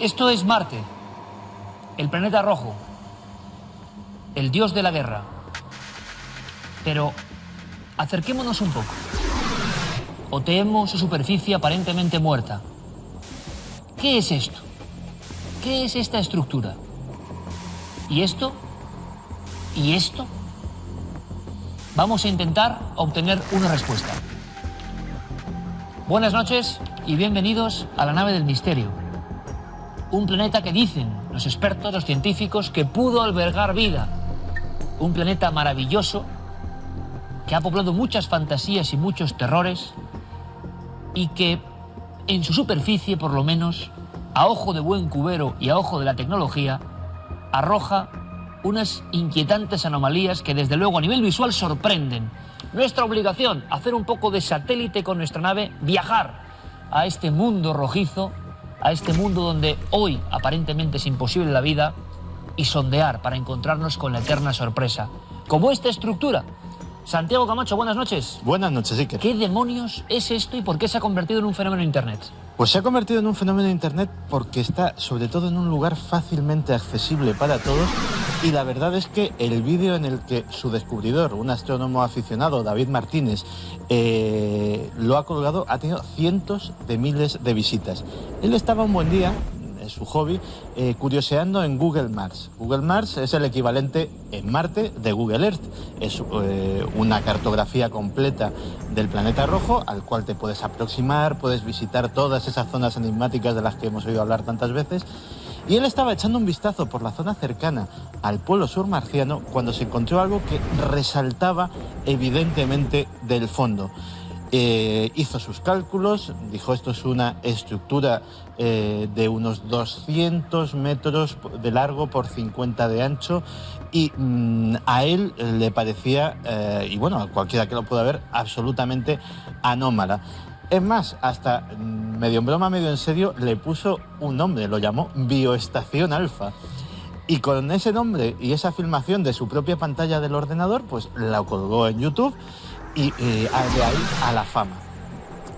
Esto es Marte, el planeta rojo, el dios de la guerra. Pero acerquémonos un poco. Oteemos su superficie aparentemente muerta. ¿Qué es esto? ¿Qué es esta estructura? ¿Y esto? ¿Y esto? Vamos a intentar obtener una respuesta. Buenas noches y bienvenidos a la nave del misterio. Un planeta que dicen los expertos, los científicos, que pudo albergar vida. Un planeta maravilloso que ha poblado muchas fantasías y muchos terrores y que en su superficie, por lo menos, a ojo de buen cubero y a ojo de la tecnología, arroja unas inquietantes anomalías que desde luego a nivel visual sorprenden. Nuestra obligación, hacer un poco de satélite con nuestra nave, viajar a este mundo rojizo, a este mundo donde hoy aparentemente es imposible la vida, y sondear para encontrarnos con la eterna sorpresa, como esta estructura. Santiago Camacho, buenas noches. Buenas noches, Iker. ¿Qué demonios es esto y por qué se ha convertido en un fenómeno en Internet? Pues se ha convertido en un fenómeno en Internet porque está sobre todo en un lugar fácilmente accesible para todos, y la verdad es que el vídeo en el que su descubridor, un astrónomo aficionado, David Martínez, lo ha colgado, ha tenido cientos de miles de visitas. Él estaba un buen día, su hobby, curioseando en Google Maps. Google Maps es el equivalente en Marte de Google Earth. Es una cartografía completa del planeta rojo al cual te puedes aproximar, puedes visitar todas esas zonas enigmáticas de las que hemos oído hablar tantas veces. Y él estaba echando un vistazo por la zona cercana al polo sur marciano cuando se encontró algo que resaltaba evidentemente del fondo. Hizo sus cálculos, dijo: esto es una estructura de unos 200 metros de largo por 50 de ancho, y a él le parecía, y bueno, a cualquiera que lo pueda ver, absolutamente anómala. Es más, hasta medio en broma, medio en serio, le puso un nombre, lo llamó Bioestación Alfa. Y con ese nombre y esa filmación de su propia pantalla del ordenador, pues la colgó en YouTube, y de ahí a la fama.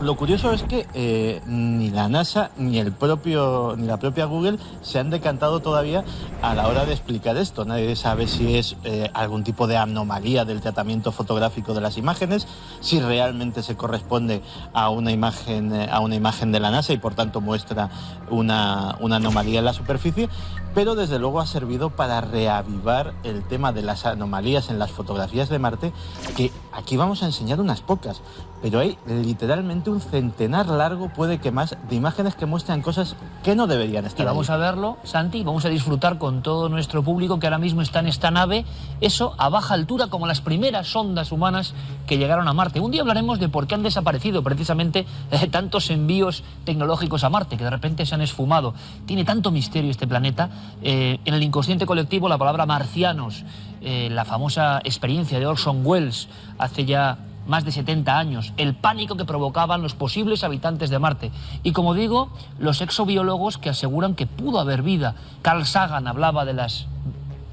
Lo curioso es que ni la NASA ni la propia Google se han decantado todavía a la hora de explicar esto. Nadie sabe si es algún tipo de anomalía del tratamiento fotográfico de las imágenes, si realmente se corresponde a una imagen de la NASA y por tanto muestra una anomalía en la superficie. Pero desde luego ha servido para reavivar el tema de las anomalías en las fotografías de Marte, que aquí vamos a enseñar unas pocas, pero hay literalmente un centenar largo, puede que más, de imágenes que muestran cosas que no deberían estar ahí. Y vamos a verlo, Santi, vamos a disfrutar con todo nuestro público que ahora mismo está en esta nave, eso a baja altura, como las primeras sondas humanas que llegaron a Marte. Un día hablaremos de por qué han desaparecido precisamente tantos envíos tecnológicos a Marte, que de repente se han esfumado. Tiene tanto misterio este planeta. En el inconsciente colectivo la palabra marcianos, la famosa experiencia de Orson Welles hace ya más de 70 años, el pánico que provocaban los posibles habitantes de Marte. Y como digo, los exobiólogos que aseguran que pudo haber vida. Carl Sagan hablaba de las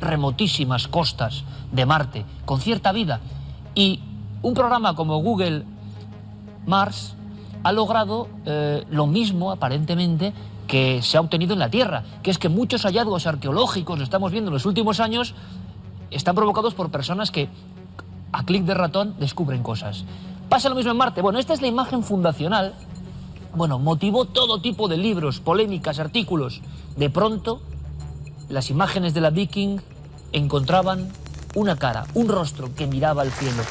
remotísimas costas de Marte, con cierta vida. Y un programa como Google Mars ha logrado lo mismo, aparentemente, que se ha obtenido en la Tierra, que es que muchos hallazgos arqueológicos, lo estamos viendo en los últimos años, están provocados por personas que a clic de ratón descubren cosas. Pasa lo mismo en Marte. Bueno, esta es la imagen fundacional. Bueno, motivó todo tipo de libros, polémicas, artículos. De pronto, las imágenes de la Viking encontraban una cara, un rostro que miraba al cielo.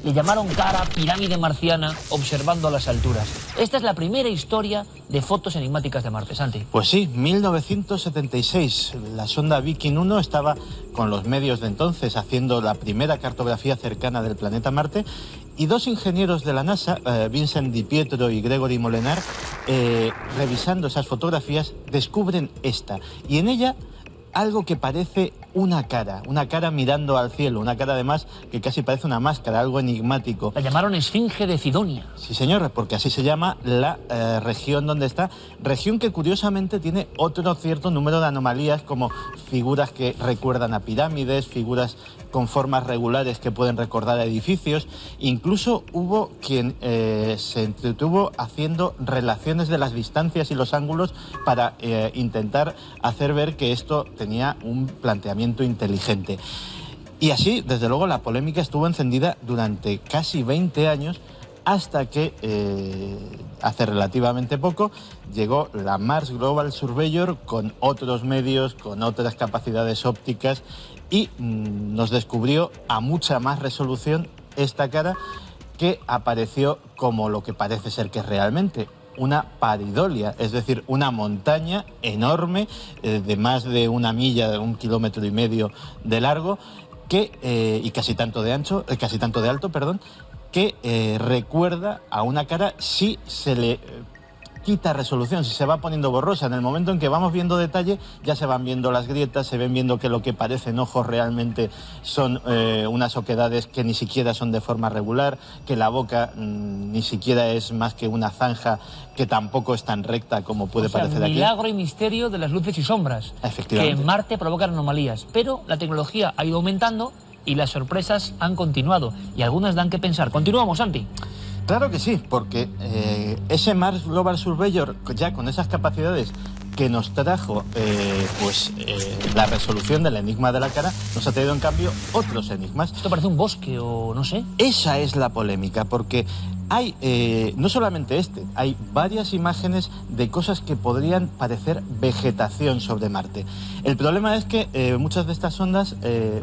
Le llamaron cara pirámide marciana, observando a las alturas. Esta es la primera historia de fotos enigmáticas de Marte, Santi. Pues sí, 1976. La sonda Viking 1 estaba con los medios de entonces haciendo la primera cartografía cercana del planeta Marte, y dos ingenieros de la NASA, Vincent Di Pietro y Gregory Molenar, revisando esas fotografías, descubren esta. Y en ella algo que parece una cara mirando al cielo, una cara además que casi parece una máscara, algo enigmático. La llamaron Esfinge de Cidonia. Sí, señor, porque así se llama la región donde está, región que curiosamente tiene otro cierto número de anomalías, como figuras que recuerdan a pirámides, figuras con formas regulares que pueden recordar a edificios. Incluso hubo quien se entretuvo haciendo relaciones de las distancias y los ángulos para intentar hacer ver que esto tenía un planteamiento inteligente. Y así, desde luego, la polémica estuvo encendida durante casi 20 años, hasta que hace relativamente poco llegó la Mars Global Surveyor con otros medios, con otras capacidades ópticas, y nos descubrió a mucha más resolución esta cara, que apareció como lo que parece ser que es realmente una paridolia, es decir, una montaña enorme de más de 1 milla, de 1,5 kilómetros de largo, que y casi tanto de alto, que recuerda a una cara si se le quita resolución, si se va poniendo borrosa. En el momento en que vamos viendo detalle, ya se van viendo las grietas, se ven viendo que lo que parecen ojos realmente son unas oquedades que ni siquiera son de forma regular, que la boca ni siquiera es más que una zanja que tampoco es tan recta como puede parecer aquí. Milagro y misterio de las luces y sombras, que en Marte provocan anomalías, pero la tecnología ha ido aumentando y las sorpresas han continuado, y algunas dan que pensar. Continuamos, Santi. Claro que sí, porque ese Mars Global Surveyor, ya con esas capacidades que nos trajo la resolución del enigma de la cara, nos ha traído en cambio otros enigmas. Esto parece un bosque o no sé. Esa es la polémica, porque hay, no solamente hay varias imágenes de cosas que podrían parecer vegetación sobre Marte. El problema es que muchas de estas sondas,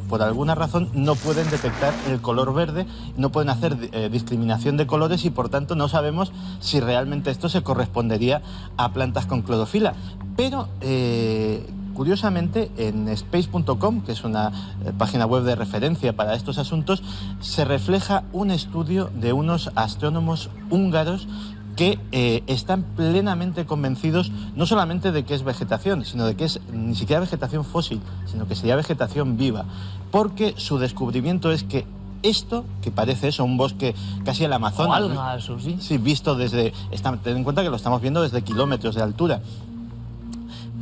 por alguna razón, no pueden detectar el color verde, no pueden hacer discriminación de colores, y por tanto no sabemos si realmente esto se correspondería a plantas con clorofila. Pero curiosamente, en space.com, que es una página web de referencia para estos asuntos, se refleja un estudio de unos astrónomos húngaros que están plenamente convencidos no solamente de que es vegetación, sino de que es ni siquiera vegetación fósil, sino que sería vegetación viva, porque su descubrimiento es que esto, que parece eso, un bosque casi el Amazonas, o algas, ¿sí? Sí, visto desde, ten en cuenta que lo estamos viendo desde kilómetros de altura,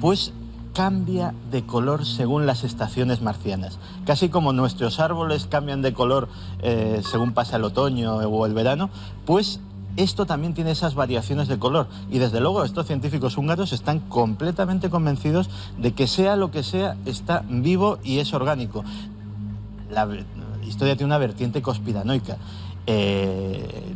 pues cambia de color según las estaciones marcianas. Casi como nuestros árboles cambian de color según pasa el otoño o el verano, pues esto también tiene esas variaciones de color. Y desde luego estos científicos húngaros están completamente convencidos de que sea lo que sea, está vivo y es orgánico. La historia tiene una vertiente conspiranoica.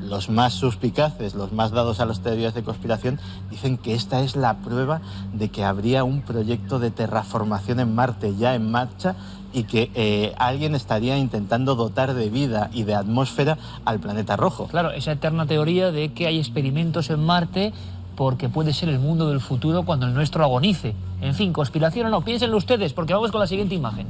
Los más suspicaces, los más dados a las teorías de conspiración, dicen que esta es la prueba de que habría un proyecto de terraformación en Marte ya en marcha, y que alguien estaría intentando dotar de vida y de atmósfera al planeta rojo. Claro, esa eterna teoría de que hay experimentos en Marte porque puede ser el mundo del futuro cuando el nuestro agonice. En fin, conspiración o no, piénsenlo ustedes, porque vamos con la siguiente imagen.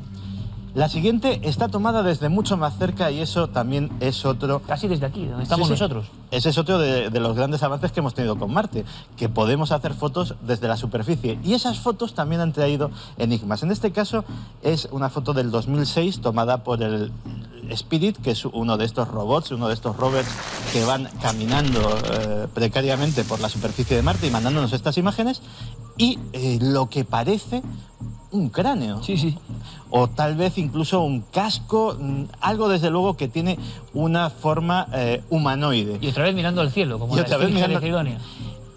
La siguiente está tomada desde mucho más cerca, y eso también es otro... Casi desde aquí, donde estamos nosotros. Ese es otro de los grandes avances que hemos tenido con Marte, que podemos hacer fotos desde la superficie. Y esas fotos también han traído enigmas. En este caso es una foto del 2006 tomada por el Spirit, que es uno de estos robots, uno de estos rovers que van caminando precariamente por la superficie de Marte y mandándonos estas imágenes, y lo que parece un cráneo. Sí, sí. O tal vez incluso un casco, algo desde luego que tiene una forma humanoide. Y otra vez mirando al cielo, como la Esfinge de Cidonia.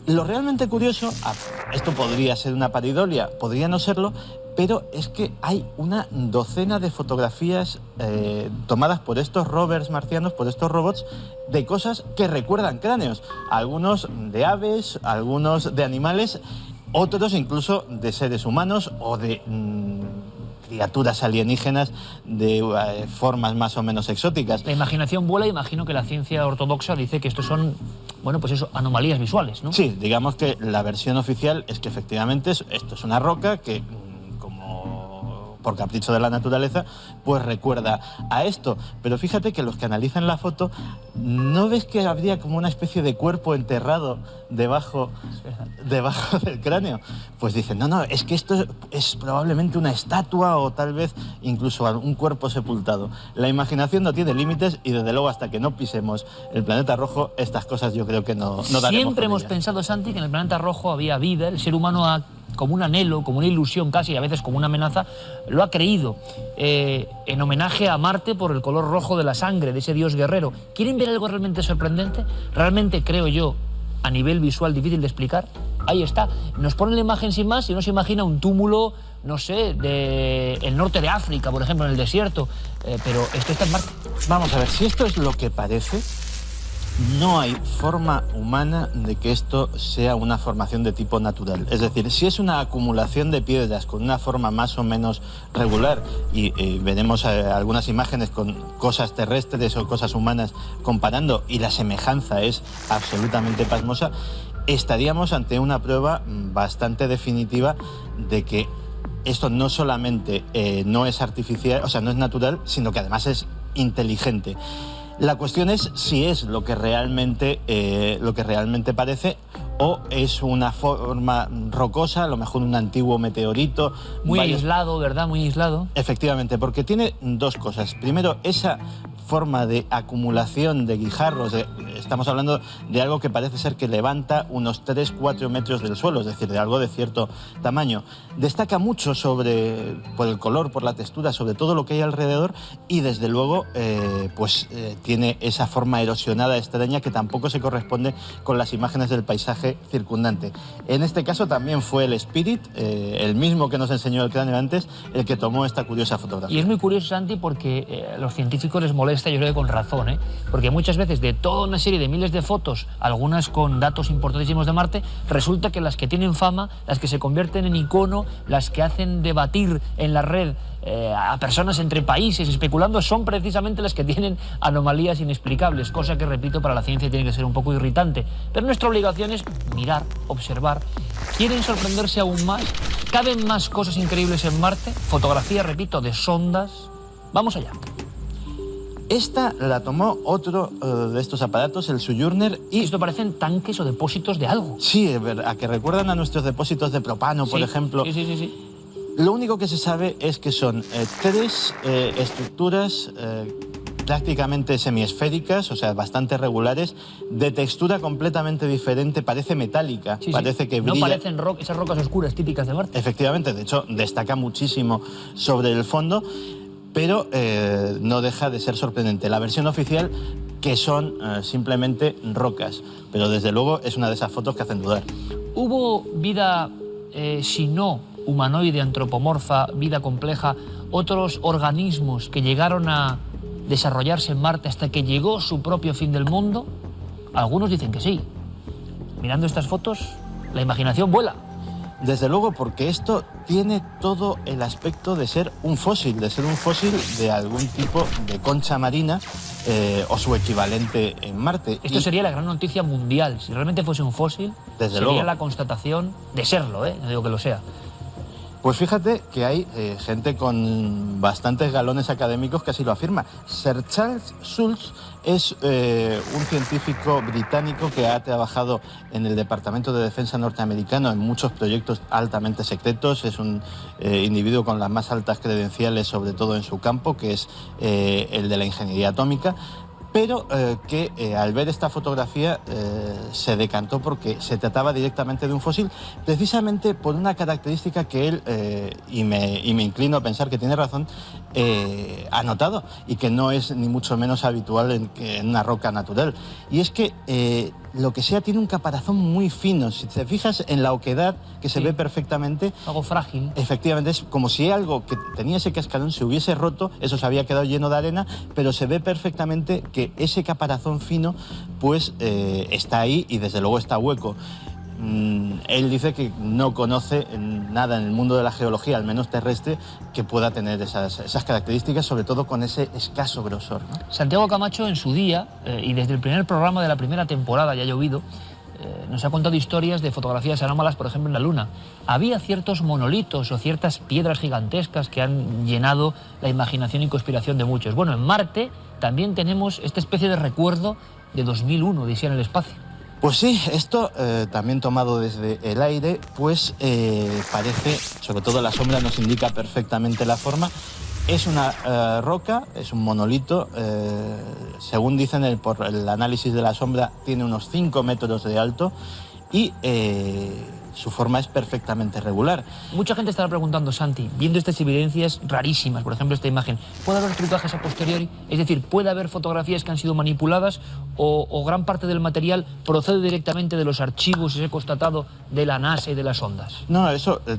Lo realmente curioso, esto podría ser una paridolia, podría no serlo, pero es que hay una docena de fotografías tomadas por estos rovers marcianos, por estos robots, de cosas que recuerdan cráneos. Algunos de aves, algunos de animales, otros incluso de seres humanos o de criaturas alienígenas de formas más o menos exóticas. La imaginación vuela, imagino que la ciencia ortodoxa dice que estos son, bueno, pues eso, anomalías visuales, ¿no? Sí, digamos que la versión oficial es que efectivamente esto es una roca que, como por capricho de la naturaleza, pues recuerda a esto. Pero fíjate que los que analizan la foto, ¿no ves que habría como una especie de cuerpo enterrado debajo del cráneo? Pues dicen, no, es que esto es probablemente una estatua o tal vez incluso un cuerpo sepultado. La imaginación no tiene límites y desde luego hasta que no pisemos el planeta rojo, estas cosas yo creo que no daremos. Siempre hemos pensado, Santi, que en el planeta rojo había vida. El ser humano como un anhelo, como una ilusión casi, y a veces como una amenaza, lo ha creído, en homenaje a Marte por el color rojo de la sangre, de ese dios guerrero. ¿Quieren ver algo realmente sorprendente? Realmente, creo yo, a nivel visual difícil de explicar. Ahí está. Nos ponen la imagen sin más y uno se imagina un túmulo, no sé, del norte de África, por ejemplo, en el desierto. Pero esto está en Marte. Vamos a ver, si esto es lo que parece, no hay forma humana de que esto sea una formación de tipo natural. Es decir, si es una acumulación de piedras con una forma más o menos regular, y veremos algunas imágenes con cosas terrestres o cosas humanas comparando, y la semejanza es absolutamente pasmosa, estaríamos ante una prueba bastante definitiva de que esto no solamente no es artificial, o sea, no es natural, sino que además es inteligente. La cuestión es si es lo que realmente parece o es una forma rocosa, a lo mejor un antiguo meteorito. Muy aislado, ¿verdad? Muy aislado. Efectivamente, porque tiene dos cosas. Primero, esa forma de acumulación de guijarros, estamos hablando de algo que parece ser que levanta unos 3-4 metros del suelo, es decir, de algo de cierto tamaño. Destaca mucho por el color, por la textura, sobre todo lo que hay alrededor, y desde luego tiene esa forma erosionada extraña que tampoco se corresponde con las imágenes del paisaje circundante. En este caso también fue el Spirit, el mismo que nos enseñó el cráneo antes, el que tomó esta curiosa fotografía. Y es muy curioso, Santi, porque a los científicos les molesta, yo creo que con razón, porque muchas veces de toda una serie de miles de fotos, algunas con datos importantísimos de Marte, resulta que las que tienen fama, las que se convierten en icono, las que hacen debatir en la red a personas entre países especulando, son precisamente las que tienen anomalías inexplicables, cosa que, repito, para la ciencia tiene que ser un poco irritante. Pero nuestra obligación es mirar, observar. ¿Quieren sorprenderse aún más? ¿Caben más cosas increíbles en Marte? Fotografía, repito, de sondas. Vamos allá. Esta la tomó otro de estos aparatos, el Sojourner, y... Esto parecen tanques o depósitos de algo. Sí, a que recuerdan a nuestros depósitos de propano, por ejemplo. Sí. Lo único que se sabe es que son tres estructuras prácticamente semiesféricas, o sea, bastante regulares, de textura completamente diferente, parece metálica, parece que brilla. No parecen esas rocas oscuras típicas de Marte. Efectivamente, de hecho, destaca muchísimo sobre el fondo, pero no deja de ser sorprendente. La versión oficial, que son simplemente rocas, pero desde luego es una de esas fotos que hacen dudar. ¿Hubo vida, si no humanoide, antropomorfa, vida compleja, otros organismos que llegaron a desarrollarse en Marte hasta que llegó su propio fin del mundo? Algunos dicen que sí. Mirando estas fotos, la imaginación vuela. Desde luego, porque esto tiene todo el aspecto de ser un fósil, de algún tipo de concha marina o su equivalente en Marte. Esto sería la gran noticia mundial. Si realmente fuese un fósil, sería la constatación de serlo, no digo que lo sea. Pues fíjate que hay gente con bastantes galones académicos que así lo afirma. Sir Charles Schulz es un científico británico que ha trabajado en el Departamento de Defensa norteamericano en muchos proyectos altamente secretos. Es un individuo con las más altas credenciales, sobre todo en su campo, que es el de la ingeniería atómica. Pero que al ver esta fotografía se decantó porque se trataba directamente de un fósil, precisamente por una característica que él, y me inclino a pensar que tiene razón, ha notado y que no es ni mucho menos habitual en una roca natural. Y es que lo que sea tiene un caparazón muy fino. Si te fijas en la oquedad, que se ve perfectamente... Algo frágil. Efectivamente, es como si algo que tenía ese cascarón se hubiese roto, eso se había quedado lleno de arena, pero se ve perfectamente que ese caparazón fino pues está ahí y desde luego está hueco. Él dice que no conoce nada en el mundo de la geología, al menos terrestre, que pueda tener esas características, sobre todo con ese escaso grosor, ¿no? Santiago Camacho, en su día, y desde el primer programa de la primera temporada, ya ha llovido, nos ha contado historias de fotografías anómalas, por ejemplo, en la Luna. Había ciertos monolitos o ciertas piedras gigantescas que han llenado la imaginación y conspiración de muchos. Bueno, en Marte también tenemos esta especie de recuerdo de 2001, Odisea en el espacio. Pues sí, esto también tomado desde el aire, pues parece, sobre todo la sombra nos indica perfectamente la forma. Es una roca, es un monolito, según dicen por el análisis de la sombra, tiene unos 5 metros de alto y su forma es perfectamente regular. Mucha gente estará preguntando, Santi, viendo estas evidencias rarísimas, por ejemplo esta imagen, ¿puede haber trucajes a posteriori? Es decir, ¿puede haber fotografías que han sido manipuladas o gran parte del material procede directamente de los archivos y se ha constatado de la NASA y de las ondas? No,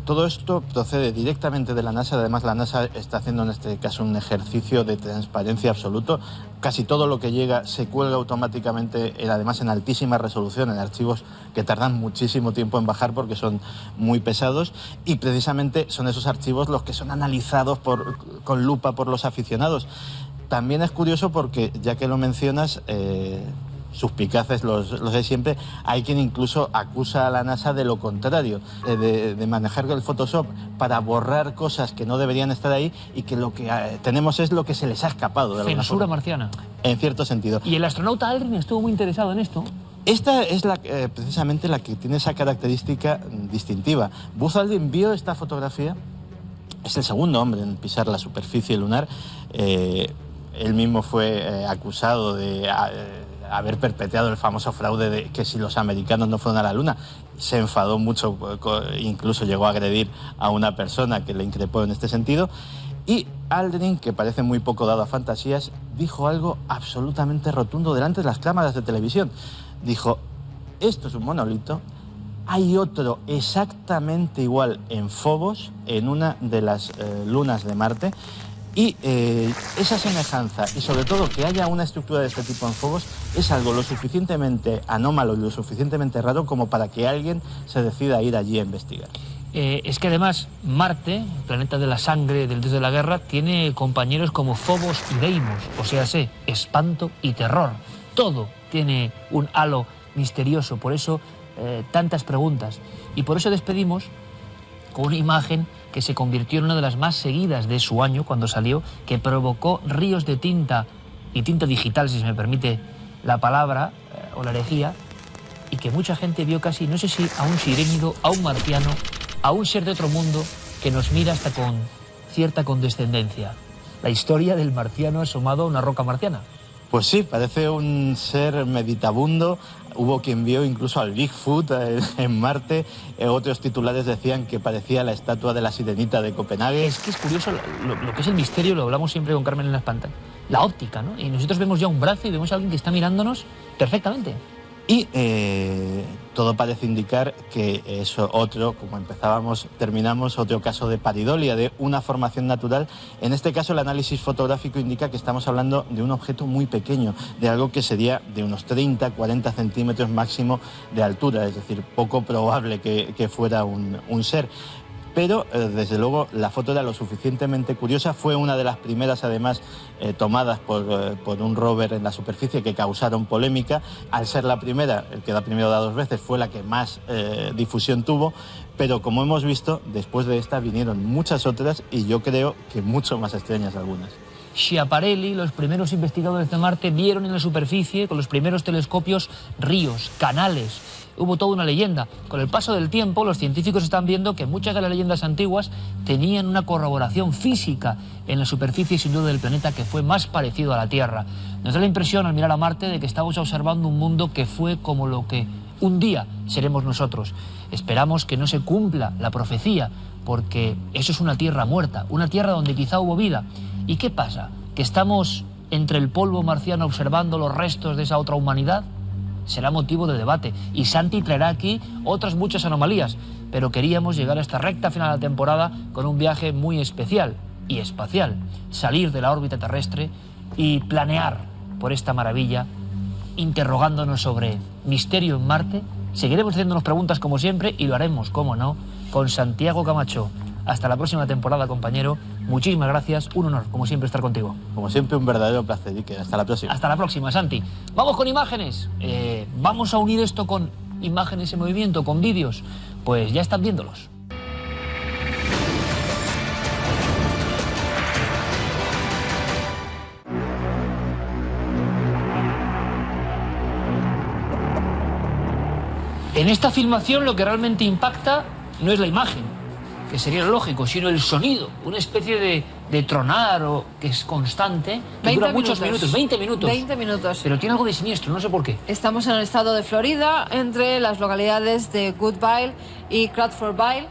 todo esto procede directamente de la NASA. Además, la NASA está haciendo en este caso un ejercicio de transparencia absoluto. Casi todo lo que llega se cuelga automáticamente, además en altísima resolución, en archivos que tardan muchísimo tiempo en bajar porque son muy pesados, y precisamente son esos archivos los que son analizados con lupa por los aficionados. También es curioso porque, ya que lo mencionas, suspicaces los de siempre, hay quien incluso acusa a la NASA de lo contrario, de manejar el Photoshop para borrar cosas que no deberían estar ahí y que lo que tenemos es lo que se les ha escapado. De Censura marciana. En cierto sentido. Y el astronauta Aldrin estuvo muy interesado en esto. Esta es precisamente la que tiene esa característica distintiva. Buzz Aldrin vio esta fotografía, es el segundo hombre en pisar la superficie lunar. Él mismo fue acusado de haber perpetrado el famoso fraude de que si los americanos no fueron a la Luna. Se enfadó mucho, incluso llegó a agredir a una persona que le increpó en este sentido. Y Aldrin, que parece muy poco dado a fantasías, dijo algo absolutamente rotundo delante de las cámaras de televisión. Dijo, esto es un monolito, hay otro exactamente igual en Phobos, en una de las lunas de Marte, y esa semejanza, y sobre todo que haya una estructura de este tipo en Phobos, es algo lo suficientemente anómalo y lo suficientemente raro como para que alguien se decida a ir allí a investigar. Es que además Marte, el planeta de la sangre, del dios de la guerra, tiene compañeros como Phobos y Deimos, o sea, espanto y terror. Todo tiene un halo misterioso, por eso tantas preguntas. Y por eso despedimos con una imagen que se convirtió en una de las más seguidas de su año cuando salió, que provocó ríos de tinta y tinta digital, si se me permite la palabra o la herejía, y que mucha gente vio casi, no sé si a un sirénido, a un marciano, a un ser de otro mundo que nos mira hasta con cierta condescendencia. La historia del marciano asomado a una roca marciana. Pues sí, parece un ser meditabundo. Hubo quien vio incluso al Bigfoot en Marte. Otros titulares decían que parecía la estatua de la sirenita de Copenhague. Es que es curioso lo que es el misterio, lo hablamos siempre con Carmen en las pantallas. La óptica, ¿no? Y nosotros vemos ya un brazo y vemos a alguien que está mirándonos perfectamente. Y todo parece indicar que eso otro, como terminamos otro caso de paridolia, de una formación natural. En este caso el análisis fotográfico indica que estamos hablando de un objeto muy pequeño, de algo que sería de unos 30-40 centímetros máximo de altura, es decir, poco probable que fuera un ser. Pero, desde luego, la foto era lo suficientemente curiosa. Fue una de las primeras, además, tomadas por un rover en la superficie que causaron polémica. Al ser la primera, el que da primero da dos veces, fue la que más difusión tuvo. Pero, como hemos visto, después de esta vinieron muchas otras y yo creo que mucho más extrañas algunas. Schiaparelli, los primeros investigadores de Marte, vieron en la superficie, con los primeros telescopios, ríos, canales. Hubo toda una leyenda. Con el paso del tiempo, los científicos están viendo que muchas de las leyendas antiguas tenían una corroboración física en la superficie, sin duda, del planeta que fue más parecido a la Tierra. Nos da la impresión, al mirar a Marte, de que estamos observando un mundo que fue como lo que un día seremos nosotros. Esperamos que no se cumpla la profecía, porque eso es una tierra muerta, una tierra donde quizá hubo vida. ¿Y qué pasa? ¿Que estamos entre el polvo marciano observando los restos de esa otra humanidad? Será motivo de debate. Y Santi traerá aquí otras muchas anomalías. Pero queríamos llegar a esta recta final de la temporada con un viaje muy especial y espacial. Salir de la órbita terrestre y planear por esta maravilla, interrogándonos sobre misterio en Marte. Seguiremos haciéndonos preguntas como siempre y lo haremos, cómo no, con Santiago Camacho. Hasta la próxima temporada, compañero. Muchísimas gracias. Un honor, como siempre, estar contigo. Como siempre, un verdadero placer, Iker. Hasta la próxima. Hasta la próxima, Santi. Vamos con imágenes. Vamos a unir esto con imágenes en movimiento, con vídeos, pues ya están viéndolos. En esta filmación lo que realmente impacta no es la imagen, que sería lo lógico, sino el sonido, una especie de tronar o que es constante, que dura muchos minutos, 20 minutos. 20 minutos. Pero tiene algo de siniestro, no sé por qué. Estamos en el estado de Florida, entre las localidades de Woodville y Crawfordville.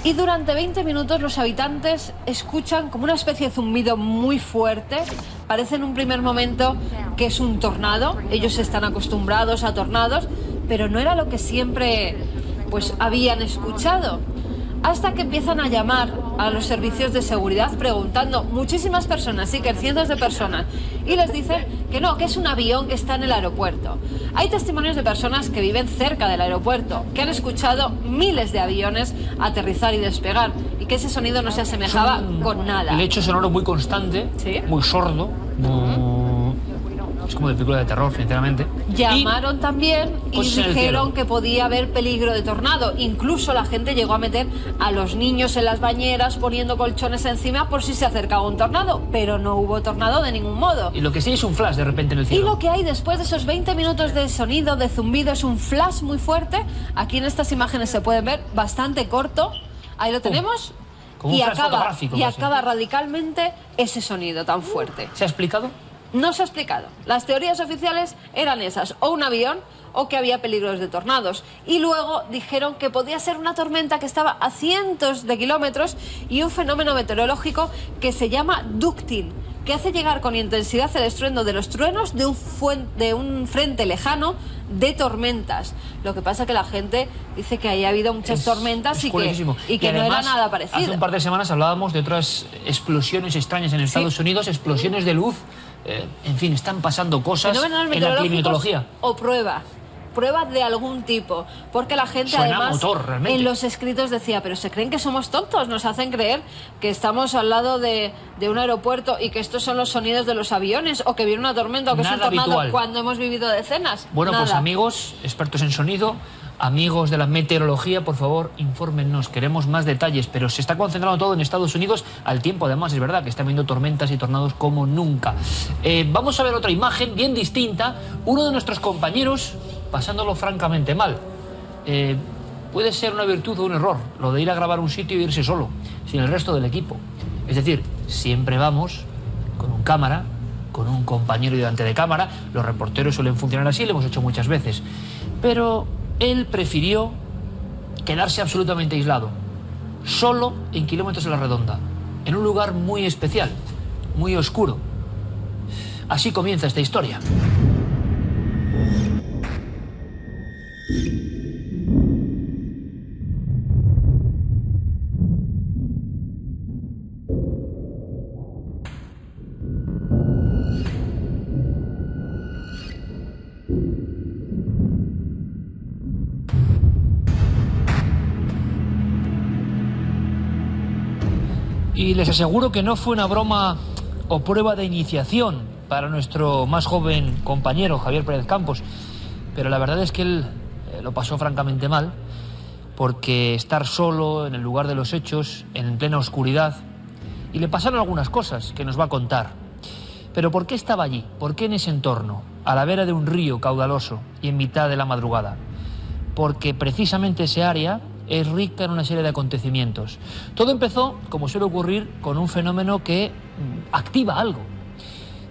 Y durante 20 minutos los habitantes escuchan como una especie de zumbido muy fuerte. Parece en un primer momento que es un tornado. Ellos están acostumbrados a tornados, pero no era lo que siempre pues habían escuchado. Hasta que empiezan a llamar a los servicios de seguridad preguntando, muchísimas personas, sí, que cientos de personas, y les dicen que no, que es un avión que está en el aeropuerto. Hay testimonios de personas que viven cerca del aeropuerto, que han escuchado miles de aviones aterrizar y despegar, y que ese sonido no se asemejaba con nada. El hecho sonoro muy constante, ¿sí? Muy sordo, es como de película de terror, sinceramente. Llamaron también y dijeron que podía haber peligro de tornado. Incluso la gente llegó a meter a los niños en las bañeras poniendo colchones encima por si se acercaba un tornado, pero no hubo tornado de ningún modo. Y lo que sí es un flash de repente en el cielo. Y lo que hay después de esos 20 minutos de sonido, de zumbido, es un flash muy fuerte. Aquí en estas imágenes se pueden ver, bastante corto. Ahí lo tenemos. Como un flash fotográfico. Y acaba radicalmente ese sonido tan fuerte. ¿Se ha explicado? No se ha explicado. Las teorías oficiales eran esas, o un avión o que había peligros de tornados. Y luego dijeron que podía ser una tormenta que estaba a cientos de kilómetros y un fenómeno meteorológico que se llama ducting, que hace llegar con intensidad el estruendo de los truenos de un frente lejano de tormentas. Lo que pasa es que la gente dice que ahí ha habido muchas tormentas y que además, no era nada parecido. Hace un par de semanas hablábamos de otras explosiones extrañas en Estados Unidos, explosiones de luz. En fin, están pasando cosas en la climatología. O pruebas de algún tipo, porque la gente suena además motor, realmente. En los escritos decía, pero se creen que somos tontos, nos hacen creer que estamos al lado de un aeropuerto y que estos son los sonidos de los aviones, o que viene una tormenta o que es un tornado habitual, cuando hemos vivido decenas. Bueno, pues amigos, expertos en sonido, amigos de la meteorología, por favor, infórmennos, queremos más detalles, pero se está concentrando todo en Estados Unidos al tiempo, además, es verdad, que están viendo tormentas y tornados como nunca. Vamos a ver otra imagen bien distinta, uno de nuestros compañeros pasándolo francamente mal. Puede ser una virtud o un error, lo de ir a grabar un sitio e irse solo, sin el resto del equipo. Es decir, siempre vamos con un cámara, con un compañero delante de cámara, los reporteros suelen funcionar así, lo hemos hecho muchas veces, pero él prefirió quedarse absolutamente aislado, solo en kilómetros a la redonda, en un lugar muy especial, muy oscuro. Así comienza esta historia. Y les aseguro que no fue una broma o prueba de iniciación para nuestro más joven compañero, Javier Pérez Campos. Pero la verdad es que él lo pasó francamente mal, porque estar solo en el lugar de los hechos, en plena oscuridad, y le pasaron algunas cosas que nos va a contar. Pero ¿por qué estaba allí? ¿Por qué en ese entorno, a la vera de un río caudaloso y en mitad de la madrugada? Porque precisamente ese área es rica en una serie de acontecimientos. Todo empezó, como suele ocurrir, con un fenómeno que activa algo.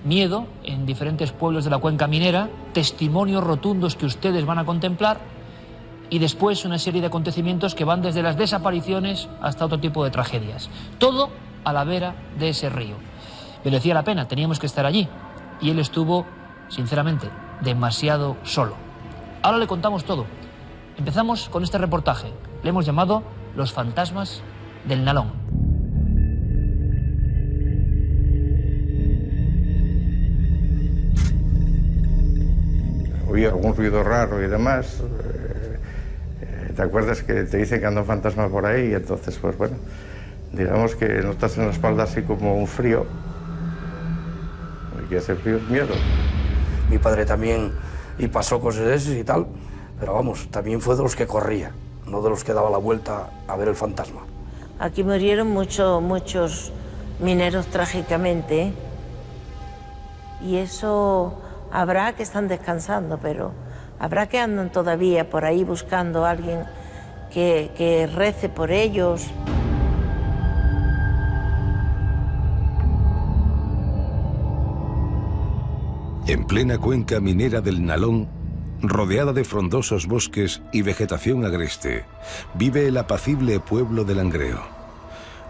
Miedo en diferentes pueblos de la cuenca minera, testimonios rotundos que ustedes van a contemplar, y después una serie de acontecimientos que van desde las desapariciones hasta otro tipo de tragedias. Todo a la vera de ese río. Merecía la pena, teníamos que estar allí. Y él estuvo, sinceramente, demasiado solo. Ahora le contamos todo. Empezamos con este reportaje. Le hemos llamado Los fantasmas del Nalón. Oí algún ruido raro y demás. ¿Te acuerdas que te dicen que anda un fantasma por ahí? Y entonces, pues bueno, digamos que notas en la espalda así como un frío. Y ese frío es miedo. Mi padre también, y pasó cosas de esas y tal. Pero vamos, también fue de los que corría, no de los que daba la vuelta a ver el fantasma. Aquí murieron muchos mineros trágicamente, ¿eh? Y eso habrá que están descansando, pero habrá que andan todavía por ahí buscando a alguien que rece por ellos. En plena cuenca minera del Nalón, rodeada de frondosos bosques y vegetación agreste, vive el apacible pueblo de Langreo.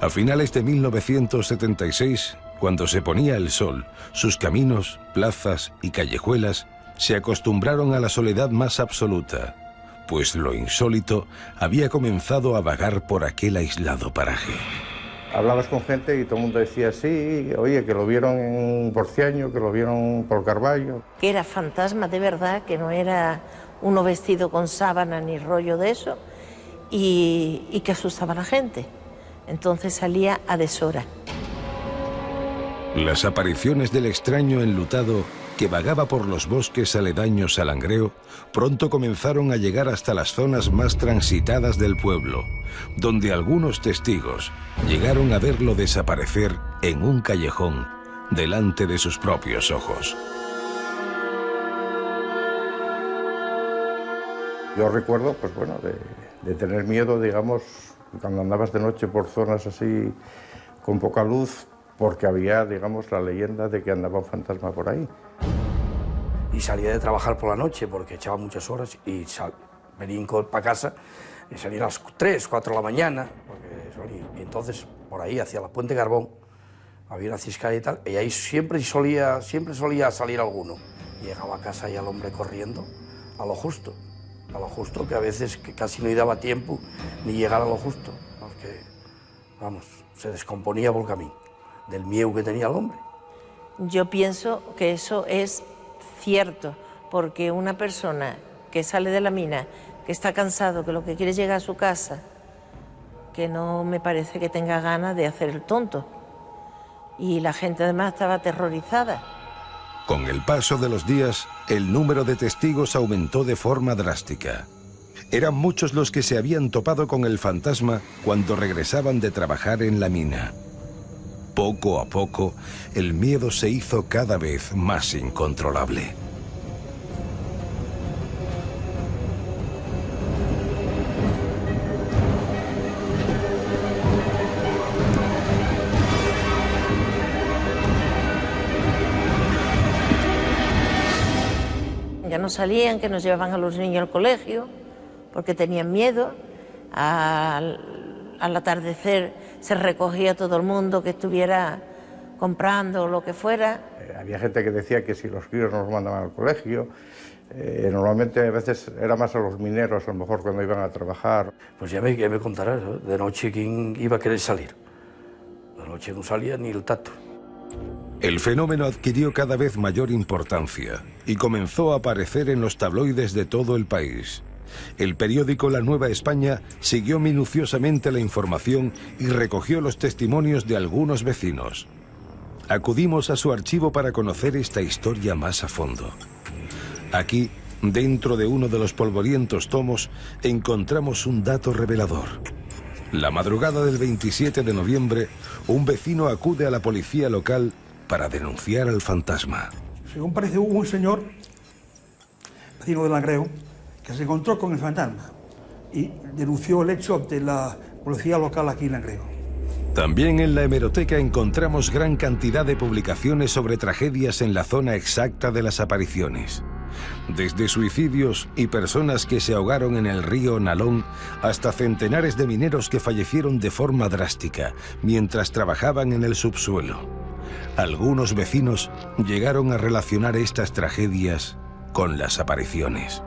A finales de 1976, cuando se ponía el sol, sus caminos, plazas y callejuelas se acostumbraron a la soledad más absoluta, pues lo insólito había comenzado a vagar por aquel aislado paraje. Hablabas con gente y todo el mundo decía, sí, oye, que lo vieron en Porciaño, que lo vieron por Carballo. Que era fantasma de verdad, que no era uno vestido con sábana ni rollo de eso, y que asustaba a la gente. Entonces salía a deshora. Las apariciones del extraño enlutado que vagaba por los bosques aledaños a Langreo pronto comenzaron a llegar hasta las zonas más transitadas del pueblo, donde algunos testigos llegaron a verlo desaparecer en un callejón delante de sus propios ojos. Yo recuerdo, pues bueno, de tener miedo, digamos, cuando andabas de noche por zonas así con poca luz, porque había, digamos, la leyenda de que andaba un fantasma por ahí. Y salía de trabajar por la noche porque echaba muchas horas y venía para casa y salía a las 3, 4 de la mañana. Y entonces por ahí hacia la Puente Carbón había una ciscada y tal, y ahí siempre solía salir alguno. Y llegaba a casa y el hombre corriendo a lo justo, que a veces que casi no daba tiempo ni llegar a lo justo, porque, vamos, se descomponía por el camino del miedo que tenía el hombre. Yo pienso que eso es cierto, porque una persona que sale de la mina, que está cansado, que lo que quiere es llegar a su casa, que no me parece que tenga ganas de hacer el tonto. Y la gente además estaba aterrorizada. Con el paso de los días, el número de testigos aumentó de forma drástica. Eran muchos los que se habían topado con el fantasma cuando regresaban de trabajar en la mina. Poco a poco, el miedo se hizo cada vez más incontrolable. Ya no salían, que nos llevaban a los niños al colegio, porque tenían miedo. Al atardecer se recogía todo el mundo que estuviera comprando o lo que fuera. Había gente que decía que si los críos nos mandaban al colegio, normalmente a veces era más a los mineros, a lo mejor cuando iban a trabajar. Pues ya me contarás, ¿eh? De noche quién iba a querer salir. De noche no salía ni el tato. El fenómeno adquirió cada vez mayor importancia y comenzó a aparecer en los tabloides de todo el país. El periódico La Nueva España siguió minuciosamente la información y recogió los testimonios de algunos vecinos. Acudimos a su archivo para conocer esta historia más a fondo. Aquí, dentro de uno de los polvorientos tomos, encontramos un dato revelador. La madrugada del 27 de noviembre, un vecino acude a la policía local para denunciar al fantasma. Según parece, hubo un señor, vecino de Langreo, que se encontró con el fantasma y denunció el hecho ante la policía local aquí en Langreo. También en la hemeroteca encontramos gran cantidad de publicaciones sobre tragedias en la zona exacta de las apariciones. Desde suicidios y personas que se ahogaron en el río Nalón hasta centenares de mineros que fallecieron de forma drástica mientras trabajaban en el subsuelo. Algunos vecinos llegaron a relacionar estas tragedias con las apariciones.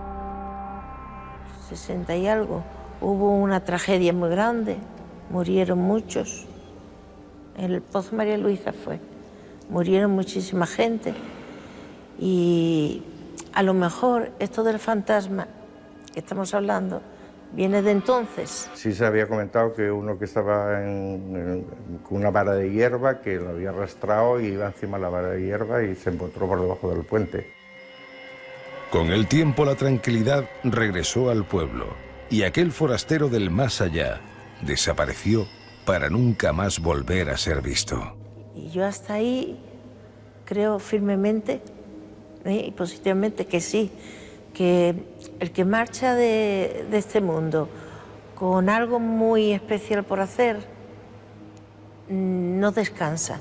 60 y algo, hubo una tragedia muy grande, murieron muchos. En el Pozo María Luisa murieron muchísima gente. Y a lo mejor esto del fantasma que estamos hablando viene de entonces. Sí se había comentado que uno que estaba con una vara de hierba, que lo había arrastrado y iba encima de la vara de hierba y se encontró por debajo del puente. Con el tiempo la tranquilidad regresó al pueblo y aquel forastero del más allá desapareció para nunca más volver a ser visto. Y yo hasta ahí creo firmemente y positivamente que sí, que el que marcha de este mundo con algo muy especial por hacer no descansa.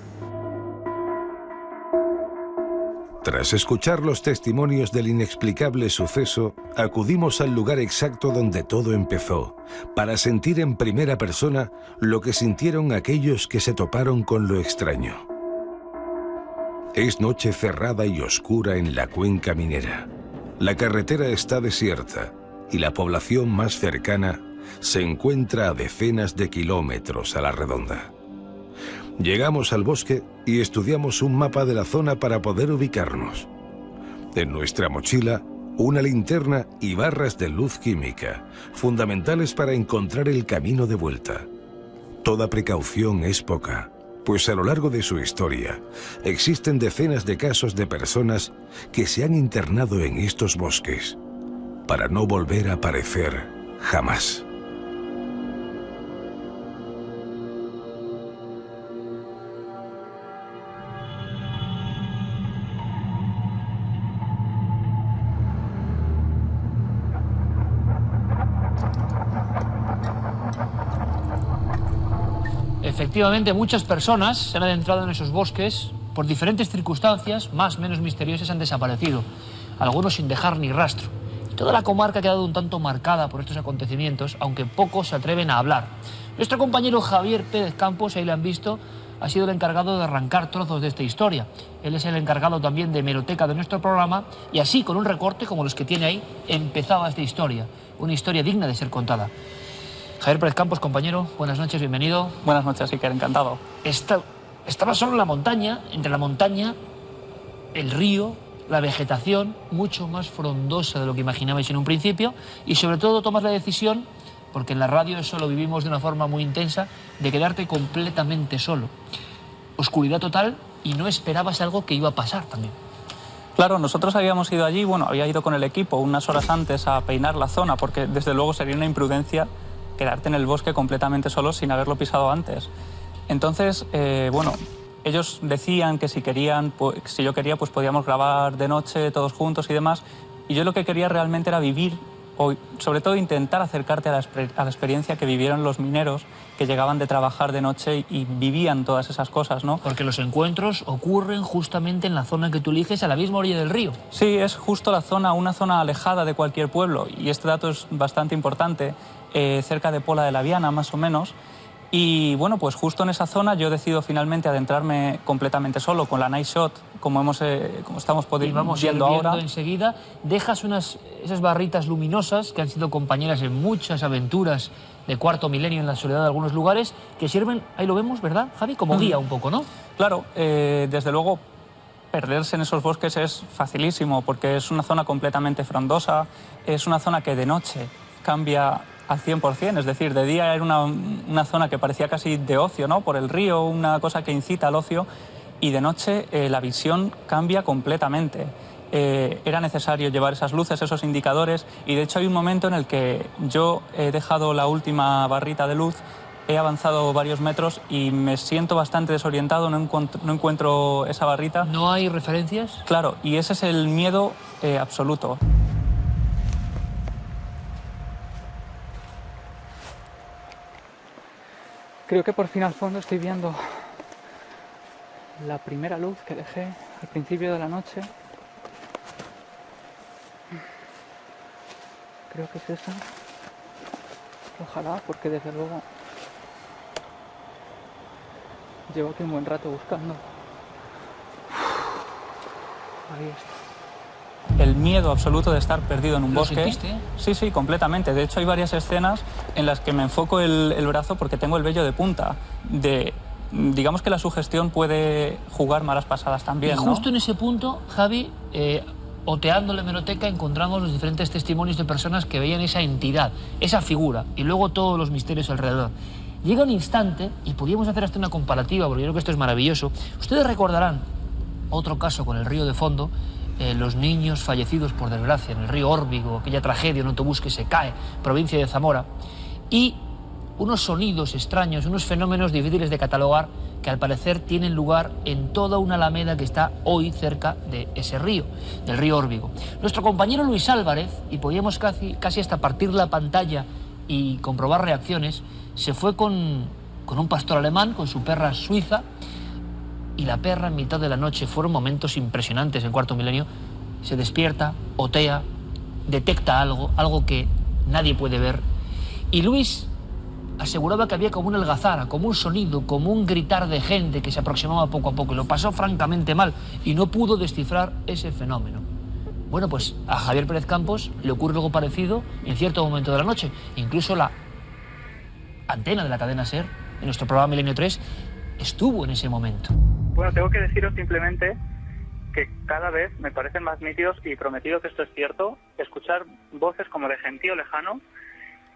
Tras escuchar los testimonios del inexplicable suceso, acudimos al lugar exacto donde todo empezó, para sentir en primera persona lo que sintieron aquellos que se toparon con lo extraño. Es noche cerrada y oscura en la cuenca minera. La carretera está desierta y la población más cercana se encuentra a decenas de kilómetros a la redonda. Llegamos al bosque y estudiamos un mapa de la zona para poder ubicarnos. En nuestra mochila, una linterna y barras de luz química, fundamentales para encontrar el camino de vuelta. Toda precaución es poca, pues a lo largo de su historia existen decenas de casos de personas que se han internado en estos bosques para no volver a aparecer jamás. Efectivamente, muchas personas se han adentrado en esos bosques, por diferentes circunstancias, más o menos misteriosas, han desaparecido, algunos sin dejar ni rastro. Y toda la comarca ha quedado un tanto marcada por estos acontecimientos, aunque pocos se atreven a hablar. Nuestro compañero Javier Pérez Campos, ahí lo han visto, ha sido el encargado de arrancar trozos de esta historia. Él es el encargado también de hemeroteca de nuestro programa, y así, con un recorte como los que tiene ahí, empezaba esta historia, una historia digna de ser contada. Javier Pérez Campos, compañero, buenas noches, bienvenido. Buenas noches, Iker, encantado. Estaba solo en la montaña, entre la montaña, el río, la vegetación, mucho más frondosa de lo que imaginabais en un principio, y sobre todo tomas la decisión, porque en la radio eso lo vivimos de una forma muy intensa, de quedarte completamente solo. Oscuridad total, y no esperabas algo que iba a pasar también. Claro, nosotros habíamos ido allí, había ido con el equipo unas horas antes a peinar la zona, porque desde luego sería una imprudencia quedarte en el bosque completamente solo sin haberlo pisado antes. Entonces, ellos decían que si yo quería, pues podíamos grabar de noche todos juntos y demás. Y yo lo que quería realmente era vivir, o sobre todo intentar acercarte a la experiencia que vivieron los mineros que llegaban de trabajar de noche y vivían todas esas cosas, ¿no? Porque los encuentros ocurren justamente en la zona que tú eliges, a la misma orilla del río. Sí, es justo una zona alejada de cualquier pueblo, y este dato es bastante importante, cerca de Pola de la Viana, más o menos. Y bueno, pues justo en esa zona yo decido finalmente adentrarme completamente solo, con la Night Shot, como estamos viendo ahora. Enseguida, dejas esas barritas luminosas que han sido compañeras en muchas aventuras de cuarto milenio en la soledad de algunos lugares, que sirven, ahí lo vemos, ¿verdad, Javi? Como guía un poco, ¿no? Claro, desde luego perderse en esos bosques es facilísimo, porque es una zona completamente frondosa, es una zona que de noche cambia al 100%, es decir, de día era una zona que parecía casi de ocio, ¿no? Por el río, una cosa que incita al ocio, y de noche la visión cambia completamente. Era necesario llevar esas luces, esos indicadores, y de hecho hay un momento en el que yo he dejado la última barrita de luz, he avanzado varios metros y me siento bastante desorientado, no encuentro esa barrita. ¿No hay referencias? Claro, y ese es el miedo absoluto. Creo que por fin al fondo estoy viendo la primera luz que dejé al principio de la noche. Creo que es esa. Ojalá, porque desde luego llevo aquí un buen rato buscando. Ahí está. El miedo absoluto de estar perdido en un bosque. ¿Lo sentiste? Sí, sí, completamente. De hecho, hay varias escenas en las que me enfoco el brazo porque tengo el vello de punta. Digamos que la sugestión puede jugar malas pasadas también, y justo en ese punto, Javi, oteando la hemeroteca, encontramos los diferentes testimonios de personas que veían esa entidad, esa figura, y luego todos los misterios alrededor. Llega un instante, y podríamos hacer hasta una comparativa, porque yo creo que esto es maravilloso. Ustedes recordarán otro caso con el río de fondo, los niños fallecidos, por desgracia, en el río Órbigo, aquella tragedia, un autobús que se cae, provincia de Zamora, y unos sonidos extraños, unos fenómenos difíciles de catalogar que al parecer tienen lugar en toda una alameda que está hoy cerca de ese río, del río Órbigo. Nuestro compañero Luis Álvarez, y podíamos casi hasta partir la pantalla y comprobar reacciones, se fue con un pastor alemán, con su perra suiza, y la perra en mitad de la noche, fueron momentos impresionantes en Cuarto Milenio, se despierta, otea, detecta algo que nadie puede ver, y Luis aseguraba que había como una algazara, como un sonido, como un gritar de gente que se aproximaba poco a poco, y lo pasó francamente mal y no pudo descifrar ese fenómeno. Bueno, pues a Javier Pérez Campos le ocurre algo parecido en cierto momento de la noche. Incluso la antena de la cadena SER, en nuestro programa Milenio 3, estuvo en ese momento. Bueno, tengo que deciros simplemente que cada vez me parecen más nítidos, y prometido que esto es cierto, escuchar voces como de gentío lejano.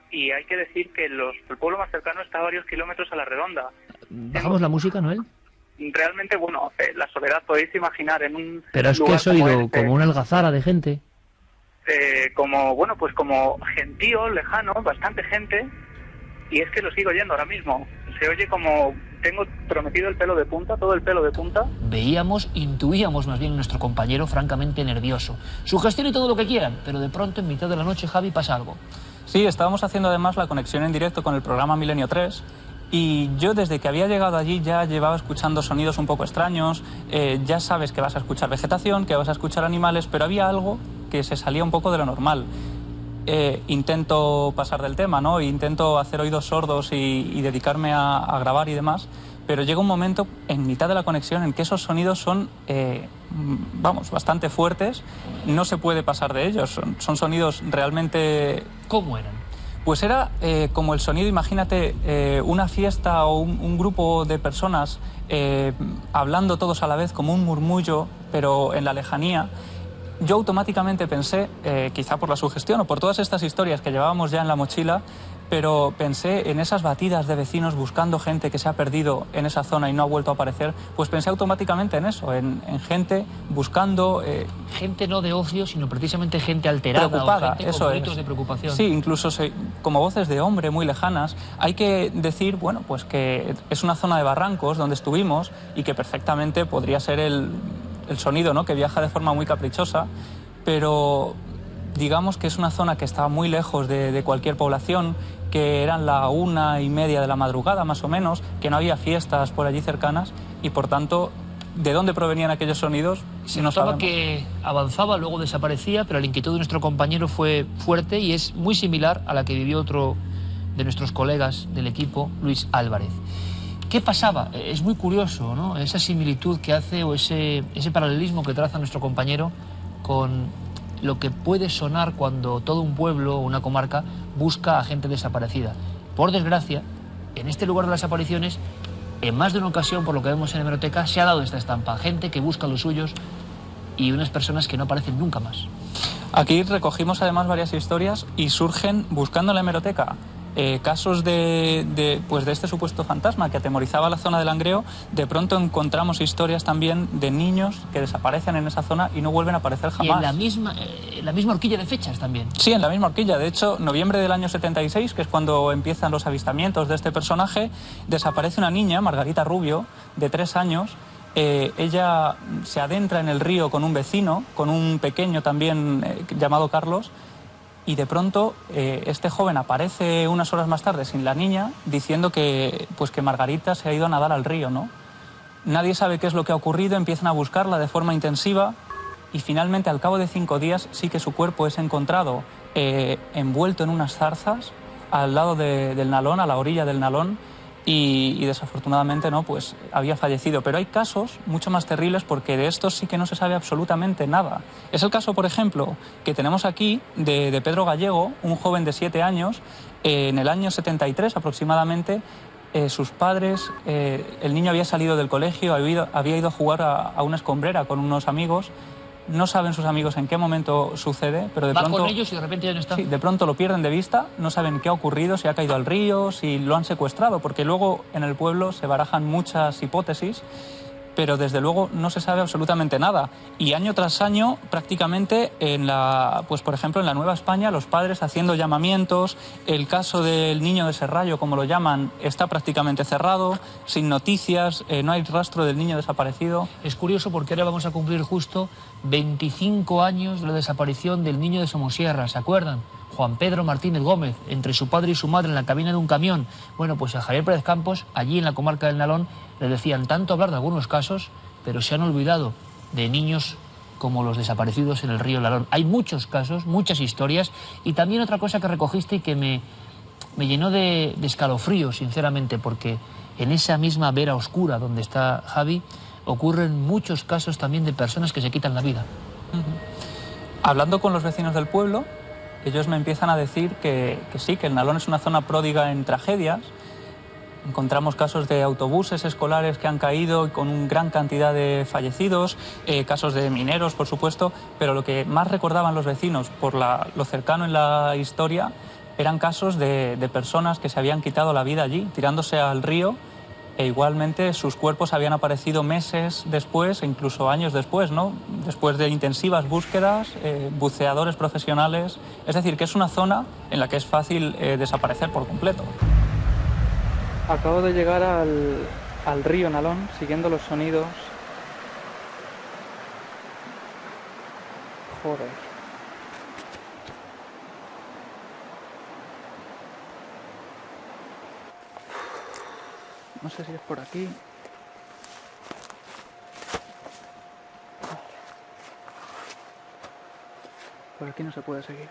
Y hay que decir que el pueblo más cercano está a varios kilómetros a la redonda. ¿Bajamos la música, Noel? Realmente, bueno, la soledad podéis imaginar en un... Pero es que has oído como una algazara de gente. Como gentío, lejano, bastante gente, y es que lo sigo oyendo ahora mismo. Se oye como... Tengo prometido el pelo de punta, todo el pelo de punta. Intuíamos más bien a nuestro compañero francamente nervioso. Sugestión y todo lo que quieran, pero de pronto en mitad de la noche, Javi, pasa algo. Sí, estábamos haciendo además la conexión en directo con el programa Milenio 3, y yo desde que había llegado allí ya llevaba escuchando sonidos un poco extraños. Ya sabes que vas a escuchar vegetación, que vas a escuchar animales, pero había algo que se salía un poco de lo normal. Intento pasar del tema, ¿no? Intento hacer oídos sordos y dedicarme a grabar y demás, pero llega un momento en mitad de la conexión en que esos sonidos son, bastante fuertes, no se puede pasar de ellos, son sonidos realmente... ¿Cómo eran? Pues era como el sonido, imagínate, una fiesta o un grupo de personas hablando todos a la vez, como un murmullo, pero en la lejanía. Yo automáticamente pensé, quizá por la sugestión o por todas estas historias que llevábamos ya en la mochila, pero pensé en esas batidas de vecinos buscando gente que se ha perdido en esa zona y no ha vuelto a aparecer. Pues pensé automáticamente en eso, en gente buscando... gente no de ocio, sino precisamente gente alterada, preocupada, o gente eso con gritos de preocupación. Sí, incluso como voces de hombre muy lejanas. Hay que decir, bueno, pues que es una zona de barrancos donde estuvimos y que perfectamente podría ser el sonido, ¿no?, que viaja de forma muy caprichosa, pero digamos que es una zona que está muy lejos de cualquier población, que eran la 1:30 de la madrugada más o menos, que no había fiestas por allí cercanas, y por tanto, ¿de dónde provenían aquellos sonidos? Se notaba que avanzaba, luego desaparecía, pero la inquietud de nuestro compañero fue fuerte y es muy similar a la que vivió otro de nuestros colegas del equipo, Luis Álvarez. ¿Qué pasaba? Es muy curioso, ¿no?, esa similitud que hace, o ese paralelismo que traza nuestro compañero con lo que puede sonar cuando todo un pueblo o una comarca busca a gente desaparecida. Por desgracia, en este lugar de las apariciones, en más de una ocasión, por lo que vemos en la hemeroteca, se ha dado esta estampa. Gente que busca los suyos y unas personas que no aparecen nunca más. Aquí recogimos además varias historias y surgen, buscando en la hemeroteca, casos de este supuesto fantasma que atemorizaba la zona del Langreo. De pronto encontramos historias también de niños que desaparecen en esa zona y no vuelven a aparecer jamás. Y en la misma horquilla de fechas también. Sí, en la misma horquilla. De hecho, noviembre del año 76, que es cuando empiezan los avistamientos de este personaje, desaparece una niña, Margarita Rubio, de 3 años. Ella se adentra en el río con un vecino, con un pequeño también llamado Carlos, y de pronto este joven aparece unas horas más tarde sin la niña, diciendo que Margarita se ha ido a nadar al río, ¿no? Nadie sabe qué es lo que ha ocurrido, empiezan a buscarla de forma intensiva y finalmente al cabo de 5 días sí que su cuerpo es encontrado envuelto en unas zarzas al lado del Nalón, a la orilla del Nalón, y desafortunadamente no, pues había fallecido. Pero hay casos mucho más terribles porque de estos sí que no se sabe absolutamente nada. Es el caso, por ejemplo, que tenemos aquí de Pedro Gallego, un joven de 7 años, en el año 73 aproximadamente. Sus padres, el niño había salido del colegio, había ido a jugar a una escombrera con unos amigos. No saben sus amigos en qué momento sucede, pero de pronto... Va con ellos y de repente ya no está. Sí, de pronto lo pierden de vista, no saben qué ha ocurrido, si ha caído al río, si lo han secuestrado, porque luego en el pueblo se barajan muchas hipótesis pero desde luego no se sabe absolutamente nada. Y año tras año, prácticamente, pues por ejemplo, en la Nueva España, los padres haciendo llamamientos, el caso del niño de Serrallo, como lo llaman, está prácticamente cerrado, sin noticias, no hay rastro del niño desaparecido. Es curioso porque ahora vamos a cumplir justo 25 años de la desaparición del niño de Somosierra, ¿se acuerdan? Juan Pedro Martínez Gómez, entre su padre y su madre en la cabina de un camión. Bueno, pues a Javier Pérez Campos, allí en la comarca del Nalón, le decían tanto hablar de algunos casos, pero se han olvidado de niños como los desaparecidos en el río Nalón. Hay muchos casos, muchas historias, y también otra cosa que recogiste y que me llenó de escalofrío, sinceramente, porque en esa misma vera oscura donde está Javi, ocurren muchos casos también de personas que se quitan la vida. Hablando con los vecinos del pueblo, ellos me empiezan a decir que sí, que el Nalón es una zona pródiga en tragedias. Encontramos casos de autobuses escolares que han caído con una gran cantidad de fallecidos, casos de mineros, por supuesto, pero lo que más recordaban los vecinos por lo cercano en la historia eran casos de personas que se habían quitado la vida allí, tirándose al río, e igualmente sus cuerpos habían aparecido meses después, e incluso años después, ¿no? Después de intensivas búsquedas, buceadores profesionales. Es decir, que es una zona en la que es fácil desaparecer por completo. Acabo de llegar al río Nalón, siguiendo los sonidos. Joder. No sé si es por aquí. Por aquí no se puede seguir.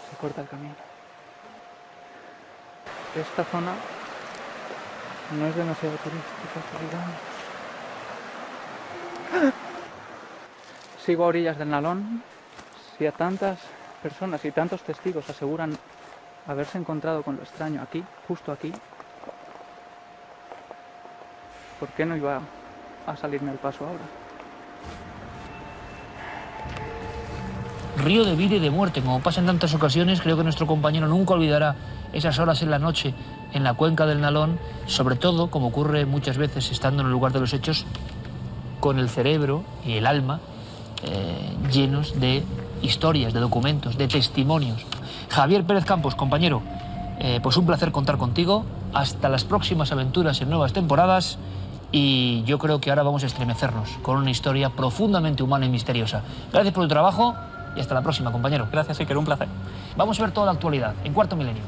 Se corta el camino. Esta zona no es demasiado turística, digamos. Sigo a orillas del Nalón. Si a tantas personas y tantos testigos aseguran haberse encontrado con lo extraño aquí, justo aquí, ¿por qué no iba a salirme al paso ahora? Río de vida y de muerte, como pasa en tantas ocasiones. Creo que nuestro compañero nunca olvidará esas horas en la noche en la cuenca del Nalón, sobre todo, como ocurre muchas veces estando en el lugar de los hechos, con el cerebro y el alma llenos de historias, de documentos, de testimonios. Javier Pérez Campos, compañero, pues un placer contar contigo. Hasta las próximas aventuras en nuevas temporadas, y yo creo que ahora vamos a estremecernos con una historia profundamente humana y misteriosa. Gracias por tu trabajo y hasta la próxima, compañero. Gracias, Iker, un placer. Vamos a ver toda la actualidad en Cuarto Milenio.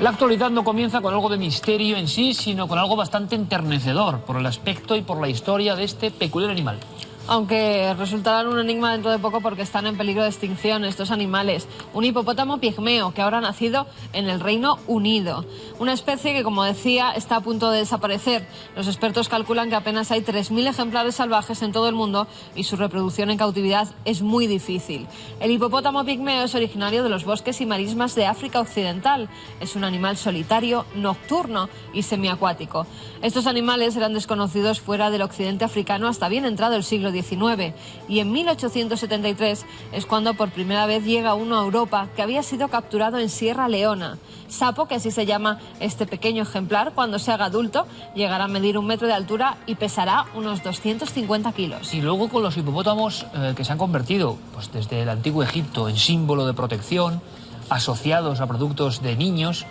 La actualidad no comienza con algo de misterio en sí, sino con algo bastante enternecedor por el aspecto y por la historia de este peculiar animal. Aunque resultarán un enigma dentro de poco porque están en peligro de extinción estos animales. Un hipopótamo pigmeo que ahora ha nacido en el Reino Unido. Una especie que, como decía, está a punto de desaparecer. Los expertos calculan que apenas hay 3.000 ejemplares salvajes en todo el mundo y su reproducción en cautividad es muy difícil. El hipopótamo pigmeo es originario de los bosques y marismas de África Occidental. Es un animal solitario, nocturno y semiacuático. Estos animales eran desconocidos fuera del occidente africano hasta bien entrado el siglo XIX, y en 1873 es cuando por primera vez llega uno a Europa, que había sido capturado en Sierra Leona. Sapo, que así se llama este pequeño ejemplar, cuando se haga adulto llegará a medir 1 metro de altura y pesará unos 250 kilos. Y luego con los hipopótamos que se han convertido, pues desde el antiguo Egipto, en símbolo de protección, asociados a productos de niños,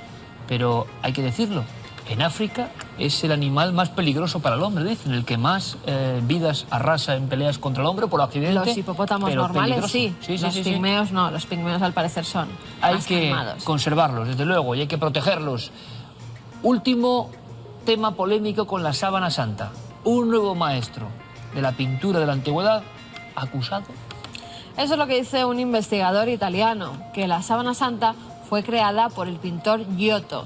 pero hay que decirlo, en África es el animal más peligroso para el hombre, dicen, el que más vidas arrasa en peleas contra el hombre por accidente. Los hipopótamos normales, sí. Los pigmeos no, los pigmeos al parecer son hay más que calmados. Conservarlos, desde luego, y hay que protegerlos. Último tema polémico con la sábana santa. Un nuevo maestro de la pintura de la antigüedad acusado. Eso es lo que dice un investigador italiano, que la sábana santa fue creada por el pintor Giotto.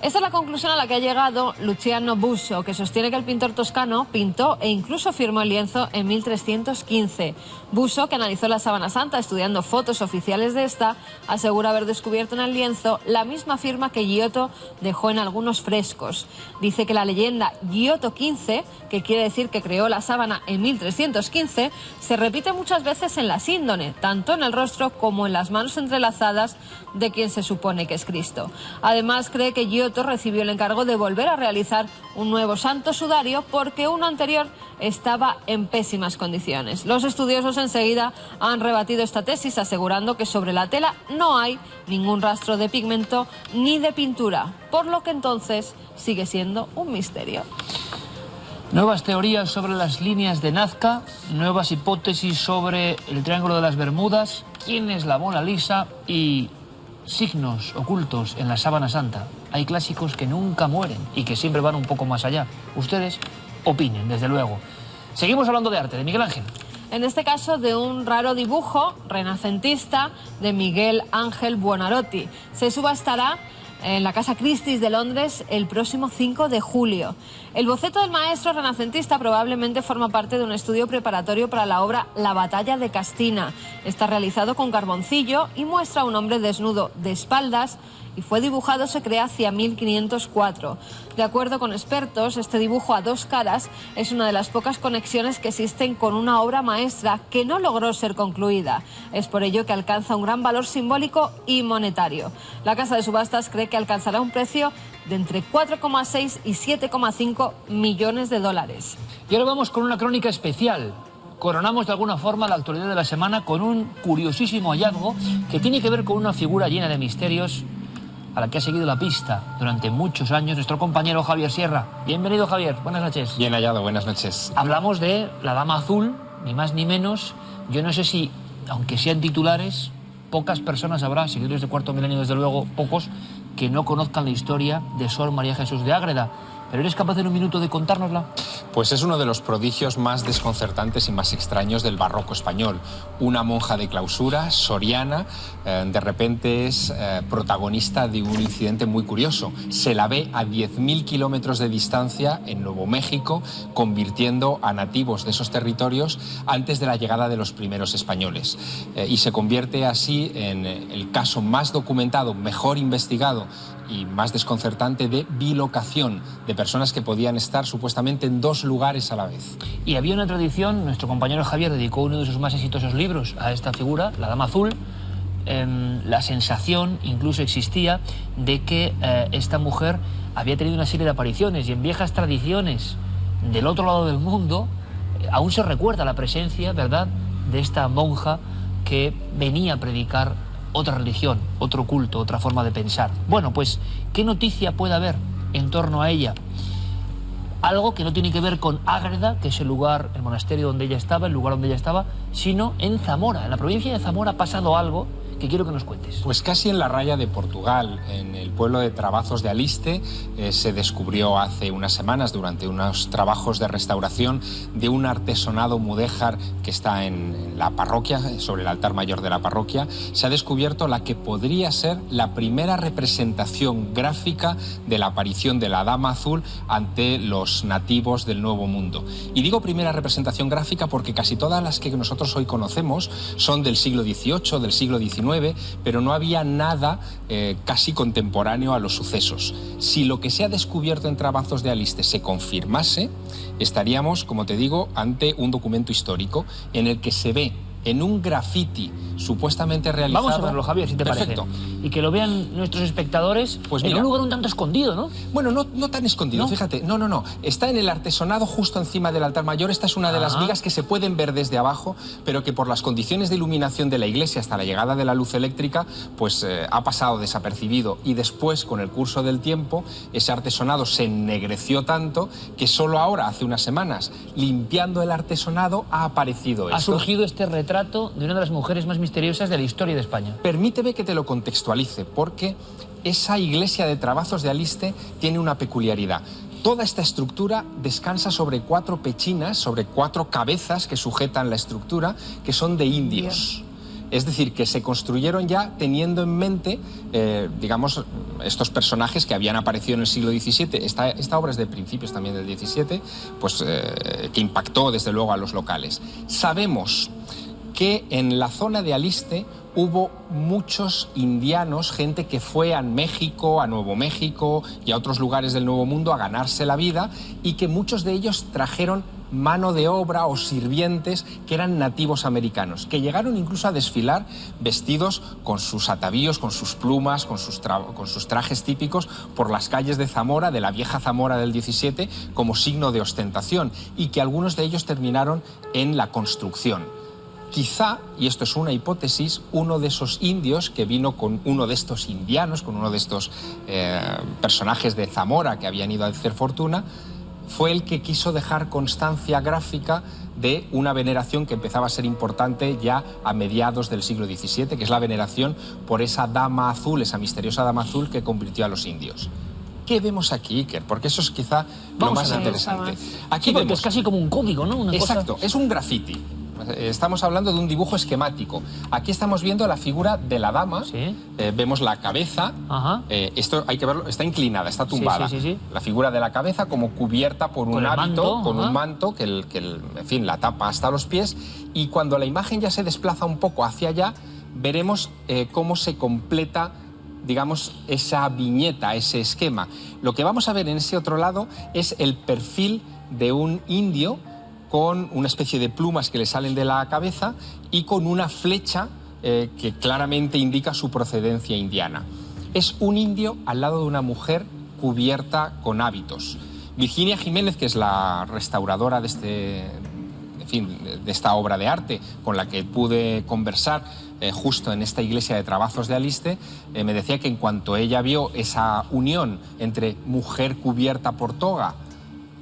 Esta es la conclusión a la que ha llegado Luciano Busso, que sostiene que el pintor toscano pintó e incluso firmó el lienzo en 1315. Busso, que analizó la Sábana Santa estudiando fotos oficiales de esta, asegura haber descubierto en el lienzo la misma firma que Giotto dejó en algunos frescos. Dice que la leyenda Giotto XV, que quiere decir que creó la sábana en 1315, se repite muchas veces en la síndone, tanto en el rostro como en las manos entrelazadas de quien se supone que es Cristo. Además, cree que Giotto recibió el encargo de volver a realizar un nuevo santo sudario porque uno anterior estaba en pésimas condiciones. Los estudiosos enseguida han rebatido esta tesis, asegurando que sobre la tela no hay ningún rastro de pigmento ni de pintura, por lo que entonces sigue siendo un misterio. Nuevas teorías sobre las líneas de Nazca, nuevas hipótesis sobre el Triángulo de las Bermudas, quién es la Mona Lisa y signos ocultos en la Sábana Santa. Hay clásicos que nunca mueren y que siempre van un poco más allá. Ustedes opinen, desde luego. Seguimos hablando de arte, de Miguel Ángel. En este caso de un raro dibujo renacentista de Miguel Ángel Buonarroti. Se subastará en la Casa Christie's de Londres el próximo 5 de julio. El boceto del maestro renacentista probablemente forma parte de un estudio preparatorio para la obra La batalla de Castina. Está realizado con carboncillo y muestra a un hombre desnudo de espaldas y fue dibujado, se cree, hacia 1504. De acuerdo con expertos, este dibujo a dos caras es una de las pocas conexiones que existen con una obra maestra que no logró ser concluida. Es por ello que alcanza un gran valor simbólico y monetario. La casa de subastas cree que alcanzará un precio de entre 4,6 y 7,5 millones de dólares. Y ahora vamos con una crónica especial. Coronamos de alguna forma la actualidad de la semana con un curiosísimo hallazgo que tiene que ver con una figura llena de misterios a la que ha seguido la pista durante muchos años nuestro compañero Javier Sierra. Bienvenido, Javier, buenas noches. Bien hallado, buenas noches. Hablamos de la Dama Azul, ni más ni menos. Yo no sé si, aunque sean titulares, pocas personas habrá, seguidores de Cuarto Milenio desde luego, pocos, que no conozcan la historia de Sor María Jesús de Ágreda. ¿Pero eres capaz en un minuto de contárnosla? Pues es uno de los prodigios más desconcertantes y más extraños del barroco español. Una monja de clausura, soriana, de repente es protagonista de un incidente muy curioso. Se la ve a 10.000 kilómetros de distancia en Nuevo México, convirtiendo a nativos de esos territorios antes de la llegada de los primeros españoles. Y se convierte así en el caso más documentado, mejor investigado y más desconcertante de bilocación, de personas que podían estar supuestamente en dos lugares a la vez. Y había una tradición, nuestro compañero Javier dedicó uno de sus más exitosos libros a esta figura, la Dama Azul. La sensación incluso existía de que esta mujer había tenido una serie de apariciones, y en viejas tradiciones del otro lado del mundo aún se recuerda la presencia, ¿verdad?, de esta monja que venía a predicar otra religión, otro culto, otra forma de pensar. Bueno, pues, ¿qué noticia puede haber en torno a ella? Algo que no tiene que ver con Ágreda, que es el lugar, el monasterio donde ella estaba, el lugar donde ella estaba, sino en Zamora. En la provincia de Zamora ha pasado algo que quiero que nos cuentes. Pues casi en la raya de Portugal, en el pueblo de Travazos de Aliste, se descubrió hace unas semanas, durante unos trabajos de restauración, de un artesonado mudéjar que está en la parroquia, sobre el altar mayor de la parroquia. Se ha descubierto la que podría ser la primera representación gráfica de la aparición de la Dama Azul ante los nativos del Nuevo Mundo. Y digo primera representación gráfica porque casi todas las que nosotros hoy conocemos son del siglo XVIII, del siglo XIX, pero no había nada casi contemporáneo a los sucesos. Si lo que se ha descubierto en Travazos de Aliste se confirmase, estaríamos, como te digo, ante un documento histórico en el que se ve en un graffiti supuestamente realizado... Vamos a verlo, Javier, si te Perfecto. parece. Y que lo vean nuestros espectadores, pues mira, en un lugar un tanto escondido, ¿no? Bueno, no tan escondido, ¿no? Fíjate. No. Está en el artesonado justo encima del altar mayor. Esta es una de las vigas que se pueden ver desde abajo, pero que por las condiciones de iluminación de la iglesia hasta la llegada de la luz eléctrica, pues ha pasado desapercibido. Y después, con el curso del tiempo, ese artesonado se ennegreció tanto que solo ahora, hace unas semanas, limpiando el artesonado, ha aparecido esto. Ha surgido este retrato de una de las mujeres más misteriosas de la historia de España. Permíteme que te lo contextualice, porque esa iglesia de Travazos de Aliste tiene una peculiaridad. Toda esta estructura descansa sobre 4 pechinas, sobre 4 cabezas que sujetan la estructura, que son de indios. Es decir, que se construyeron ya teniendo en mente, digamos, estos personajes que habían aparecido en el siglo XVII. Esta obra es de principios también del XVII, pues que impactó desde luego a los locales. Sabemos que en la zona de Aliste hubo muchos indianos, gente que fue a México, a Nuevo México y a otros lugares del Nuevo Mundo a ganarse la vida, y que muchos de ellos trajeron mano de obra o sirvientes que eran nativos americanos, que llegaron incluso a desfilar vestidos con sus atavíos, con sus plumas, con sus trajes típicos por las calles de Zamora, de la vieja Zamora del 17, como signo de ostentación, y que algunos de ellos terminaron en la construcción. Quizá, y esto es una hipótesis, uno de esos indios que vino con uno de estos indianos, con uno de estos personajes de Zamora que habían ido a hacer fortuna, fue el que quiso dejar constancia gráfica de una veneración que empezaba a ser importante ya a mediados del siglo XVII, que es la veneración por esa dama azul, esa misteriosa dama azul que convirtió a los indios. ¿Qué vemos aquí, Iker? Porque eso es quizá lo más interesante. Aquí vemos, es casi como un código, ¿no? Una exacto, es un graffiti. Estamos hablando de un dibujo esquemático. Aquí estamos viendo la figura de la dama. ¿Sí? Vemos la cabeza. Esto hay que verlo, está inclinada, está tumbada. Sí. La figura de la cabeza como cubierta por un hábito, con un manto que, en fin, la tapa hasta los pies. Y cuando la imagen ya se desplaza un poco hacia allá, veremos cómo se completa, digamos, esa viñeta, ese esquema. Lo que vamos a ver en ese otro lado es el perfil de un indio con una especie de plumas que le salen de la cabeza y con una flecha que claramente indica su procedencia indiana. Es un indio al lado de una mujer cubierta con hábitos. Virginia Jiménez, que es la restauradora de esta obra de arte con la que pude conversar justo en esta iglesia de Trabazos de Aliste, me decía que en cuanto ella vio esa unión entre mujer cubierta por toga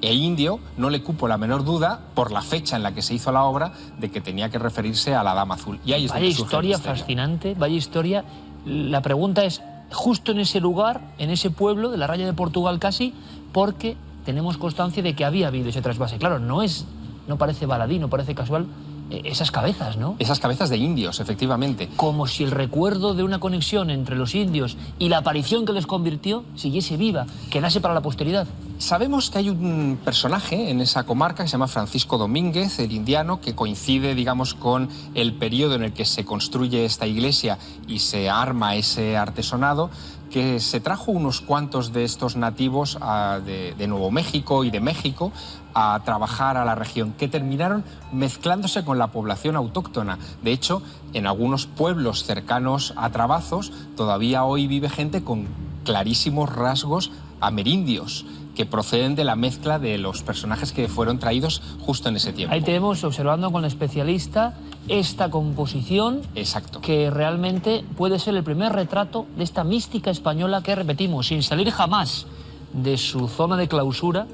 e indio, no le cupo la menor duda, por la fecha en la que se hizo la obra, de que tenía que referirse a la Dama Azul. Y ahí vaya historia fascinante, vaya historia. La pregunta es, justo en ese lugar, en ese pueblo de la raya de Portugal casi, porque tenemos constancia de que había habido ese trasvase. Claro, no parece baladí, no parece casual, esas cabezas, ¿no? Esas cabezas de indios, efectivamente. Como si el recuerdo de una conexión entre los indios y la aparición que les convirtió siguiese viva, quedase para la posteridad. Sabemos que hay un personaje en esa comarca que se llama Francisco Domínguez, el indiano, que coincide, digamos, con el periodo en el que se construye esta iglesia y se arma ese artesonado, que se trajo unos cuantos de estos nativos de Nuevo México y de México a trabajar a la región, que terminaron mezclándose con la población autóctona. De hecho, en algunos pueblos cercanos a Trabazos todavía hoy vive gente con clarísimos rasgos amerindios, que proceden de la mezcla de los personajes que fueron traídos justo en ese tiempo. Ahí tenemos, observando con el especialista, esta composición. Exacto. Que realmente puede ser el primer retrato de esta mística española que, repetimos, sin salir jamás de su zona de clausura,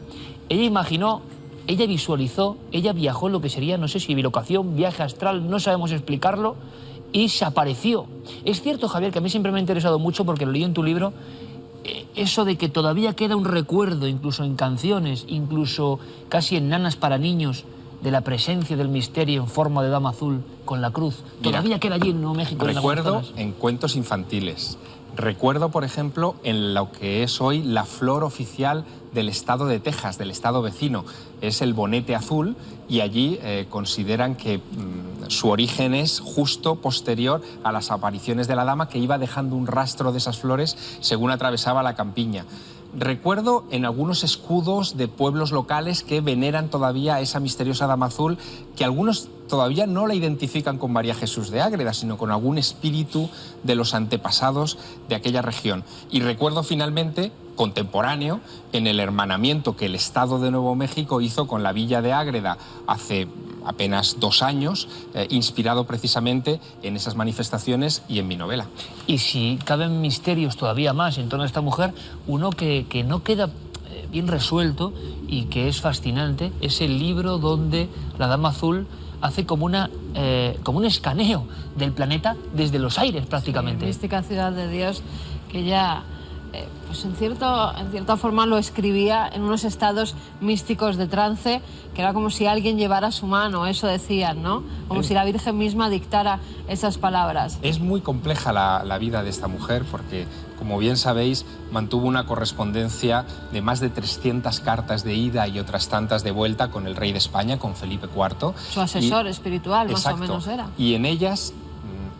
ella imaginó, ella visualizó, ella viajó en lo que sería, no sé si bilocación, viaje astral, no sabemos explicarlo, y se apareció. Es cierto, Javier, que a mí siempre me ha interesado mucho, porque lo leí en tu libro, eso de que todavía queda un recuerdo, incluso en canciones, incluso casi en nanas para niños, de la presencia del misterio en forma de dama azul con la cruz. Todavía queda allí en Nuevo México. Recuerdo en cuentos infantiles. Recuerdo, por ejemplo, en lo que es hoy la flor oficial del estado de Texas, del estado vecino. Es el bonete azul, y allí consideran que su origen es justo posterior a las apariciones de la dama, que iba dejando un rastro de esas flores según atravesaba la campiña. Recuerdo en algunos escudos de pueblos locales que veneran todavía a esa misteriosa dama azul, que algunos todavía no la identifican con María Jesús de Ágreda, sino con algún espíritu de los antepasados de aquella región. Y recuerdo finalmente, contemporáneo, en el hermanamiento que el Estado de Nuevo México hizo con la villa de Ágreda hace apenas 2 años, inspirado precisamente en esas manifestaciones y en mi novela. Y si caben misterios todavía más en torno a esta mujer, uno que no queda bien resuelto y que es fascinante, es el libro donde la Dama Azul hace como un escaneo del planeta desde los aires prácticamente. Sí, mística ciudad de Dios, que ya pues en cierta forma lo escribía en unos estados místicos de trance, que era como si alguien llevara su mano, eso decían, ¿no? Como si la Virgen misma dictara esas palabras. Es muy compleja la vida de esta mujer porque, como bien sabéis, mantuvo una correspondencia de más de 300 cartas de ida y otras tantas de vuelta con el rey de España, con Felipe IV. Su asesor espiritual, exacto, más o menos era. Y en ellas,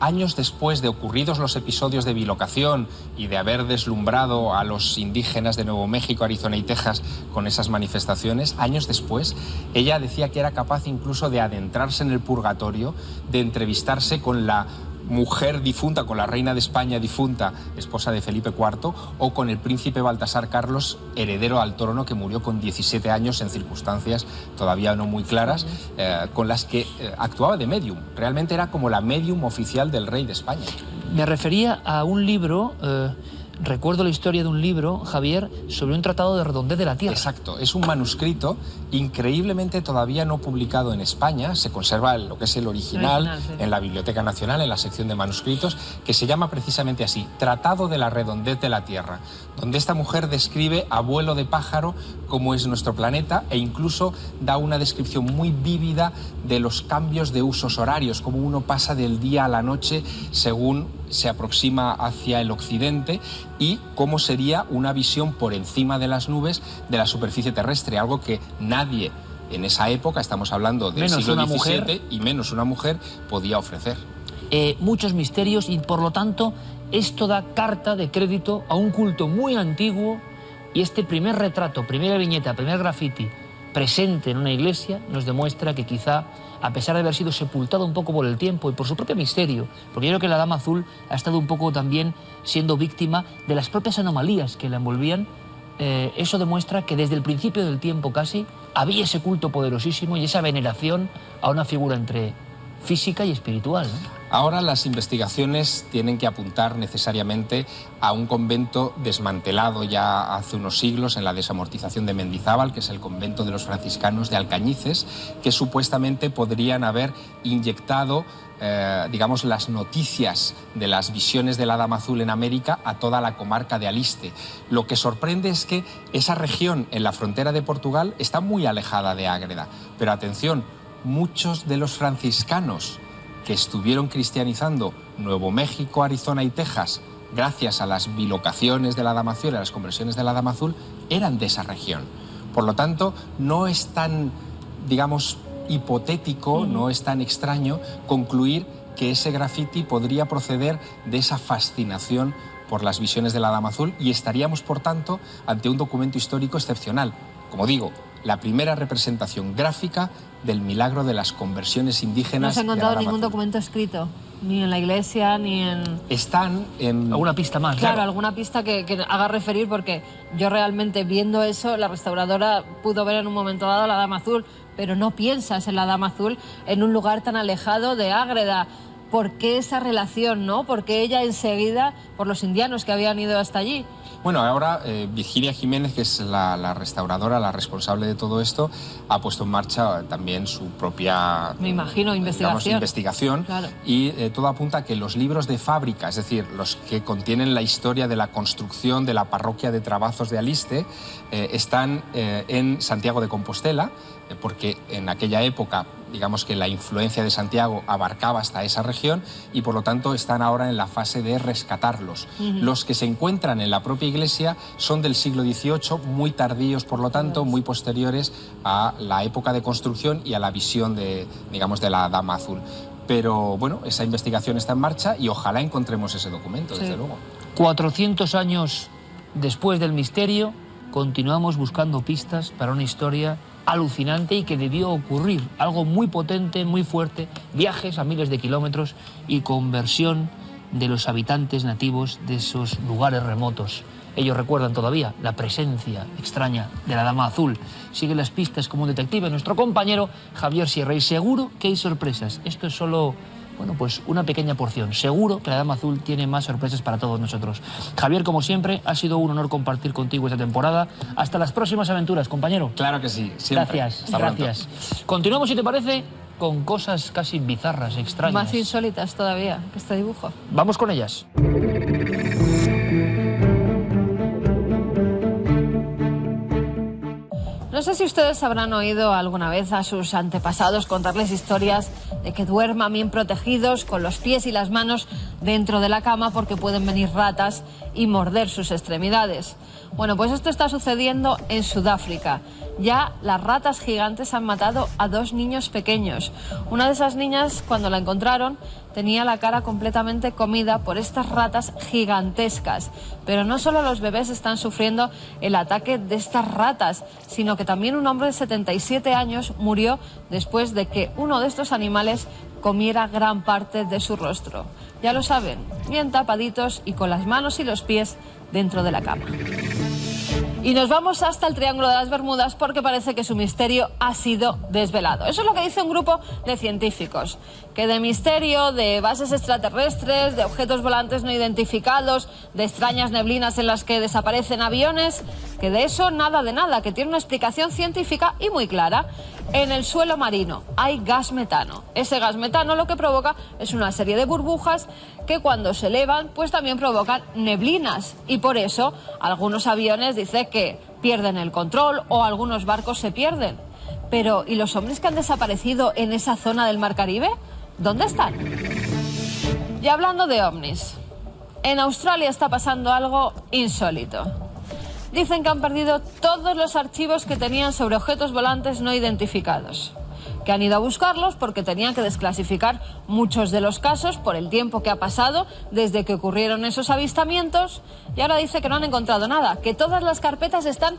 años después de ocurridos los episodios de bilocación y de haber deslumbrado a los indígenas de Nuevo México, Arizona y Texas con esas manifestaciones, años después, ella decía que era capaz incluso de adentrarse en el purgatorio, de entrevistarse con la mujer difunta, con la reina de España difunta, esposa de Felipe IV, o con el príncipe Baltasar Carlos, heredero al trono, que murió con 17 años en circunstancias todavía no muy claras, con las que actuaba de medium. Realmente era como la medium oficial del rey de España. Me refería a un libro... Recuerdo la historia de un libro, Javier, sobre un tratado de redondez de la Tierra. Exacto, es un manuscrito increíblemente todavía no publicado en España, se conserva lo que es el original sí, en la Biblioteca Nacional, en la sección de manuscritos, que se llama precisamente así, Tratado de la redondez de la Tierra, donde esta mujer describe a vuelo de pájaro cómo es nuestro planeta e incluso da una descripción muy vívida de los cambios de usos horarios, cómo uno pasa del día a la noche según se aproxima hacia el occidente y cómo sería una visión por encima de las nubes de la superficie terrestre, algo que nadie en esa época, estamos hablando del siglo XVII, y menos una mujer, podía ofrecer. Muchos misterios y por lo tanto esto da carta de crédito a un culto muy antiguo y este primer retrato, primera viñeta, primer graffiti presente en una iglesia nos demuestra que quizá, a pesar de haber sido sepultado un poco por el tiempo y por su propio misterio, porque yo creo que la Dama Azul ha estado un poco también siendo víctima de las propias anomalías que la envolvían, eso demuestra que desde el principio del tiempo casi había ese culto poderosísimo y esa veneración a una figura entre física y espiritual, ¿no? Ahora las investigaciones tienen que apuntar necesariamente a un convento desmantelado ya hace unos siglos en la desamortización de Mendizábal, que es el convento de los franciscanos de Alcañices, que supuestamente podrían haber inyectado digamos, las noticias de las visiones de la Dama Azul en América a toda la comarca de Aliste. Lo que sorprende es que esa región en la frontera de Portugal está muy alejada de Ágreda. Pero atención, muchos de los franciscanos que estuvieron cristianizando Nuevo México, Arizona y Texas gracias a las bilocaciones de la Dama Azul, a las conversiones de la Dama Azul, eran de esa región. Por lo tanto, no es tan, digamos, hipotético, no es tan extraño concluir que ese graffiti podría proceder de esa fascinación por las visiones de la Dama Azul y estaríamos, por tanto, ante un documento histórico excepcional. Como digo, la primera representación gráfica del milagro de las conversiones indígenas. No se ha encontrado ningún documento escrito, ni en la iglesia, ni en... Están en... alguna pista más. Claro, alguna pista que haga referir, porque yo realmente viendo eso, la restauradora pudo ver en un momento dado la Dama Azul, pero no piensas en la Dama Azul en un lugar tan alejado de Ágreda. ¿Por qué esa relación, no? Porque ella enseguida, por los indianos que habían ido hasta allí. Bueno, ahora Virginia Jiménez, que es la restauradora, la responsable de todo esto, ha puesto en marcha también su propia... Me imagino, investigación. Claro. Y todo apunta a que los libros de fábrica, es decir, los que contienen la historia de la construcción de la parroquia de Trabazos de Aliste, están en Santiago de Compostela, porque en aquella época, digamos que la influencia de Santiago abarcaba hasta esa región y por lo tanto están ahora en la fase de rescatarlos. Los que se encuentran en la propia iglesia son del siglo XVIII, muy tardíos por lo tanto, muy posteriores a la época de construcción y a la visión de, digamos, de la Dama Azul. Pero bueno, esa investigación está en marcha y ojalá encontremos ese documento, desde luego. 400 años después del misterio, continuamos buscando pistas para una historia alucinante y que debió ocurrir, algo muy potente, muy fuerte, viajes a miles de kilómetros y conversión de los habitantes nativos de esos lugares remotos. Ellos recuerdan todavía la presencia extraña de la Dama Azul. Sigue las pistas como un detective nuestro compañero Javier Sierra y seguro que hay sorpresas. Esto es solo, bueno, pues una pequeña porción. Seguro que la Dama Azul tiene más sorpresas para todos nosotros. Javier, como siempre, ha sido un honor compartir contigo esta temporada. Hasta las próximas aventuras, compañero. Claro que sí, siempre. Gracias, gracias. Continuamos, si te parece, con cosas casi bizarras, extrañas. Más insólitas todavía que este dibujo. Vamos con ellas. No sé si ustedes habrán oído alguna vez a sus antepasados contarles historias de que duerman bien protegidos con los pies y las manos dentro de la cama porque pueden venir ratas y morder sus extremidades. Bueno, pues esto está sucediendo en Sudáfrica. Ya las ratas gigantes han matado a 2 niños pequeños. Una de esas niñas, cuando la encontraron, tenía la cara completamente comida por estas ratas gigantescas. Pero no solo los bebés están sufriendo el ataque de estas ratas, sino que también un hombre de 77 años murió después de que uno de estos animales comiera gran parte de su rostro. Ya lo saben, bien tapaditos y con las manos y los pies dentro de la cama. Y nos vamos hasta el Triángulo de las Bermudas porque parece que su misterio ha sido desvelado. Eso es lo que dice un grupo de científicos, que de misterio, de bases extraterrestres, de objetos volantes no identificados, de extrañas neblinas en las que desaparecen aviones, que de eso nada de nada, que tiene una explicación científica y muy clara. En el suelo marino hay gas metano. Ese gas metano lo que provoca es una serie de burbujas que cuando se elevan pues también provocan neblinas y por eso algunos aviones dicen que pierden el control o algunos barcos se pierden. Pero ¿y los hombres que han desaparecido en esa zona del Mar Caribe? ¿Dónde están? Y hablando de ovnis, en Australia está pasando algo insólito. Dicen que han perdido todos los archivos que tenían sobre objetos volantes no identificados, que han ido a buscarlos porque tenían que desclasificar muchos de los casos por el tiempo que ha pasado desde que ocurrieron esos avistamientos, y ahora dice que no han encontrado nada, que todas las carpetas están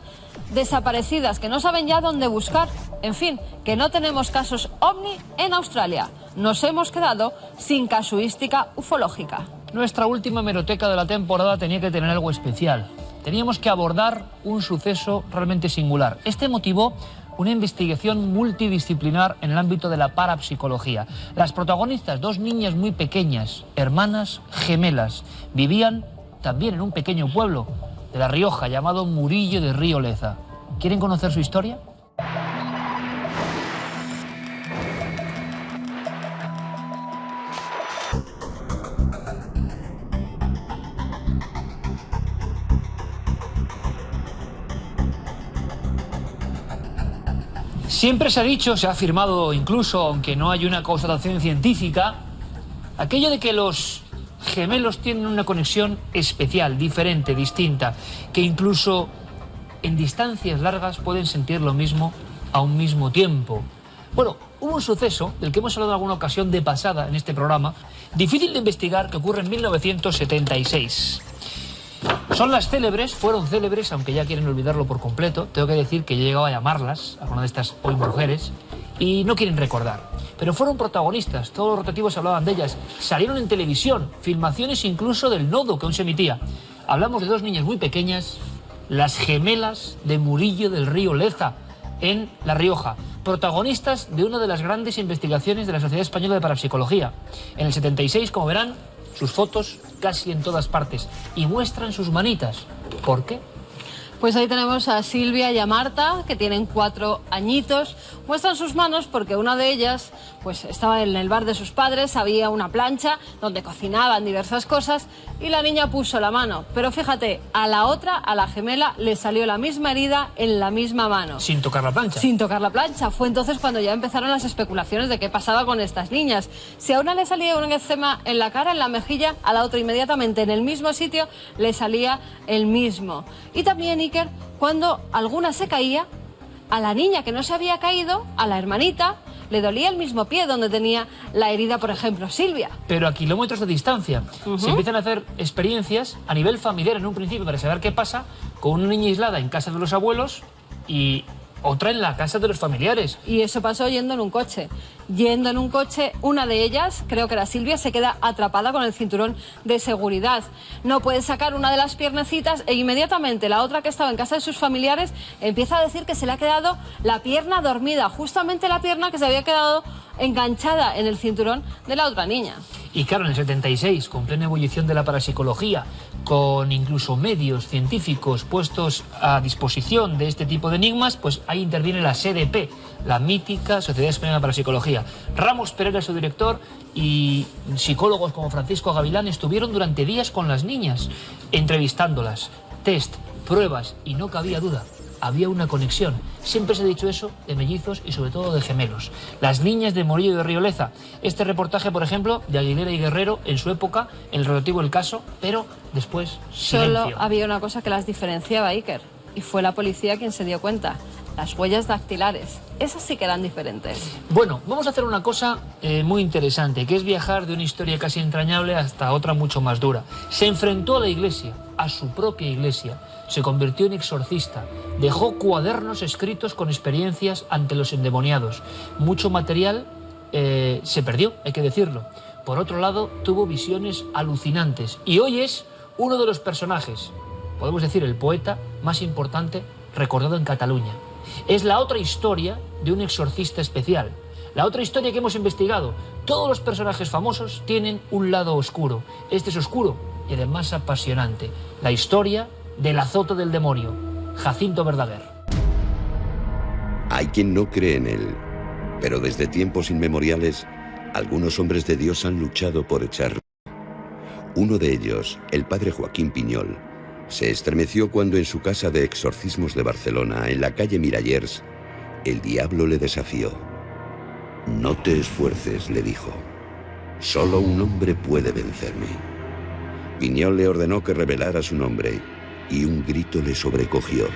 desaparecidas, que no saben ya dónde buscar. En fin, que no tenemos casos ovni en Australia. Nos hemos quedado sin casuística ufológica. Nuestra última hemeroteca de la temporada tenía que tener algo especial. Teníamos que abordar un suceso realmente singular. Este motivó una investigación multidisciplinar en el ámbito de la parapsicología. Las protagonistas, 2 niñas muy pequeñas, hermanas gemelas, vivían también en un pequeño pueblo de La Rioja llamado Murillo de Río Leza. ¿Quieren conocer su historia? Siempre se ha dicho, se ha afirmado incluso, aunque no hay una constatación científica, aquello de que los gemelos tienen una conexión especial, diferente, distinta, que incluso en distancias largas pueden sentir lo mismo a un mismo tiempo. Bueno, hubo un suceso del que hemos hablado en alguna ocasión de pasada en este programa, difícil de investigar, que ocurre en 1976. Fueron célebres, aunque ya quieren olvidarlo por completo. Tengo que decir que yo he llegado a llamarlas, a una de estas hoy mujeres, y no quieren recordar. Pero fueron protagonistas, todos los rotativos hablaban de ellas, salieron en televisión, filmaciones incluso del nodo que aún se emitía. Hablamos de 2 niñas muy pequeñas, las gemelas de Murillo del Río Leza, en La Rioja, protagonistas de una de las grandes investigaciones de la Sociedad Española de Parapsicología. En el 76, como verán, sus fotos casi en todas partes y muestran sus manitas. ¿Por qué? Pues ahí tenemos a Silvia y a Marta, que tienen 4 añitos. Muestran sus manos porque una de ellas pues estaba en el bar de sus padres, había una plancha donde cocinaban diversas cosas y la niña puso la mano. Pero fíjate, a la otra, a la gemela, le salió la misma herida en la misma mano. Sin tocar la plancha. Sin tocar la plancha. Fue entonces cuando ya empezaron las especulaciones de qué pasaba con estas niñas. Si a una le salía un eczema en la cara, en la mejilla, a la otra inmediatamente en el mismo sitio le salía el mismo. Y también, Iker, cuando alguna se caía, a la niña que no se había caído, a la hermanita, le dolía el mismo pie donde tenía la herida, por ejemplo, Silvia. Pero a kilómetros de distancia. Se empiezan a hacer experiencias a nivel familiar en un principio para saber qué pasa con una niña aislada en casa de los abuelos y otra en la casa de los familiares. Y eso pasó yendo en un coche. Yendo en un coche, una de ellas, creo que era Silvia, se queda atrapada con el cinturón de seguridad. No puede sacar una de las piernecitas e inmediatamente la otra, que estaba en casa de sus familiares, empieza a decir que se le ha quedado la pierna dormida, justamente la pierna que se había quedado enganchada en el cinturón de la otra niña. Y claro, en el 76, con plena ebullición de la parapsicología, con incluso medios científicos puestos a disposición de este tipo de enigmas, pues ahí interviene la SDP, la mítica Sociedad Española de Parapsicología. Ramos Pereira, su director, y psicólogos como Francisco Gavilán estuvieron durante días con las niñas, entrevistándolas, test, pruebas, y no cabía duda. había una conexión. Siempre se ha dicho eso de mellizos y sobre todo de gemelos. Las niñas de Morillo de Rioleza. Este reportaje, por ejemplo, de Aguilera y Guerrero en su época, en el relativo El Caso, pero después silencio. Solo había una cosa que las diferenciaba, Iker, y fue la policía quien se dio cuenta. Las huellas dactilares. Esas sí que eran diferentes. Bueno, vamos a hacer una cosa muy interesante, que es viajar de una historia casi entrañable hasta otra mucho más dura. Se enfrentó a la iglesia, a su propia iglesia. Se convirtió en exorcista. Dejó cuadernos escritos con experiencias ante los endemoniados. Mucho material se perdió, hay que decirlo. Por otro lado, tuvo visiones alucinantes. Y hoy es uno de los personajes, podemos decir el poeta más importante recordado en Cataluña. Es la otra historia de un exorcista especial. La otra historia que hemos investigado. Todos los personajes famosos tienen un lado oscuro. Este es oscuro y además apasionante. La historia del azote del demonio. Jacinto Verdaguer. Hay quien no cree en él, pero desde tiempos inmemoriales, algunos hombres de Dios han luchado por echarlo. Uno de ellos, el padre Joaquín Piñol, se estremeció cuando en su casa de exorcismos de Barcelona, en la calle Mirallers, el diablo le desafió. No te esfuerces, le dijo. Solo un hombre puede vencerme. Piñol le ordenó que revelara su nombre y un grito le sobrecogió.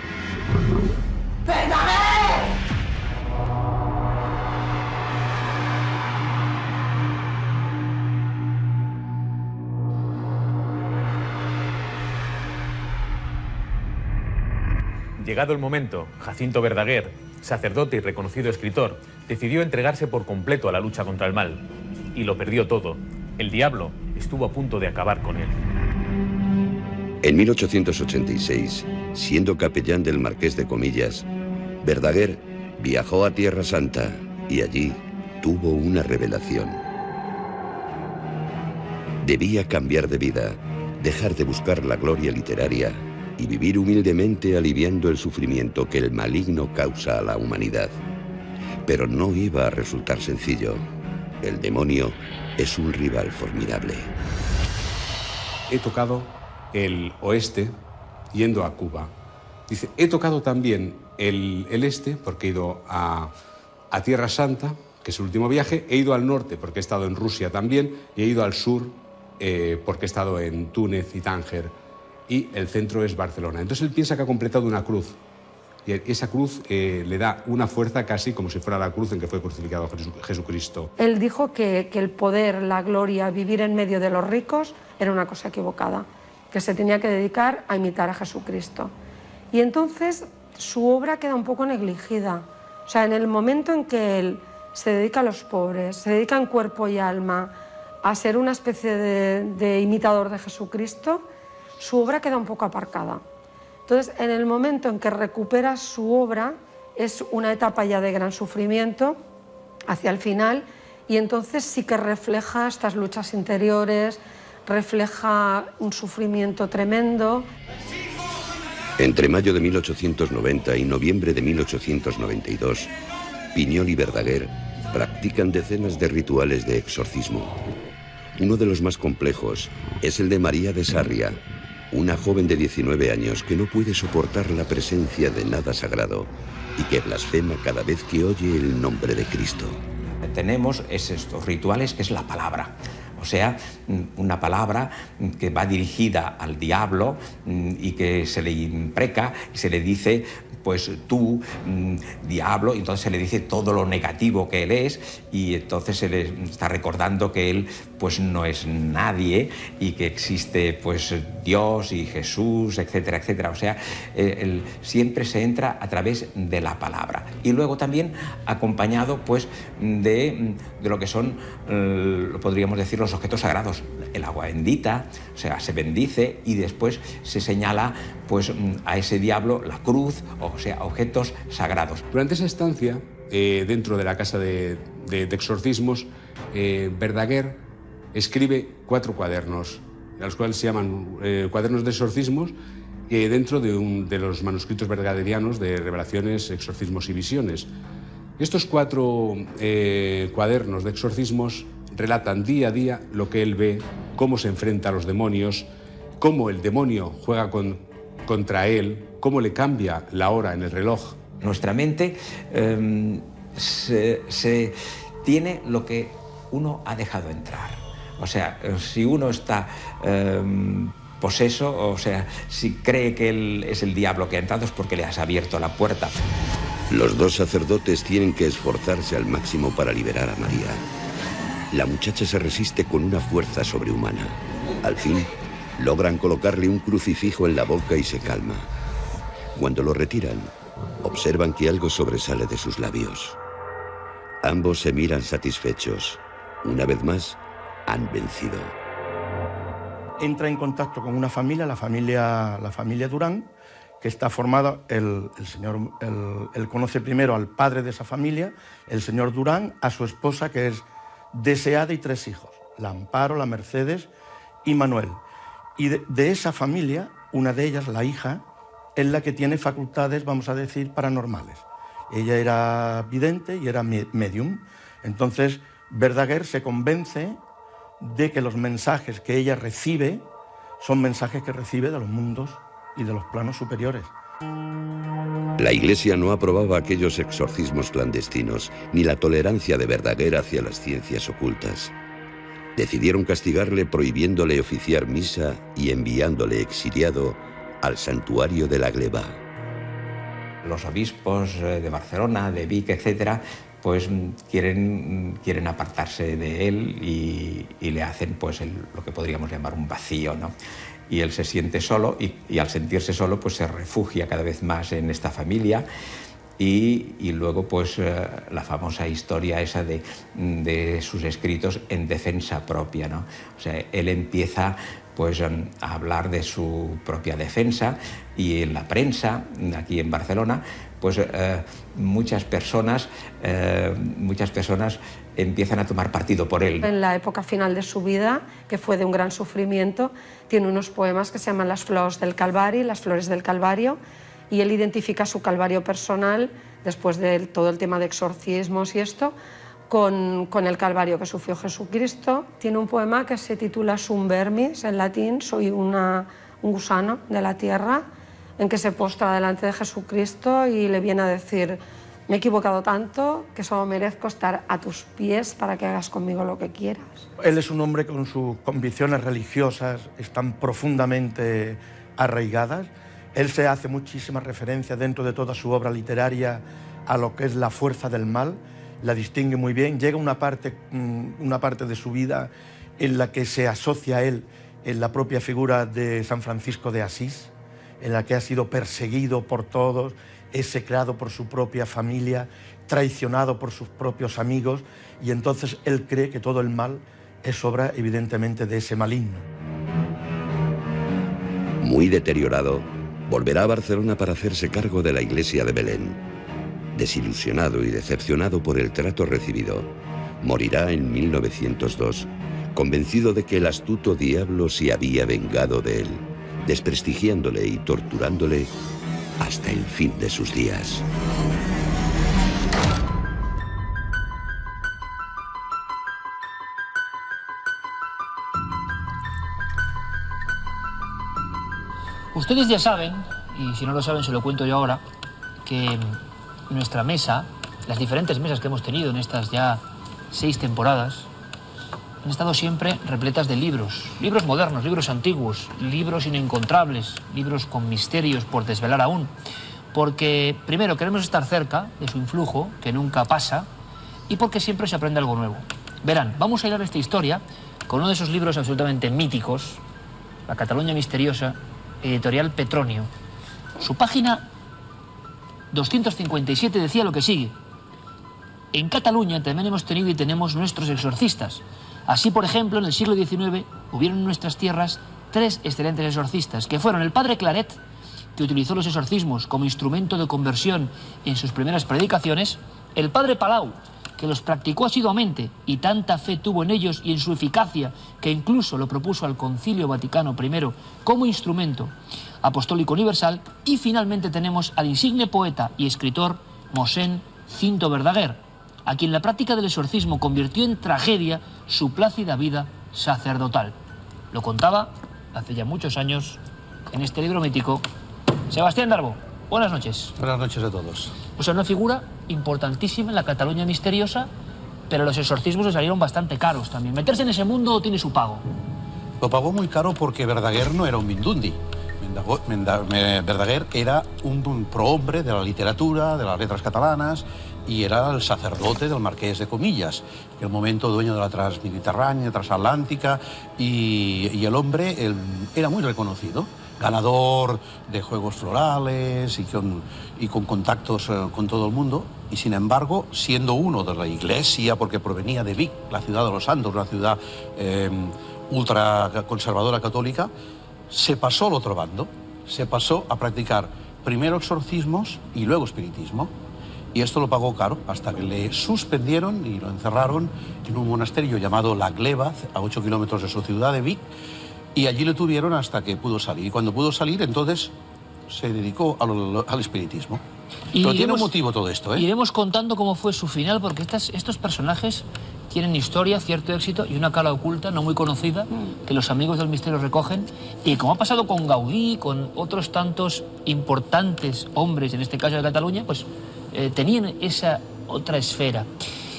¡Verdaguer! Llegado el momento, Jacinto Verdaguer, sacerdote y reconocido escritor, decidió entregarse por completo a la lucha contra el mal. Y lo perdió todo. El diablo estuvo a punto de acabar con él. En 1886, siendo capellán del Marqués de Comillas, Verdaguer viajó a Tierra Santa y allí tuvo una revelación. Debía cambiar de vida, dejar de buscar la gloria literaria y vivir humildemente aliviando el sufrimiento que el maligno causa a la humanidad. Pero no iba a resultar sencillo. El demonio es un rival formidable. He tocado el oeste yendo a Cuba. Dice, he tocado también el este porque he ido a Tierra Santa, que es el último viaje. He ido al norte porque he estado en Rusia también. Y he ido al sur porque he estado en Túnez y Tánger. Y el centro es Barcelona. Entonces él piensa que ha completado una cruz. Y esa cruz le da una fuerza casi como si fuera la cruz en que fue crucificado Jesucristo. Él dijo que el poder, la gloria, vivir en medio de los ricos era una cosa equivocada, que se tenía que dedicar a imitar a Jesucristo. Y entonces su obra queda un poco negligida. O sea, en el momento en que él se dedica a los pobres, se dedica en cuerpo y alma a ser una especie de imitador de Jesucristo, su obra queda un poco aparcada. Entonces, en el momento en que recupera su obra, es una etapa ya de gran sufrimiento hacia el final, y entonces sí que refleja estas luchas interiores, refleja un sufrimiento tremendo. Entre mayo de 1890 y noviembre de 1892, Piñol y Verdaguer practican decenas de rituales de exorcismo. Uno de los más complejos es el de María de Sarria, una joven de 19 años que no puede soportar la presencia de nada sagrado y que blasfema cada vez que oye el nombre de Cristo. Tenemos estos rituales que es la palabra. O sea, una palabra que va dirigida al diablo y que se le impreca y se le dice, pues tú, diablo, y entonces se le dice todo lo negativo que él es, y entonces se le está recordando que él pues no es nadie y que existe pues Dios y Jesús, etcétera, etcétera. O sea, siempre se entra a través de la palabra. Y luego también acompañado pues de lo que son, podríamos decir, los objetos sagrados. El agua bendita, o sea, se bendice y después se señala pues a ese diablo la cruz, o sea, objetos sagrados. Durante esa estancia, dentro de la casa de exorcismos, Verdaguer escribe 4 cuadernos, los cuales se llaman cuadernos de exorcismos, dentro de los manuscritos verdaguerianos de revelaciones, exorcismos y visiones. Estos 4 cuadernos de exorcismos relatan día a día lo que él ve, cómo se enfrenta a los demonios, cómo el demonio juega con contra él, cómo le cambia la hora en el reloj. Nuestra mente se tiene lo que uno ha dejado entrar. O sea, si uno está poseso, o sea, si cree que él es el diablo que ha entrado, es porque le has abierto la puerta. Los dos sacerdotes tienen que esforzarse al máximo para liberar a María. La muchacha se resiste con una fuerza sobrehumana. Al fin, logran colocarle un crucifijo en la boca y se calma. Cuando lo retiran, observan que algo sobresale de sus labios. Ambos se miran satisfechos. Una vez más, han vencido. Entra en contacto con una familia, la familia Durán, que está formada, él conoce primero al padre de esa familia, el señor Durán, a su esposa, que es deseada, y 3 hijos, la Amparo, la Mercedes y Manuel. Y de esa familia, una de ellas, la hija, es la que tiene facultades, vamos a decir, paranormales. Ella era vidente y era medium. Entonces, Verdaguer se convence de que los mensajes que ella recibe son mensajes que recibe de los mundos y de los planos superiores. La Iglesia no aprobaba aquellos exorcismos clandestinos, ni la tolerancia de Verdaguer hacia las ciencias ocultas. Decidieron castigarle prohibiéndole oficiar misa y enviándole exiliado al santuario de la Gleva. Los obispos de Barcelona, de Vic, etcétera, pues quieren apartarse de él y le hacen pues lo que podríamos llamar un vacío, ¿no? Y él se siente solo y al sentirse solo pues se refugia cada vez más en esta familia y luego pues la famosa historia esa de sus escritos en defensa propia, ¿no? O sea, él empieza pues a hablar de su propia defensa y en la prensa aquí en Barcelona pues muchas personas empiezan a tomar partido por él. En la época final de su vida, que fue de un gran sufrimiento, tiene unos poemas que se llaman Las flores del Calvario, Las flores del Calvario, y él identifica su calvario personal, después de todo el tema de exorcismos y esto, con el calvario que sufrió Jesucristo. Tiene un poema que se titula Sum vermis, en latín, soy un gusano de la tierra, en que se postra delante de Jesucristo y le viene a decir: me he equivocado tanto que solo merezco estar a tus pies para que hagas conmigo lo que quieras. Él es un hombre con sus convicciones religiosas, están profundamente arraigadas. Él se hace muchísimas referencias dentro de toda su obra literaria a lo que es la fuerza del mal, la distingue muy bien. Llega una parte de su vida en la que se asocia a él en la propia figura de San Francisco de Asís, en la que ha sido perseguido por todos, execrado por su propia familia, traicionado por sus propios amigos, y entonces él cree que todo el mal es obra evidentemente de ese maligno. Muy deteriorado, volverá a Barcelona para hacerse cargo de la iglesia de Belén. Desilusionado y decepcionado por el trato recibido, morirá en 1902, convencido de que el astuto diablo se había vengado de él, desprestigiándole y torturándole hasta el fin de sus días. Ustedes ya saben, y si no lo saben se lo cuento yo ahora, que nuestra mesa, las diferentes mesas que hemos tenido en estas ya 6 temporadas, han estado siempre repletas de libros modernos, libros antiguos, libros inencontrables, libros con misterios por desvelar aún, porque primero queremos estar cerca de su influjo, que nunca pasa, y porque siempre se aprende algo nuevo. Verán, vamos a hilar esta historia con uno de esos libros absolutamente míticos, La Cataluña misteriosa, editorial Petronio. Su página 257 decía lo que sigue: en Cataluña también hemos tenido y tenemos nuestros exorcistas. Así, por ejemplo, en el siglo XIX hubieron en nuestras tierras 3 excelentes exorcistas, que fueron el padre Claret, que utilizó los exorcismos como instrumento de conversión en sus primeras predicaciones, el padre Palau, que los practicó asiduamente y tanta fe tuvo en ellos y en su eficacia que incluso lo propuso al Concilio Vaticano I como instrumento apostólico universal, y finalmente tenemos al insigne poeta y escritor Mosén Cinto Verdaguer, a quien la práctica del exorcismo convirtió en tragedia su plácida vida sacerdotal. Lo contaba hace ya muchos años en este libro mítico Sebastián Darbo, buenas noches. Buenas noches a todos. O sea, una figura importantísima en la Cataluña misteriosa, pero los exorcismos le salieron bastante caros también. ¿Meterse en ese mundo tiene su pago? Lo pagó muy caro porque Verdaguer no era un mindundi. Verdaguer era un prohombre de la literatura, de las letras catalanas, y era el sacerdote del Marqués de Comillas, en el momento dueño de la transmediterránea, transatlántica, y el hombre era muy reconocido, ganador de juegos florales y con contactos con todo el mundo, y sin embargo, siendo uno de la Iglesia, porque provenía de Vic, la ciudad de los santos, una ciudad ultra conservadora católica, se pasó al otro bando, se pasó a practicar primero exorcismos y luego espiritismo. Y esto lo pagó caro, hasta que le suspendieron y lo encerraron en un monasterio llamado La Gleva, a 8 kilómetros de su ciudad de Vic, y allí le tuvieron hasta que pudo salir. Y cuando pudo salir, entonces se dedicó al espiritismo. Pero tiene un motivo todo esto, ¿eh? Iremos contando cómo fue su final, porque estos personajes tienen historia, cierto éxito y una cara oculta, no muy conocida, que los amigos del misterio recogen. Y como ha pasado con Gaudí, con otros tantos importantes hombres, en este caso de Cataluña, pues tenían esa otra esfera.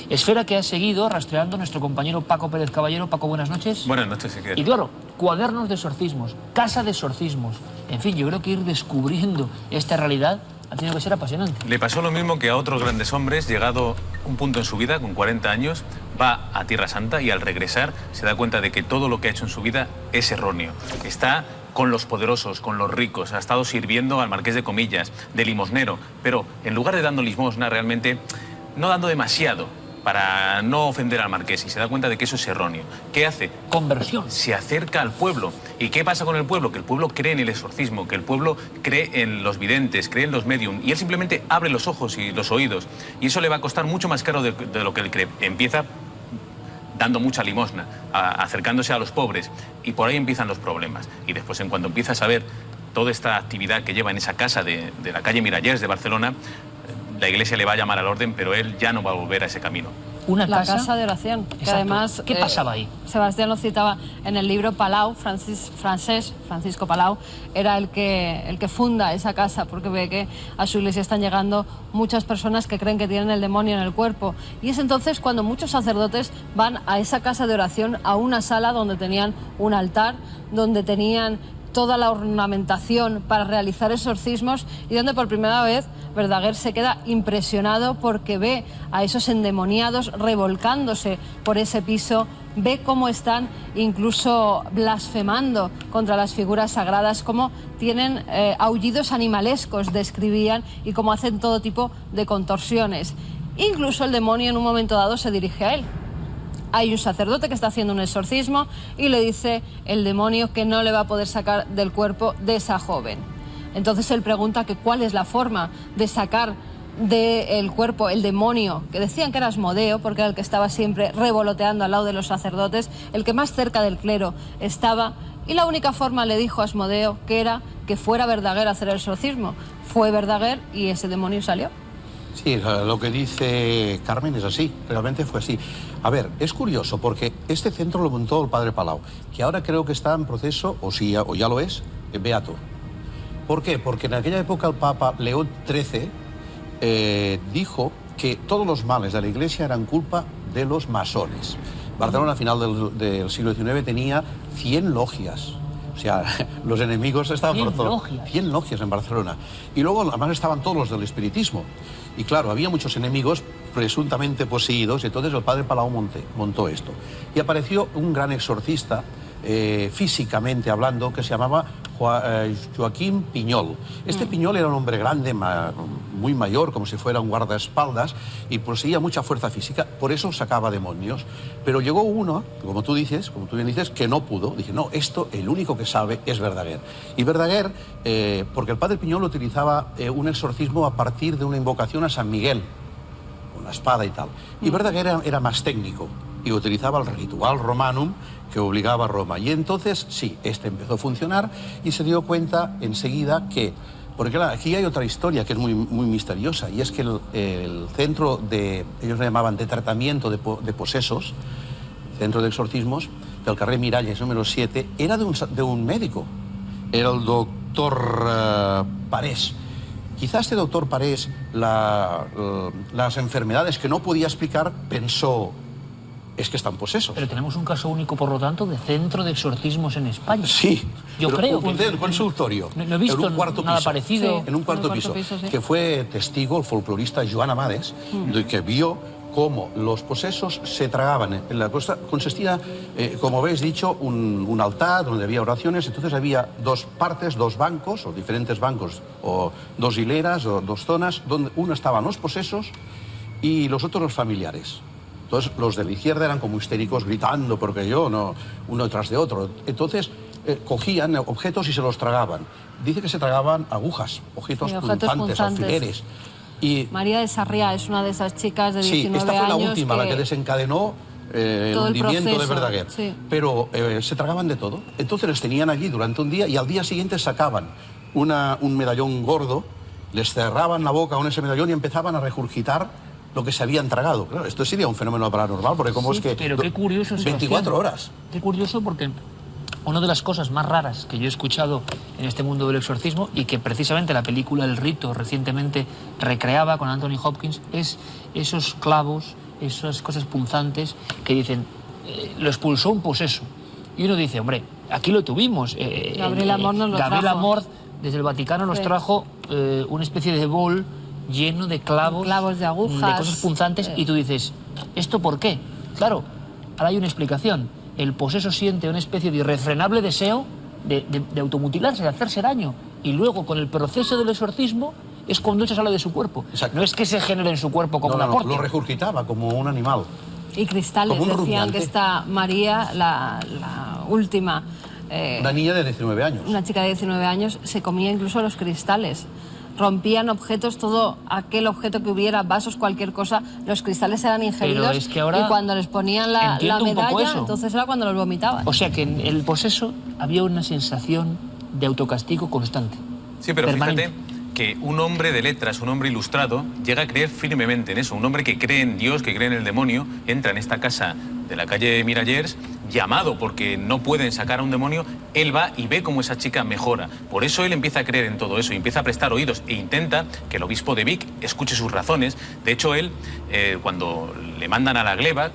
Esfera que ha seguido rastreando nuestro compañero Paco Pérez Caballero. Paco, buenas noches. Buenas noches, Iker. Y claro, cuadernos de exorcismos, casa de exorcismos. En fin, yo creo que ir descubriendo esta realidad ha tenido que ser apasionante. Le pasó lo mismo que a otros grandes hombres. Llegado un punto en su vida, con 40 años, va a Tierra Santa y al regresar se da cuenta de que todo lo que ha hecho en su vida es erróneo. Está con los poderosos, con los ricos, ha estado sirviendo al Marqués de Comillas, de limosnero, pero en lugar de dando limosna, realmente no dando demasiado para no ofender al Marqués, y se da cuenta de que eso es erróneo. ¿Qué hace? Conversión. Se acerca al pueblo. ¿Y qué pasa con el pueblo? Que el pueblo cree en el exorcismo, que el pueblo cree en los videntes, cree en los medium, y él simplemente abre los ojos y los oídos, y eso le va a costar mucho más caro de lo que él cree. Empieza dando mucha limosna, acercándose a los pobres, y por ahí empiezan los problemas. Y después, en cuanto empiezas a ver toda esta actividad que lleva en esa casa de la calle Mirallers de Barcelona, la Iglesia le va a llamar al orden, pero él ya no va a volver a ese camino. La casa de oración, que además... ¿Qué pasaba ahí? Sebastián lo citaba en el libro. Palau, Francisco Palau, era el que funda esa casa, porque ve que a su iglesia están llegando muchas personas que creen que tienen el demonio en el cuerpo. Y es entonces cuando muchos sacerdotes van a esa casa de oración, a una sala donde tenían un altar, donde tenían toda la ornamentación para realizar exorcismos, y donde por primera vez Verdaguer se queda impresionado porque ve a esos endemoniados revolcándose por ese piso, ve cómo están incluso blasfemando contra las figuras sagradas, cómo tienen aullidos animalescos, describían, y cómo hacen todo tipo de contorsiones. Incluso el demonio en un momento dado se dirige a él. Hay un sacerdote que está haciendo un exorcismo y le dice el demonio que no le va a poder sacar del cuerpo de esa joven. Entonces él pregunta que cuál es la forma de sacar del cuerpo el demonio, que decían que era Asmodeo, porque era el que estaba siempre revoloteando al lado de los sacerdotes, el que más cerca del clero estaba, y la única forma, le dijo Asmodeo, que era que fuera Verdaguer a hacer el exorcismo. Fue Verdaguer y ese demonio salió. Sí, lo que dice Carmen es así, realmente fue así. A ver, es curioso porque este centro lo montó el padre Palau, que ahora creo que está en proceso, o ya lo es, beato. ¿Por qué? Porque en aquella época el Papa León XIII dijo que todos los males de la Iglesia eran culpa de los masones. Barcelona, a final del siglo XIX, tenía 100 logias. O sea, los enemigos estaban por todo. 100 logias en Barcelona. Y luego, además, estaban todos los del espiritismo. Y claro, había muchos enemigos presuntamente poseídos, y entonces el padre Palau montó esto. Y apareció un gran exorcista, físicamente hablando, que se llamaba Joaquín Piñol. Este Piñol era un hombre grande, muy mayor, como si fuera un guardaespaldas, y poseía mucha fuerza física, por eso sacaba demonios. Pero llegó uno, como tú bien dices, que no pudo. Dije, no, esto el único que sabe es Verdaguer. Y Verdaguer, porque el padre Piñol utilizaba un exorcismo a partir de una invocación a San Miguel, con la espada y tal. Y Verdaguer era más técnico, y utilizaba el ritual romanum que obligaba a Roma. Y entonces, sí, este empezó a funcionar, y se dio cuenta enseguida que... Porque claro, aquí hay otra historia que es muy misteriosa, y es que el centro ellos le llamaban de tratamiento de posesos, centro de exorcismos, del carrer Miralles número 7, era de un médico. Era el doctor Parés. Quizá este doctor Parés, las enfermedades que no podía explicar, pensó, es que están posesos. Pero tenemos un caso único, por lo tanto, de centro de exorcismos en España. Sí. Yo creo un consultorio. No he visto en un cuarto nada piso, parecido. Sí, en un cuarto piso, sí. que fue testigo el folclorista Joan Amades, que vio cómo los posesos se tragaban. En la costa consistía, como habéis dicho, un altar donde había oraciones. Entonces había dos partes, dos bancos, o diferentes bancos, o dos hileras, o dos zonas, donde uno estaban los posesos y los otros los familiares. Entonces los de la izquierda eran como histéricos gritando, porque yo, no, uno tras de otro. Entonces cogían objetos y se los tragaban. Dice que se tragaban agujas, objetos punzantes, alfileres. Y María de Sarriá es una de esas chicas de 19 años. Sí, esta fue la última, la que desencadenó el hundimiento de Verdaguer. Sí. Pero se tragaban de todo. Entonces les tenían allí durante un día y al día siguiente sacaban un medallón gordo, les cerraban la boca con ese medallón y empezaban a regurgitar lo que se habían tragado. Claro, esto sería un fenómeno paranormal, porque como es que... Pero qué curioso, 24 horas. Qué curioso, porque una de las cosas más raras que yo he escuchado en este mundo del exorcismo, y que precisamente la película El Rito recientemente recreaba con Anthony Hopkins, es esos clavos, esas cosas punzantes que dicen, lo expulsó un poseso. Y uno dice, hombre, aquí lo tuvimos. Gabriel Amor nos lo Gabriel trajo. Amor, desde el Vaticano, nos trajo una especie de bol lleno de clavos de agujas, de cosas punzantes, y tú dices, ¿esto por qué? Claro, ahora hay una explicación. El poseso siente una especie de irrefrenable deseo de automutilarse, de hacerse daño, y luego con el proceso del exorcismo es cuando eso sale de su cuerpo. Exacto. No es que se genere en su cuerpo como una porquia. Lo regurgitaba como un animal. Y cristales, Como un decían rumiante. que esta María, la última... Una niña de 19 años. Una chica de 19 años se comía incluso los cristales. Rompían objetos, todo aquel objeto que hubiera, vasos, cualquier cosa, los cristales eran ingeridos. Pero es que ahora y cuando les ponían la entiendo un poco medalla, eso. entonces era cuando los vomitaban. O sea que en el poseso había una sensación de autocastigo constante. Sí, pero permanente. fíjate que un hombre de letras, un hombre ilustrado, llega a creer firmemente en eso. Un hombre que cree en Dios, que cree en el demonio, entra en esta casa de la calle Mirallers, llamado porque no pueden sacar a un demonio, él va y ve cómo esa chica mejora. Por eso él empieza a creer en todo eso, y empieza a prestar oídos e intenta que el obispo de Vic escuche sus razones. De hecho, él, cuando le mandan a la gleba,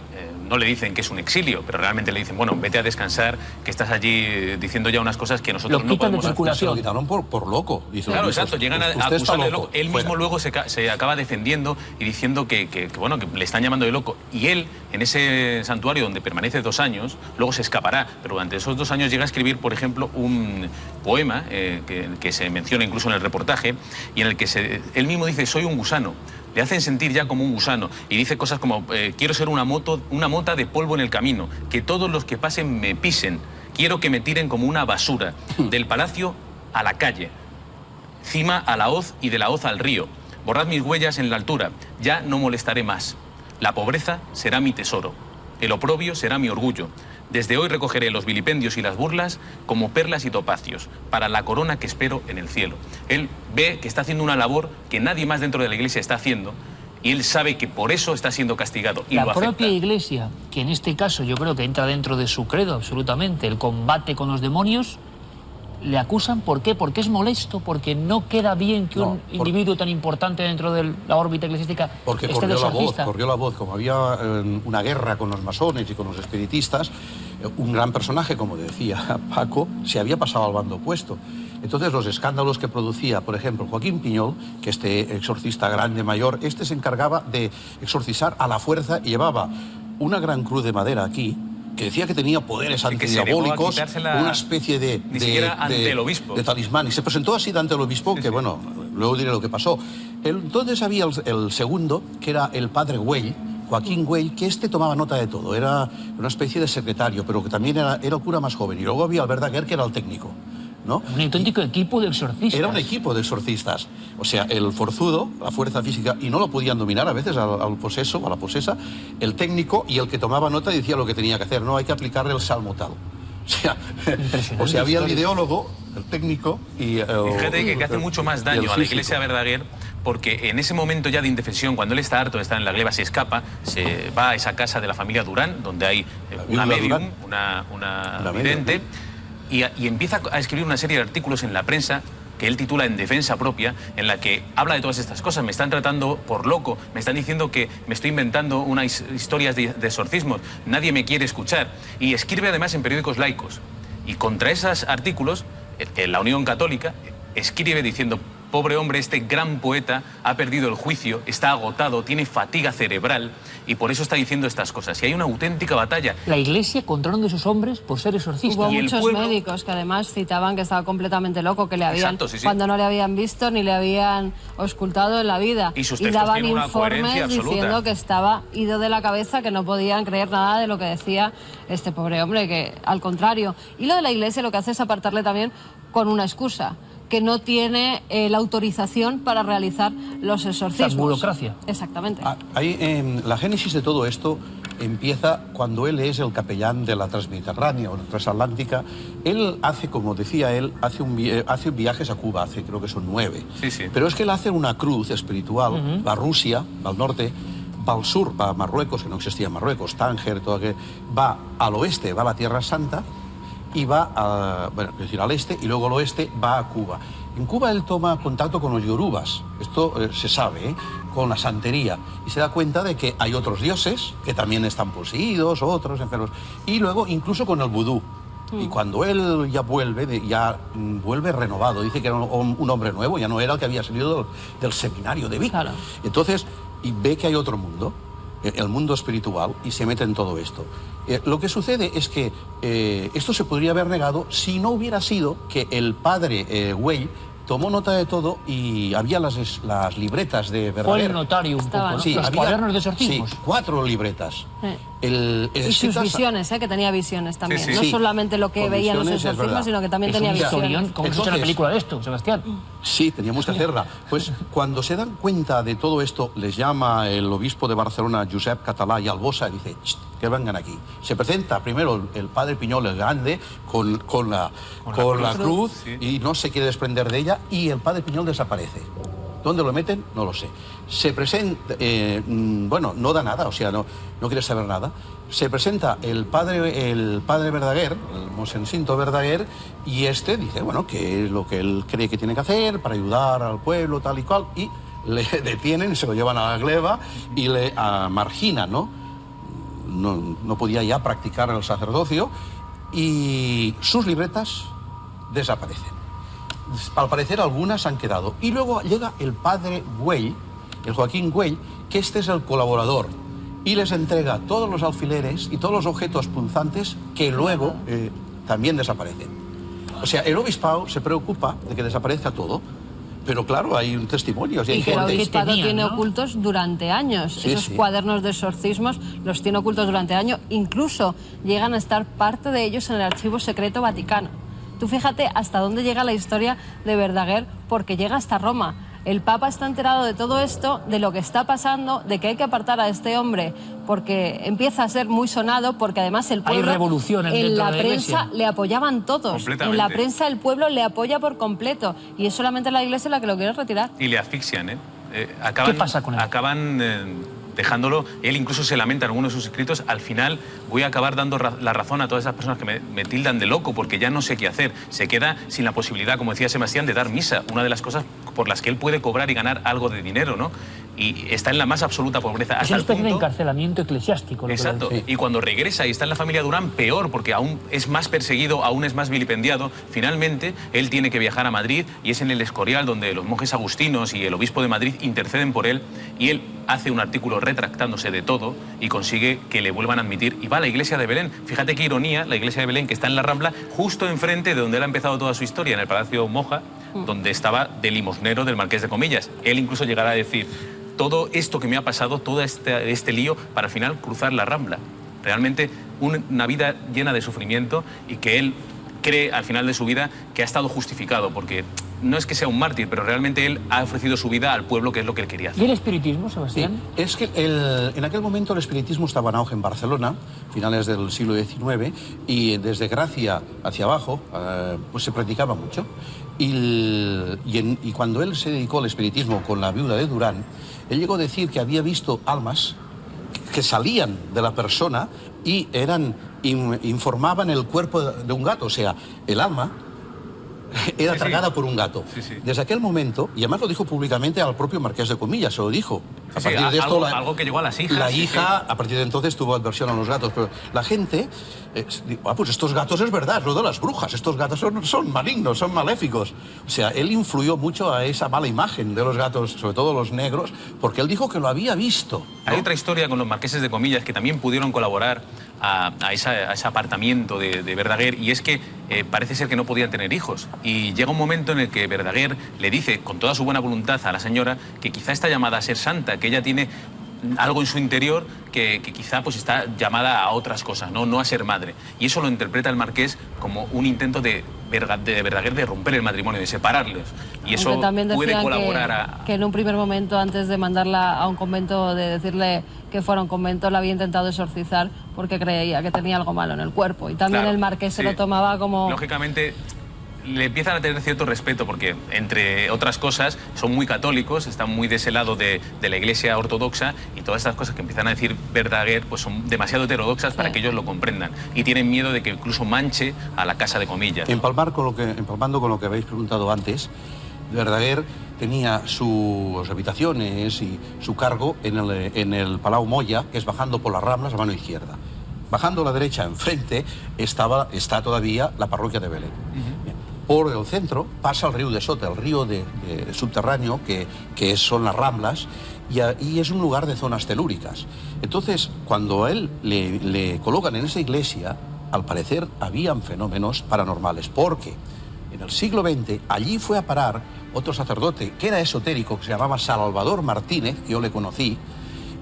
no le dicen que es un exilio, pero realmente le dicen, bueno, vete a descansar, que estás allí diciendo ya unas cosas que nosotros no podemos hacer. Se lo quitaron por loco. Dice, claro, exacto, llegan a usted está acusarle de loco. loco. Él Fuera. mismo luego se acaba defendiendo y diciendo que le están llamando de loco. Y él, en ese santuario donde permanece 2 años, luego se escapará. Pero durante esos 2 años llega a escribir, por ejemplo, un poema que se menciona incluso en el reportaje, y en el que él mismo dice, soy un gusano. Le hacen sentir ya como un gusano, y dice cosas como, quiero ser una mota de polvo en el camino, que todos los que pasen me pisen, quiero que me tiren como una basura, del palacio a la calle, cima a la hoz y de la hoz al río, borrad mis huellas en la altura, ya no molestaré más, la pobreza será mi tesoro, el oprobio será mi orgullo. Desde hoy recogeré los vilipendios y las burlas como perlas y topacios para la corona que espero en el cielo. Él ve que está haciendo una labor que nadie más dentro de la iglesia está haciendo, y él sabe que por eso está siendo castigado, y La lo acepta. propia iglesia, que en este caso yo creo que entra dentro de su credo absolutamente, el combate con los demonios, le acusan. ¿Por qué? Porque es molesto, porque no queda bien que un individuo tan importante dentro de la órbita eclesiástica Porque esté de exorcista. corrió la voz, como había una guerra con los masones y con los espiritistas, un gran personaje, como decía Paco, se había pasado al bando opuesto. Entonces los escándalos que producía, por ejemplo, Joaquín Piñol, que este exorcista grande, mayor, este se encargaba de exorcizar a la fuerza y llevaba una gran cruz de madera aquí, que decía que tenía poderes antidiabólicos, una especie de ante el obispo. De talismán, y se presentó así ante el obispo, que bueno, luego diré lo que pasó. Entonces había el segundo, que era el padre Güell, Joaquín Güell, que tomaba nota de todo, era una especie de secretario, pero que también era el cura más joven, y luego había Albert Daguerre, que era el técnico, ¿no? Un auténtico equipo de exorcistas. Era un equipo de exorcistas. O sea, el forzudo, la fuerza física, y no lo podían dominar a veces al poseso, a la posesa, el técnico y el que tomaba nota decía lo que tenía que hacer. No, hay que aplicarle el salmo tal. O sea, había el ideólogo, el técnico y fíjate que hace mucho más daño a la iglesia Verdaguer, porque en ese momento ya de indefensión, cuando él está harto de estar en la gleba, se escapa, se va a esa casa de la familia Durán, donde hay una medium, una vidente, y empieza a escribir una serie de artículos en la prensa que él titula En defensa propia, en la que habla de todas estas cosas. Me están tratando por loco, me están diciendo que me estoy inventando unas historias de exorcismos, nadie me quiere escuchar. Y escribe además en periódicos laicos. Y contra esos artículos, la Unión Católica escribe diciendo: pobre hombre, este gran poeta ha perdido el juicio, está agotado, tiene fatiga cerebral y por eso está diciendo estas cosas. Y hay una auténtica batalla. La Iglesia contra uno de esos hombres por ser exorcista. Hubo muchos médicos que además citaban que estaba completamente loco, que le habían, Exacto, sí, sí. cuando no le habían visto ni le habían auscultado en la vida. Y sus textos daban tienen una coherencia informes absoluta. diciendo que estaba ido de la cabeza, que no podían creer nada de lo que decía este pobre hombre, que al contrario. Y lo de la Iglesia lo que hace es apartarle también con una excusa, que no tiene la autorización para realizar los exorcismos. La burocracia. Exactamente. La génesis de todo esto empieza cuando él es el capellán de la Transmediterránea o la Transatlántica. Él hace, como decía él, hace viajes a Cuba, creo que son 9. Sí, sí. Pero es que él hace una cruz espiritual, va a Rusia, va al norte, va al sur, va a Marruecos, que no existía Marruecos, Tánger, todo aquello, va al oeste, va a la Tierra Santa, y va al este, y luego al oeste va a Cuba. En Cuba él toma contacto con los yorubas, esto se sabe, con la santería, y se da cuenta de que hay otros dioses que también están poseídos, otros enfermos, y luego incluso con el vudú. Y cuando él ya vuelve renovado, dice que era un hombre nuevo, ya no era el que había salido del seminario de Vic. Claro. Entonces, y ve que hay otro mundo, el mundo espiritual, y se mete en todo esto. Lo que sucede es que esto se podría haber negado si no hubiera sido que el padre Güell tomó nota de todo y había las libretas de Verdaguer. Fue el notario un poco, ¿no? Sí, los cuadernos de exorcismos. Sí, 4 libretas. Y sus visiones, que tenía visiones también. Sí, sí. No Sí. solamente lo que Con veían los visiones, es exorcismos, verdad. sino que también Es tenía un visiones. historión. ¿Cómo se hace una Entonces, película de esto, Sebastián? Sí, teníamos que hacerla. Pues cuando se dan cuenta de todo esto, les llama el obispo de Barcelona, Josep Català y Albosa, y dice: que vengan aquí. Se presenta primero el padre Piñol, el grande, con la cruz, sí. Y no se quiere desprender de ella, y el padre Piñol desaparece. ¿Dónde lo meten? No lo sé. Se presenta, no da nada, o sea, no quiere saber nada. Se presenta el padre Verdaguer, el Monsensinto Verdaguer, y este dice, que es lo que él cree que tiene que hacer para ayudar al pueblo, tal y cual, y le detienen, se lo llevan a la gleba y le marginan, ¿no? No podía ya practicar el sacerdocio, y sus libretas desaparecen. Al parecer algunas han quedado. Y luego llega el padre Güell, el Joaquín Güell, que este es el colaborador, y les entrega todos los alfileres y todos los objetos punzantes que luego también desaparecen. O sea, el obispado se preocupa de que desaparezca todo, pero claro, hay un testimonio. Y que el obispado tiene ocultos durante años. Sí, esos sí. cuadernos de exorcismos los tiene ocultos durante años. Incluso llegan a estar parte de ellos en el Archivo Secreto Vaticano. Tú fíjate hasta dónde llega la historia de Verdaguer, porque llega hasta Roma. El Papa está enterado de todo esto, de lo que está pasando, de que hay que apartar a este hombre porque empieza a ser muy sonado, porque además el pueblo... Hay revoluciones en dentro la de la prensa Iglesia. le apoyaban todos. En la prensa el pueblo le apoya por completo. Y es solamente la Iglesia la que lo quiere retirar. Y le asfixian, ¿Qué pasa con él? Acaban dejándolo. Él incluso se lamenta en algunos de sus escritos: al final voy a acabar dando la razón a todas esas personas que me tildan de loco porque ya no sé qué hacer. Se queda sin la posibilidad, como decía Sebastián, de dar misa, una de las cosas por las que él puede cobrar y ganar algo de dinero, ¿no? Y está en la más absoluta pobreza. Es una especie de encarcelamiento eclesiástico. Exacto. Y cuando regresa y está en la familia Durán, peor, porque aún es más perseguido, aún es más vilipendiado. Finalmente, él tiene que viajar a Madrid, y es en el Escorial donde los monjes agustinos y el obispo de Madrid interceden por él, y él hace un artículo retractándose de todo y consigue que le vuelvan a admitir, y va a la iglesia de Belén. Fíjate qué ironía, la iglesia de Belén, que está en la Rambla, justo enfrente de donde él ha empezado toda su historia, en el Palacio Moja, donde estaba de limosnero del Marqués de Comillas. Él incluso llegará a decir: todo esto que me ha pasado, todo este lío, para al final cruzar la Rambla. Realmente una vida llena de sufrimiento, y que él cree al final de su vida que ha estado justificado, porque no es que sea un mártir, pero realmente él ha ofrecido su vida al pueblo, que es lo que él quería hacer. ¿Y el espiritismo, Sebastián? Sí, es que en aquel momento el espiritismo estaba en auge en Barcelona, finales del siglo XIX, y desde Gracia hacia abajo pues se practicaba mucho. Y cuando él se dedicó al espiritismo con la viuda de Durán, él llegó a decir que había visto almas que salían de la persona y eran informaban el cuerpo de un gato, o sea, el alma era tragada por un gato. Desde aquel momento, y además lo dijo públicamente al propio Marqués de Comillas, se lo dijo. A partir de esto, algo que llegó a las hijas. La hija, a partir de entonces, tuvo adversión a los gatos. Pero la gente, pues estos gatos es verdad, es lo de las brujas. Estos gatos son malignos, son maléficos. O sea, él influyó mucho a esa mala imagen de los gatos, sobre todo los negros, porque él dijo que lo había visto, ¿no? Hay otra historia con los marqueses de Comillas que también pudieron colaborar a ese apartamiento de Verdaguer, y es que parece ser que no podían tener hijos. Y llega un momento en el que Verdaguer le dice, con toda su buena voluntad, a la señora que quizá está llamada a ser santa, que ella tiene algo en su interior que quizá pues está llamada a otras cosas, no a ser madre. Y eso lo interpreta el marqués como un intento de Verdaguer de romper el matrimonio, de separarlos. Y eso puede colaborar que en un primer momento, antes de mandarla a un convento, de decirle que fuera a un convento, la había intentado exorcizar porque creía que tenía algo malo en el cuerpo. Y también el marqués se lo tomaba como... Lógicamente le empiezan a tener cierto respeto porque, entre otras cosas, son muy católicos, están muy de ese lado de la Iglesia ortodoxa, y todas estas cosas que empiezan a decir Verdaguer pues son demasiado heterodoxas para que ellos lo comprendan, y tienen miedo de que incluso manche a la Casa de Comillas. Empalmando con lo que habéis preguntado antes, Verdaguer tenía sus habitaciones y su cargo en el Palau Moya, que es bajando por las Ramblas a mano izquierda. Bajando a la derecha, enfrente, está todavía la parroquia de Belén. Por el centro pasa el río de Sota, el río subterráneo que son las Ramblas, y es un lugar de zonas telúricas. Entonces, cuando a él le colocan en esa iglesia, al parecer habían fenómenos paranormales, porque en el siglo XX allí fue a parar otro sacerdote que era esotérico, que se llamaba Salvador Martínez, que yo le conocí,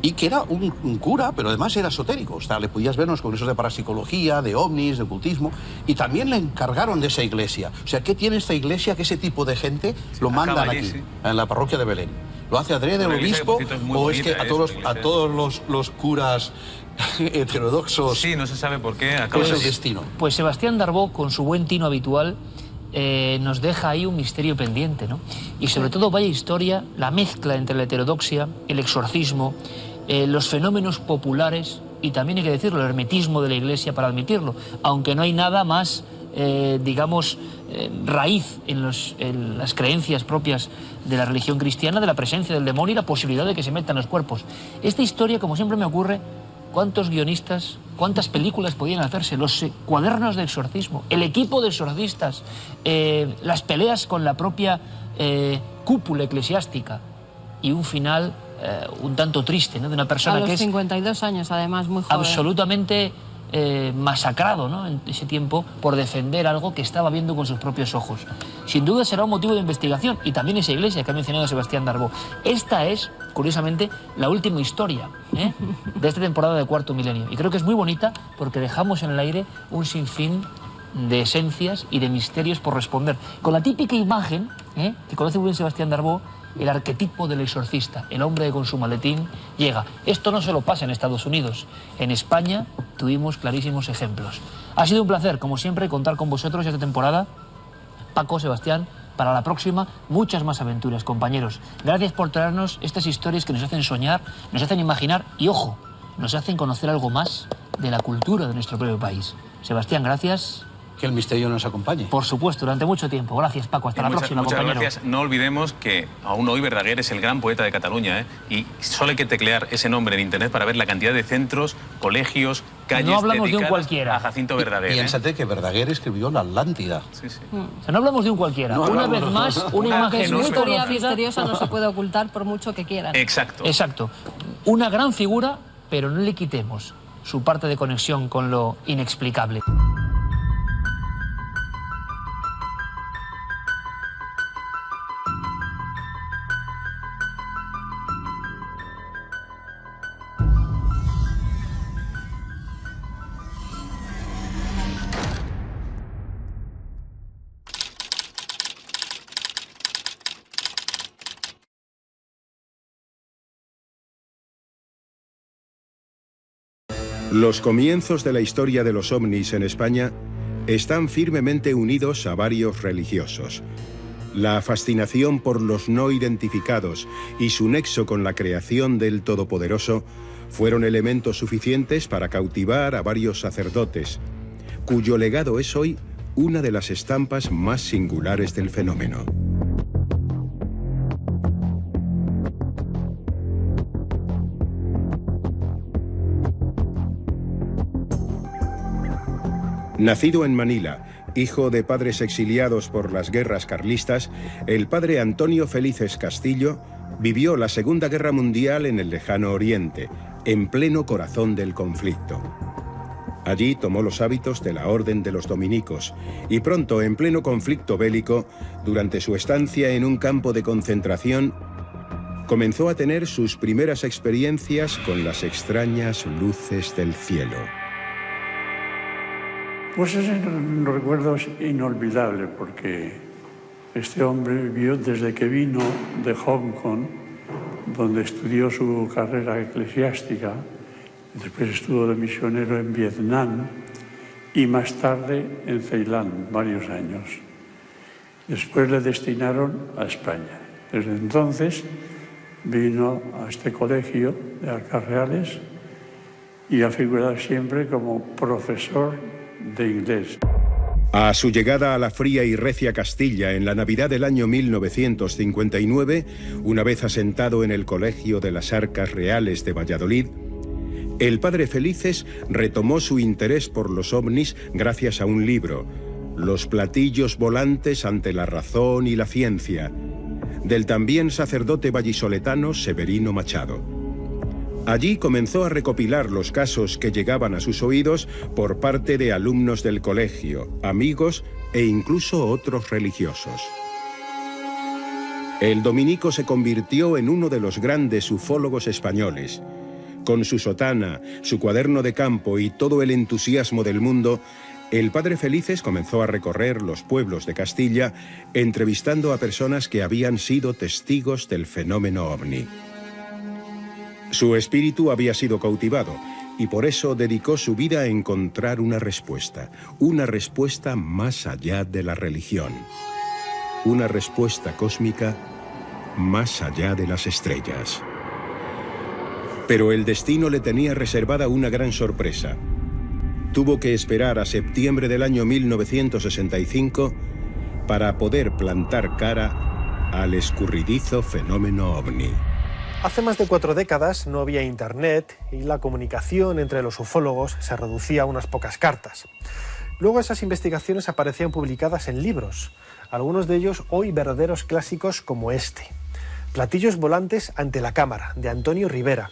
y que era un cura, pero además era esotérico. O sea, le podías ver en los congresos de parapsicología, de ovnis, de ocultismo, y también le encargaron de esa iglesia. O sea, ¿qué tiene esta iglesia que ese tipo de gente lo mandan aquí, en la parroquia de Belén? ¿Lo hace adrede el obispo o es que a todos los curas heterodoxos? Sí, no se sabe por qué. Es el destino. Pues Sebastián Darbó, con su buen tino habitual, nos deja ahí un misterio pendiente, ¿no? Y sobre todo, vaya historia, la mezcla entre la heterodoxia, el exorcismo, los fenómenos populares, y también hay que decirlo, el hermetismo de la Iglesia para admitirlo, aunque no hay nada más, digamos, raíz en las creencias propias de la religión cristiana, de la presencia del demonio y la posibilidad de que se metan los cuerpos. Esta historia, como siempre me ocurre, ¿cuántos guionistas, cuántas películas podían hacerse? Los cuadernos de exorcismo, el equipo de exorcistas, las peleas con la propia cúpula eclesiástica, y un final un tanto triste, ¿no? De una persona que es 52 años, además, muy joven. Absolutamente masacrado, ¿no? En ese tiempo, por defender algo que estaba viendo con sus propios ojos. Sin duda será un motivo de investigación, y también esa iglesia que ha mencionado Sebastián Darbó. Esta es, curiosamente, la última historia de esta temporada de Cuarto Milenio, y creo que es muy bonita porque dejamos en el aire un sinfín de esencias y de misterios por responder, con la típica imagen que conoce muy bien Sebastián Darbó, el arquetipo del exorcista, el hombre que con su maletín llega. Esto no solo pasa en Estados Unidos, en España tuvimos clarísimos ejemplos. Ha sido un placer, como siempre, contar con vosotros esta temporada. Paco, Sebastián, para la próxima, muchas más aventuras, compañeros. Gracias por traernos estas historias que nos hacen soñar, nos hacen imaginar y, ojo, nos hacen conocer algo más de la cultura de nuestro propio país. Sebastián, gracias. Que el misterio nos acompañe. Por supuesto, durante mucho tiempo. Gracias, Paco. Hasta la próxima, muchas compañero. Gracias. No olvidemos que aún hoy Verdaguer es el gran poeta de Cataluña, y solo hay que teclear ese nombre en internet para ver la cantidad de centros, colegios, calles no hablamos de un dedicadas cualquiera. a Jacinto Verdaguer. Piénsate que Verdaguer escribió la Atlántida. Sí, sí. O sea, no hablamos de un cualquiera. Una vez más, una imagen una historia misteriosa no se puede ocultar por mucho que quieran. Exacto. Exacto. Una gran figura, pero no le quitemos su parte de conexión con lo inexplicable. Los comienzos de la historia de los ovnis en España están firmemente unidos a varios religiosos. La fascinación por los no identificados y su nexo con la creación del Todopoderoso fueron elementos suficientes para cautivar a varios sacerdotes, cuyo legado es hoy una de las estampas más singulares del fenómeno. Nacido en Manila, hijo de padres exiliados por las guerras carlistas, el padre Antonio Felices Castillo vivió la Segunda Guerra Mundial en el lejano Oriente, en pleno corazón del conflicto. Allí tomó los hábitos de la Orden de los Dominicos y pronto, en pleno conflicto bélico, durante su estancia en un campo de concentración, comenzó a tener sus primeras experiencias con las extrañas luces del cielo. Pues es un recuerdo inolvidable, porque este hombre vivió desde que vino de Hong Kong, donde estudió su carrera eclesiástica, después estuvo de misionero en Vietnam y más tarde en Ceilán, varios años. Después le destinaron a España. Desde entonces vino a este colegio de Arcas Reales y ha figurado siempre como profesor de inglés. A su llegada a la fría y recia Castilla en la Navidad del año 1959, una vez asentado en el Colegio de las Arcas Reales de Valladolid, el padre Felices retomó su interés por los ovnis gracias a un libro, Los platillos volantes ante la razón y la ciencia, del también sacerdote vallisoletano Severino Machado. Allí comenzó a recopilar los casos que llegaban a sus oídos por parte de alumnos del colegio, amigos e incluso otros religiosos. El dominico se convirtió en uno de los grandes ufólogos españoles. Con su sotana, su cuaderno de campo y todo el entusiasmo del mundo, el padre Felices comenzó a recorrer los pueblos de Castilla, entrevistando a personas que habían sido testigos del fenómeno ovni. Su espíritu había sido cautivado y por eso dedicó su vida a encontrar una respuesta más allá de la religión, una respuesta cósmica más allá de las estrellas. Pero el destino le tenía reservada una gran sorpresa. Tuvo que esperar a septiembre del año 1965 para poder plantar cara al escurridizo fenómeno ovni. Hace más de 4 décadas no había internet y la comunicación entre los ufólogos se reducía a unas pocas cartas. Luego esas investigaciones aparecían publicadas en libros, algunos de ellos hoy verdaderos clásicos como este, Platillos volantes ante la cámara, de Antonio Rivera.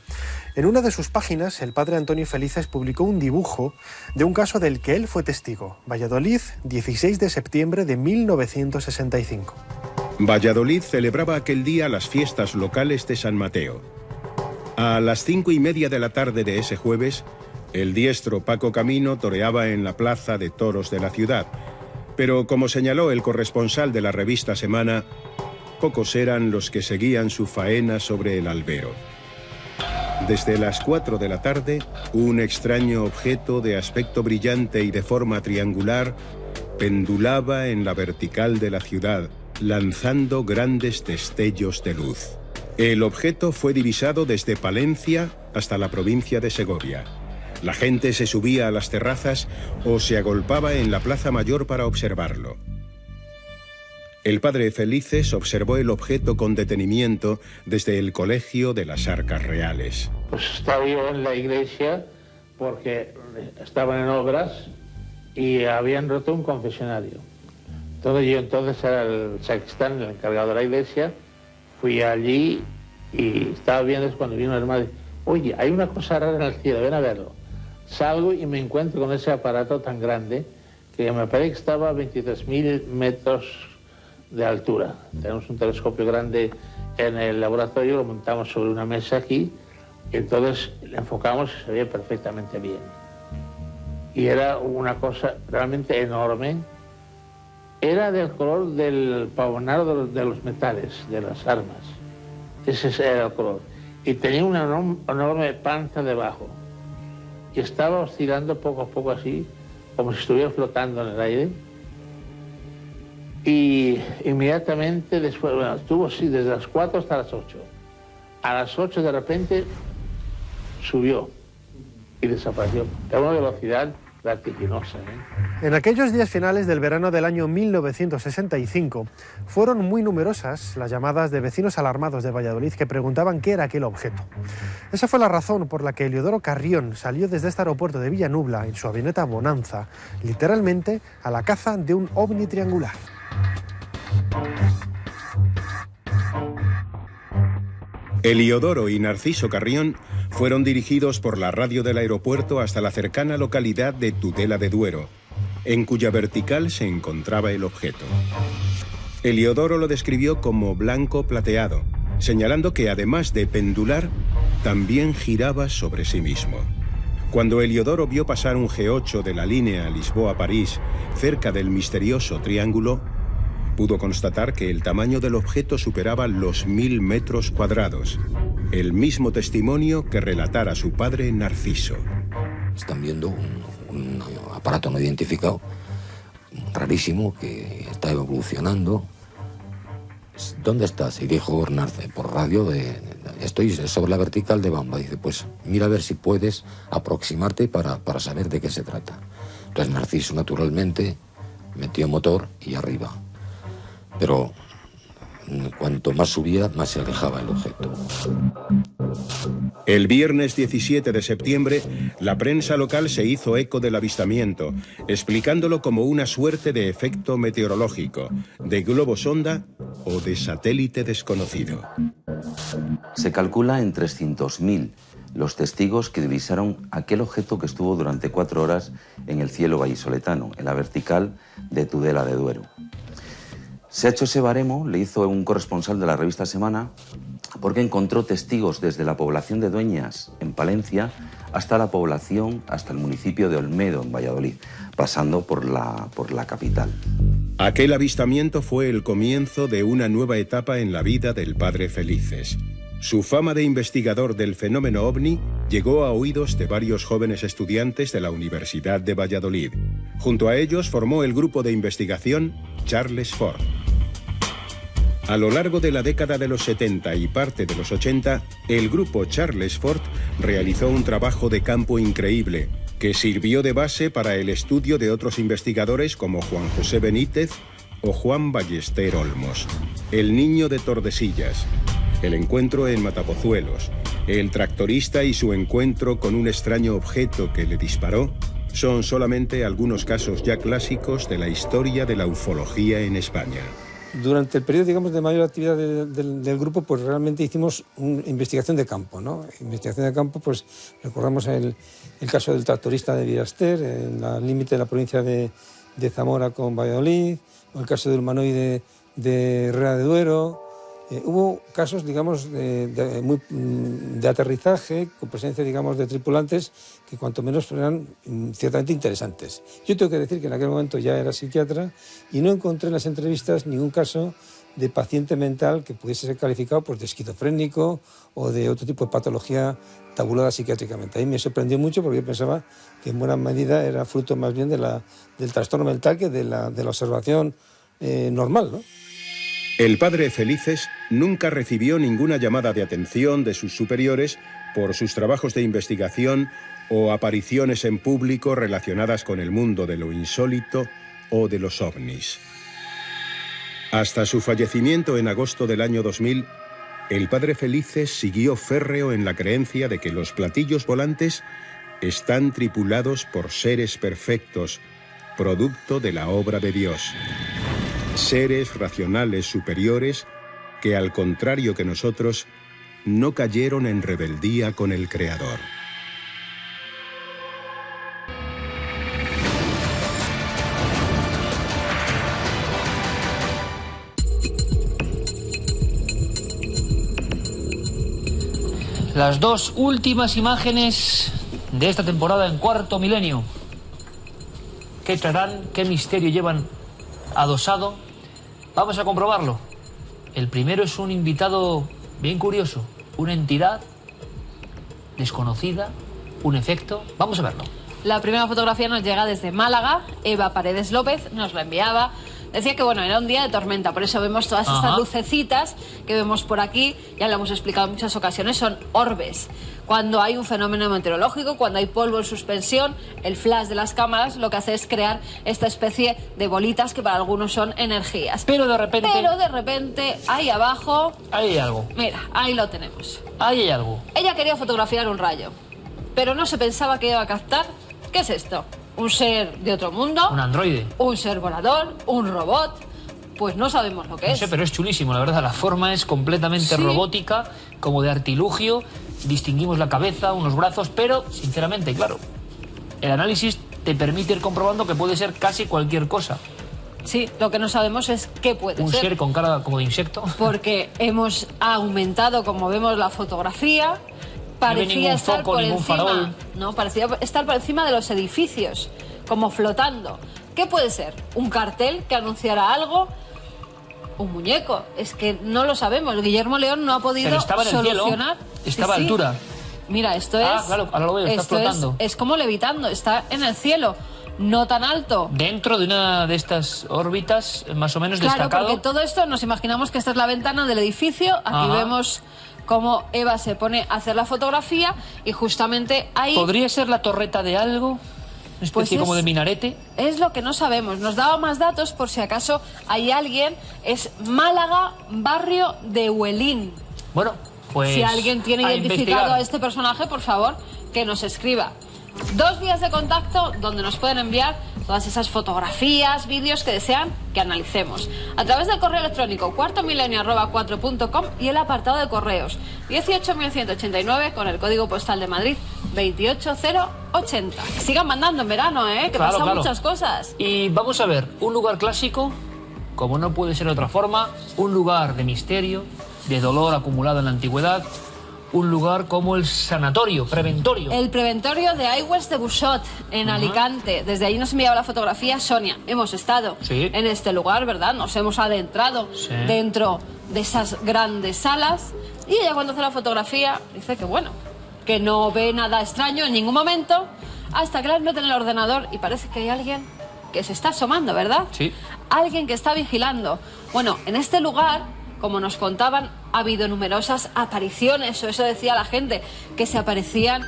En una de sus páginas, el padre Antonio Felices publicó un dibujo de un caso del que él fue testigo. Valladolid, 16 de septiembre de 1965. Valladolid celebraba aquel día las fiestas locales de San Mateo. A las 5:30 de la tarde de ese jueves, el diestro Paco Camino toreaba en la plaza de toros de la ciudad. Pero como señaló el corresponsal de la revista Semana, pocos eran los que seguían su faena sobre el albero. Desde las 4 de la tarde, un extraño objeto de aspecto brillante y de forma triangular pendulaba en la vertical de la ciudad, lanzando grandes destellos de luz. El objeto fue divisado desde Palencia hasta la provincia de Segovia. La gente se subía a las terrazas o se agolpaba en la Plaza Mayor para observarlo. El padre Felices observó el objeto con detenimiento desde el Colegio de las Arcas Reales. Pues estaba yo en la iglesia porque estaban en obras y habían roto un confesionario. Entonces era el sacristán, el encargado de la iglesia. Fui allí y estaba viendo cuando vino el hermano y dice, oye, hay una cosa rara en el cielo, ven a verlo. Salgo y me encuentro con ese aparato tan grande que me parece que estaba a 23.000 metros de altura. Tenemos un telescopio grande en el laboratorio, lo montamos sobre una mesa aquí y entonces le enfocamos y se veía perfectamente bien. Y era una cosa realmente enorme. Era del color del pavonado de los metales, de las armas. Ese era el color. Y tenía una enorme panza debajo. Y estaba oscilando poco a poco así, como si estuviera flotando en el aire. Y inmediatamente después, bueno, estuvo así desde las 4 hasta las 8. A las 8 de repente subió y desapareció a una velocidad vertiginosa. En aquellos días finales del verano del año 1965 fueron muy numerosas las llamadas de vecinos alarmados de Valladolid que preguntaban qué era aquel objeto. Esa fue la razón por la que Eliodoro Carrión salió desde este aeropuerto de Villanubla en su avioneta Bonanza, literalmente a la caza de un ovni triangular. Eliodoro y Narciso Carrión fueron dirigidos por la radio del aeropuerto hasta la cercana localidad de Tudela de Duero, en cuya vertical se encontraba el objeto. Eliodoro lo describió como blanco plateado, señalando que además de pendular, también giraba sobre sí mismo. Cuando Eliodoro vio pasar un G8 de la línea Lisboa-París cerca del misterioso triángulo, pudo constatar que el tamaño del objeto superaba los 1000 metros cuadrados, el mismo testimonio que relatara su padre Narciso. Están viendo un aparato no identificado, rarísimo, que está evolucionando. ¿Dónde estás? Y dijo Narce por radio, estoy sobre la vertical de Bamba. Dice, pues mira a ver si puedes aproximarte para saber de qué se trata. Entonces Narciso naturalmente metió motor y arriba. Pero cuanto más subía, más se alejaba el objeto. El viernes 17 de septiembre, la prensa local se hizo eco del avistamiento, explicándolo como una suerte de efecto meteorológico, de globo sonda o de satélite desconocido. Se calcula en 300.000 los testigos que divisaron aquel objeto que estuvo durante 4 horas en el cielo vallisoletano, en la vertical de Tudela de Duero. Se ha hecho ese baremo, le hizo un corresponsal de la revista Semana, porque encontró testigos desde la población de Dueñas, en Palencia, hasta la población, hasta el municipio de Olmedo, en Valladolid, pasando por la capital. Aquel avistamiento fue el comienzo de una nueva etapa en la vida del padre Felices. Su fama de investigador del fenómeno ovni llegó a oídos de varios jóvenes estudiantes de la Universidad de Valladolid. Junto a ellos formó el grupo de investigación Charles Fort. A lo largo de la década de los 70 y parte de los 80, el grupo Charles Fort realizó un trabajo de campo increíble, que sirvió de base para el estudio de otros investigadores como Juan José Benítez o Juan Ballester Olmos. El niño de Tordesillas, el encuentro en Matapozuelos, el tractorista y su encuentro con un extraño objeto que le disparó, son solamente algunos casos ya clásicos de la historia de la ufología en España. Durante el periodo, digamos, de mayor actividad del grupo, pues realmente hicimos una investigación de campo, ¿no? Investigación de campo, pues recordamos el caso del tractorista de Villaster, en el límite de la provincia de Zamora con Valladolid, o el caso del humanoide de Herrera de Duero. Hubo casos, digamos, de aterrizaje con presencia, digamos, de tripulantes que cuanto menos eran ciertamente interesantes. Yo tengo que decir que en aquel momento ya era psiquiatra y no encontré en las entrevistas ningún caso de paciente mental que pudiese ser calificado pues, de esquizofrénico o de otro tipo de patología tabulada psiquiátricamente. Ahí me sorprendió mucho porque yo pensaba que en buena medida era fruto más bien del trastorno mental que de la observación normal, ¿no? El padre Felices nunca recibió ninguna llamada de atención de sus superiores por sus trabajos de investigación o apariciones en público relacionadas con el mundo de lo insólito o de los ovnis. Hasta su fallecimiento en agosto del año 2000, el padre Felices siguió férreo en la creencia de que los platillos volantes están tripulados por seres perfectos, producto de la obra de Dios. Seres racionales superiores que, al contrario que nosotros, no cayeron en rebeldía con el Creador. Las dos últimas imágenes de esta temporada en Cuarto Milenio. ¿Qué traerán? ¿Qué misterio llevan adosado? Vamos a comprobarlo. El primero es un invitado bien curioso, una entidad desconocida, un efecto. Vamos a verlo. La primera fotografía nos llega desde Málaga. Eva Paredes López nos la enviaba. Decía que bueno, era un día de tormenta, por eso vemos todas estas lucecitas que vemos por aquí, ya lo hemos explicado en muchas ocasiones, son orbes. Cuando hay un fenómeno meteorológico, cuando hay polvo en suspensión, el flash de las cámaras lo que hace es crear esta especie de bolitas que para algunos son energías. Pero de repente ahí abajo... Ahí hay algo. Mira, ahí lo tenemos. Ahí hay algo. Ella quería fotografiar un rayo, pero no se pensaba que iba a captar. ¿Qué es esto? ¿Un ser de otro mundo? Un androide. ¿Un ser volador? ¿Un robot? Pues no sabemos lo que No es. sé, pero es chulísimo, la verdad. La forma es completamente robótica, como de artilugio. Distinguimos la cabeza, unos brazos, pero, sinceramente, claro, el análisis te permite ir comprobando que puede ser casi cualquier cosa. Sí, lo que no sabemos es qué puede ser. Un ser con cara como de insecto. Porque hemos aumentado, como vemos, la fotografía. Parecía estar por encima, ¿no? Parecía estar por encima de los edificios, como flotando. ¿Qué puede ser? ¿Un cartel que anunciara algo? ¿Un muñeco? Es que no lo sabemos. Guillermo León no ha podido solucionar. Estaba a altura. Mira, esto es... claro, ahora lo veo, está flotando. Es como levitando, está en el cielo, no tan alto. Dentro de una de estas órbitas, más o menos destacado. Claro, porque todo esto nos imaginamos que esta es la ventana del edificio. Aquí vemos cómo Eva se pone a hacer la fotografía y justamente ahí... ¿Podría ser la torreta de algo? ¿Una especie como de minarete? Es lo que no sabemos. Nos daba más datos por si acaso hay alguien. Es Málaga, barrio de Huelín. Bueno, pues... Si alguien tiene identificado a este personaje, por favor, que nos escriba. 2 vías de contacto donde nos pueden enviar todas esas fotografías, vídeos que desean que analicemos. A través del correo electrónico cuartomilenio@4.com y el apartado de correos 18189 con el código postal de Madrid 28080. Sigan mandando en verano, que pasan muchas cosas. Y vamos a ver, un lugar clásico, como no puede ser de otra forma, un lugar de misterio, de dolor acumulado en la antigüedad. Un lugar como el sanatorio, preventorio. El preventorio de Aigües de Buxot, en Alicante. Desde ahí nos enviaba la fotografía Sonia. Hemos estado en este lugar, ¿verdad? Nos hemos adentrado dentro de esas grandes salas. Y ella cuando hace la fotografía dice que bueno, que no ve nada extraño en ningún momento, hasta que la mete en el ordenador y parece que hay alguien que se está asomando, ¿verdad? Sí. Alguien que está vigilando. Bueno, en este lugar, como nos contaban, ha habido numerosas apariciones, o eso decía la gente, que se aparecían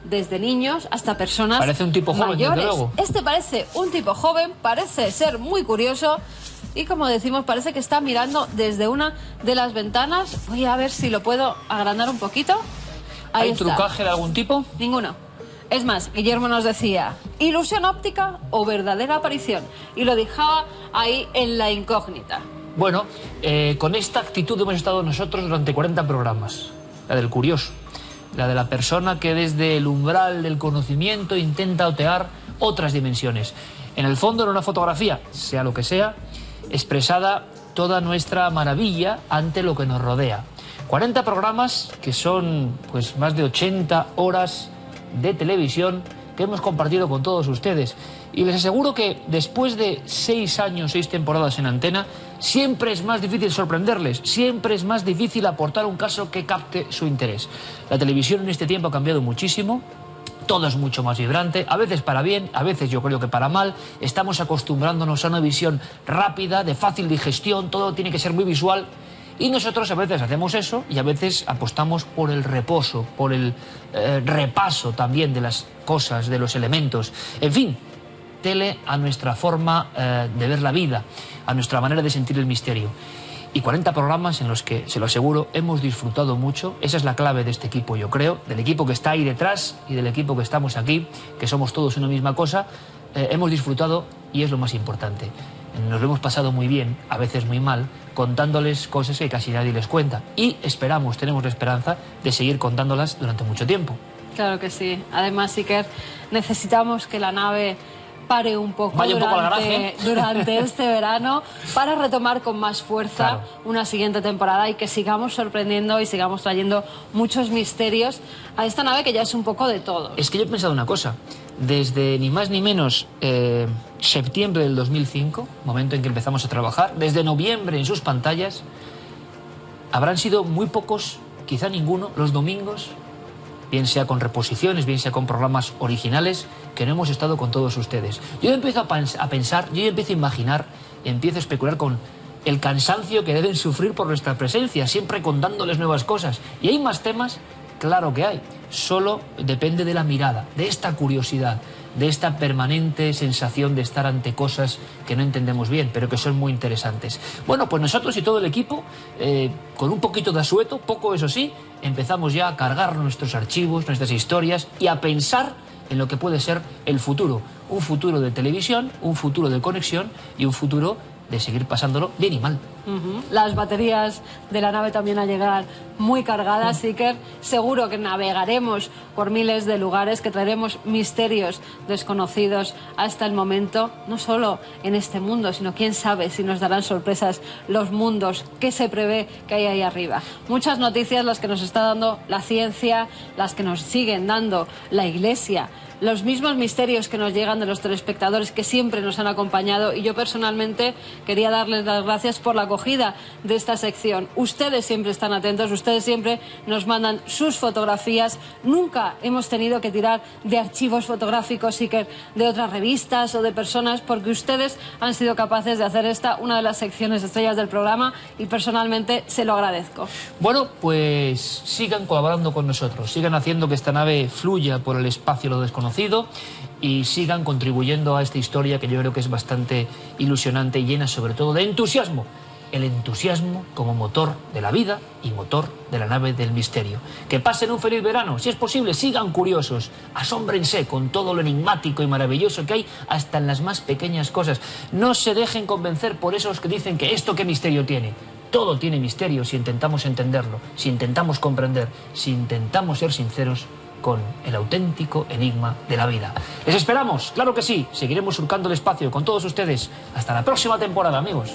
desde niños hasta personas mayores. Parece un tipo joven, desde luego. Este parece un tipo joven, parece ser muy curioso y, como decimos, parece que está mirando desde una de las ventanas. Voy a ver si lo puedo agrandar un poquito. Ahí ¿Hay trucaje de algún tipo? Ninguno. Es más, Guillermo nos decía, ¿ilusión óptica o verdadera aparición? Y lo dejaba ahí en la incógnita. Bueno, con esta actitud hemos estado nosotros durante 40 programas. La del curioso, la de la persona que desde el umbral del conocimiento intenta otear otras dimensiones. En el fondo, en una fotografía, sea lo que sea, expresada toda nuestra maravilla ante lo que nos rodea. 40 programas que son pues más de 80 horas de televisión que hemos compartido con todos ustedes. Y les aseguro que después de 6 años, 6 temporadas en antena, siempre es más difícil sorprenderles, siempre es más difícil aportar un caso que capte su interés. La televisión en este tiempo ha cambiado muchísimo, todo es mucho más vibrante, a veces para bien, a veces yo creo que para mal. Estamos acostumbrándonos a una visión rápida, de fácil digestión, todo tiene que ser muy visual. Y nosotros a veces hacemos eso y a veces apostamos por el reposo, por el repaso también de las cosas, de los elementos. En fin, tele a nuestra forma de ver la vida, a nuestra manera de sentir el misterio. Y 40 programas en los que, se lo aseguro, hemos disfrutado mucho. Esa es la clave de este equipo, yo creo, del equipo que está ahí detrás y del equipo que estamos aquí, que somos todos una misma cosa. Hemos disfrutado y es lo más importante. Nos lo hemos pasado muy bien, a veces muy mal, contándoles cosas que casi nadie les cuenta. Y tenemos la esperanza de seguir contándolas durante mucho tiempo. Claro que sí. Además, Iker, necesitamos que la nave pare un poco, durante este verano para retomar con más fuerza una siguiente temporada y que sigamos sorprendiendo y sigamos trayendo muchos misterios a esta nave que ya es un poco de todo. Es que yo he pensado una cosa. Desde ni más ni menos septiembre del 2005, momento en que empezamos a trabajar, desde noviembre en sus pantallas, habrán sido muy pocos, quizá ninguno, los domingos, bien sea con reposiciones, bien sea con programas originales, que no hemos estado con todos ustedes. Yo empiezo a pensar, yo empiezo a imaginar empiezo a especular con el cansancio que deben sufrir por nuestra presencia, siempre contándoles nuevas cosas. ¿Y hay más temas? Claro que hay. Solo depende de la mirada, de esta curiosidad, de esta permanente sensación de estar ante cosas que no entendemos bien, pero que son muy interesantes. Bueno, pues nosotros y todo el equipo, con un poquito de asueto, poco eso sí, empezamos ya a cargar nuestros archivos, nuestras historias y a pensar en lo que puede ser el futuro. Un futuro de televisión, un futuro de conexión y un futuro de seguir pasándolo bien y mal. Las baterías de la nave también a llegar muy cargadas, Iker. Seguro que navegaremos por miles de lugares, que traeremos misterios desconocidos hasta el momento, no solo en este mundo, sino quién sabe si nos darán sorpresas los mundos que se prevé que hay ahí arriba. Muchas noticias las que nos está dando la ciencia, las que nos siguen dando la Iglesia, los mismos misterios que nos llegan de los telespectadores que siempre nos han acompañado, y yo personalmente quería darles las gracias por la acogida de esta sección. Ustedes siempre están atentos, ustedes siempre nos mandan sus fotografías. Nunca hemos tenido que tirar de archivos fotográficos, Iker, de otras revistas o de personas, porque ustedes han sido capaces de hacer esta una de las secciones estrellas del programa, y personalmente se lo agradezco. Bueno, pues sigan colaborando con nosotros, sigan haciendo que esta nave fluya por el espacio lo desconocido y sigan contribuyendo a esta historia que yo creo que es bastante ilusionante y llena sobre todo de entusiasmo. El entusiasmo como motor de la vida y motor de la nave del misterio. Que pasen un feliz verano, si es posible, sigan curiosos, asómbrense con todo lo enigmático y maravilloso que hay hasta en las más pequeñas cosas. No se dejen convencer por esos que dicen que esto qué misterio tiene. Todo tiene misterio si intentamos entenderlo, si intentamos comprender, si intentamos ser sinceros con el auténtico enigma de la vida. Les esperamos, claro que sí, seguiremos surcando el espacio con todos ustedes. Hasta la próxima temporada, amigos.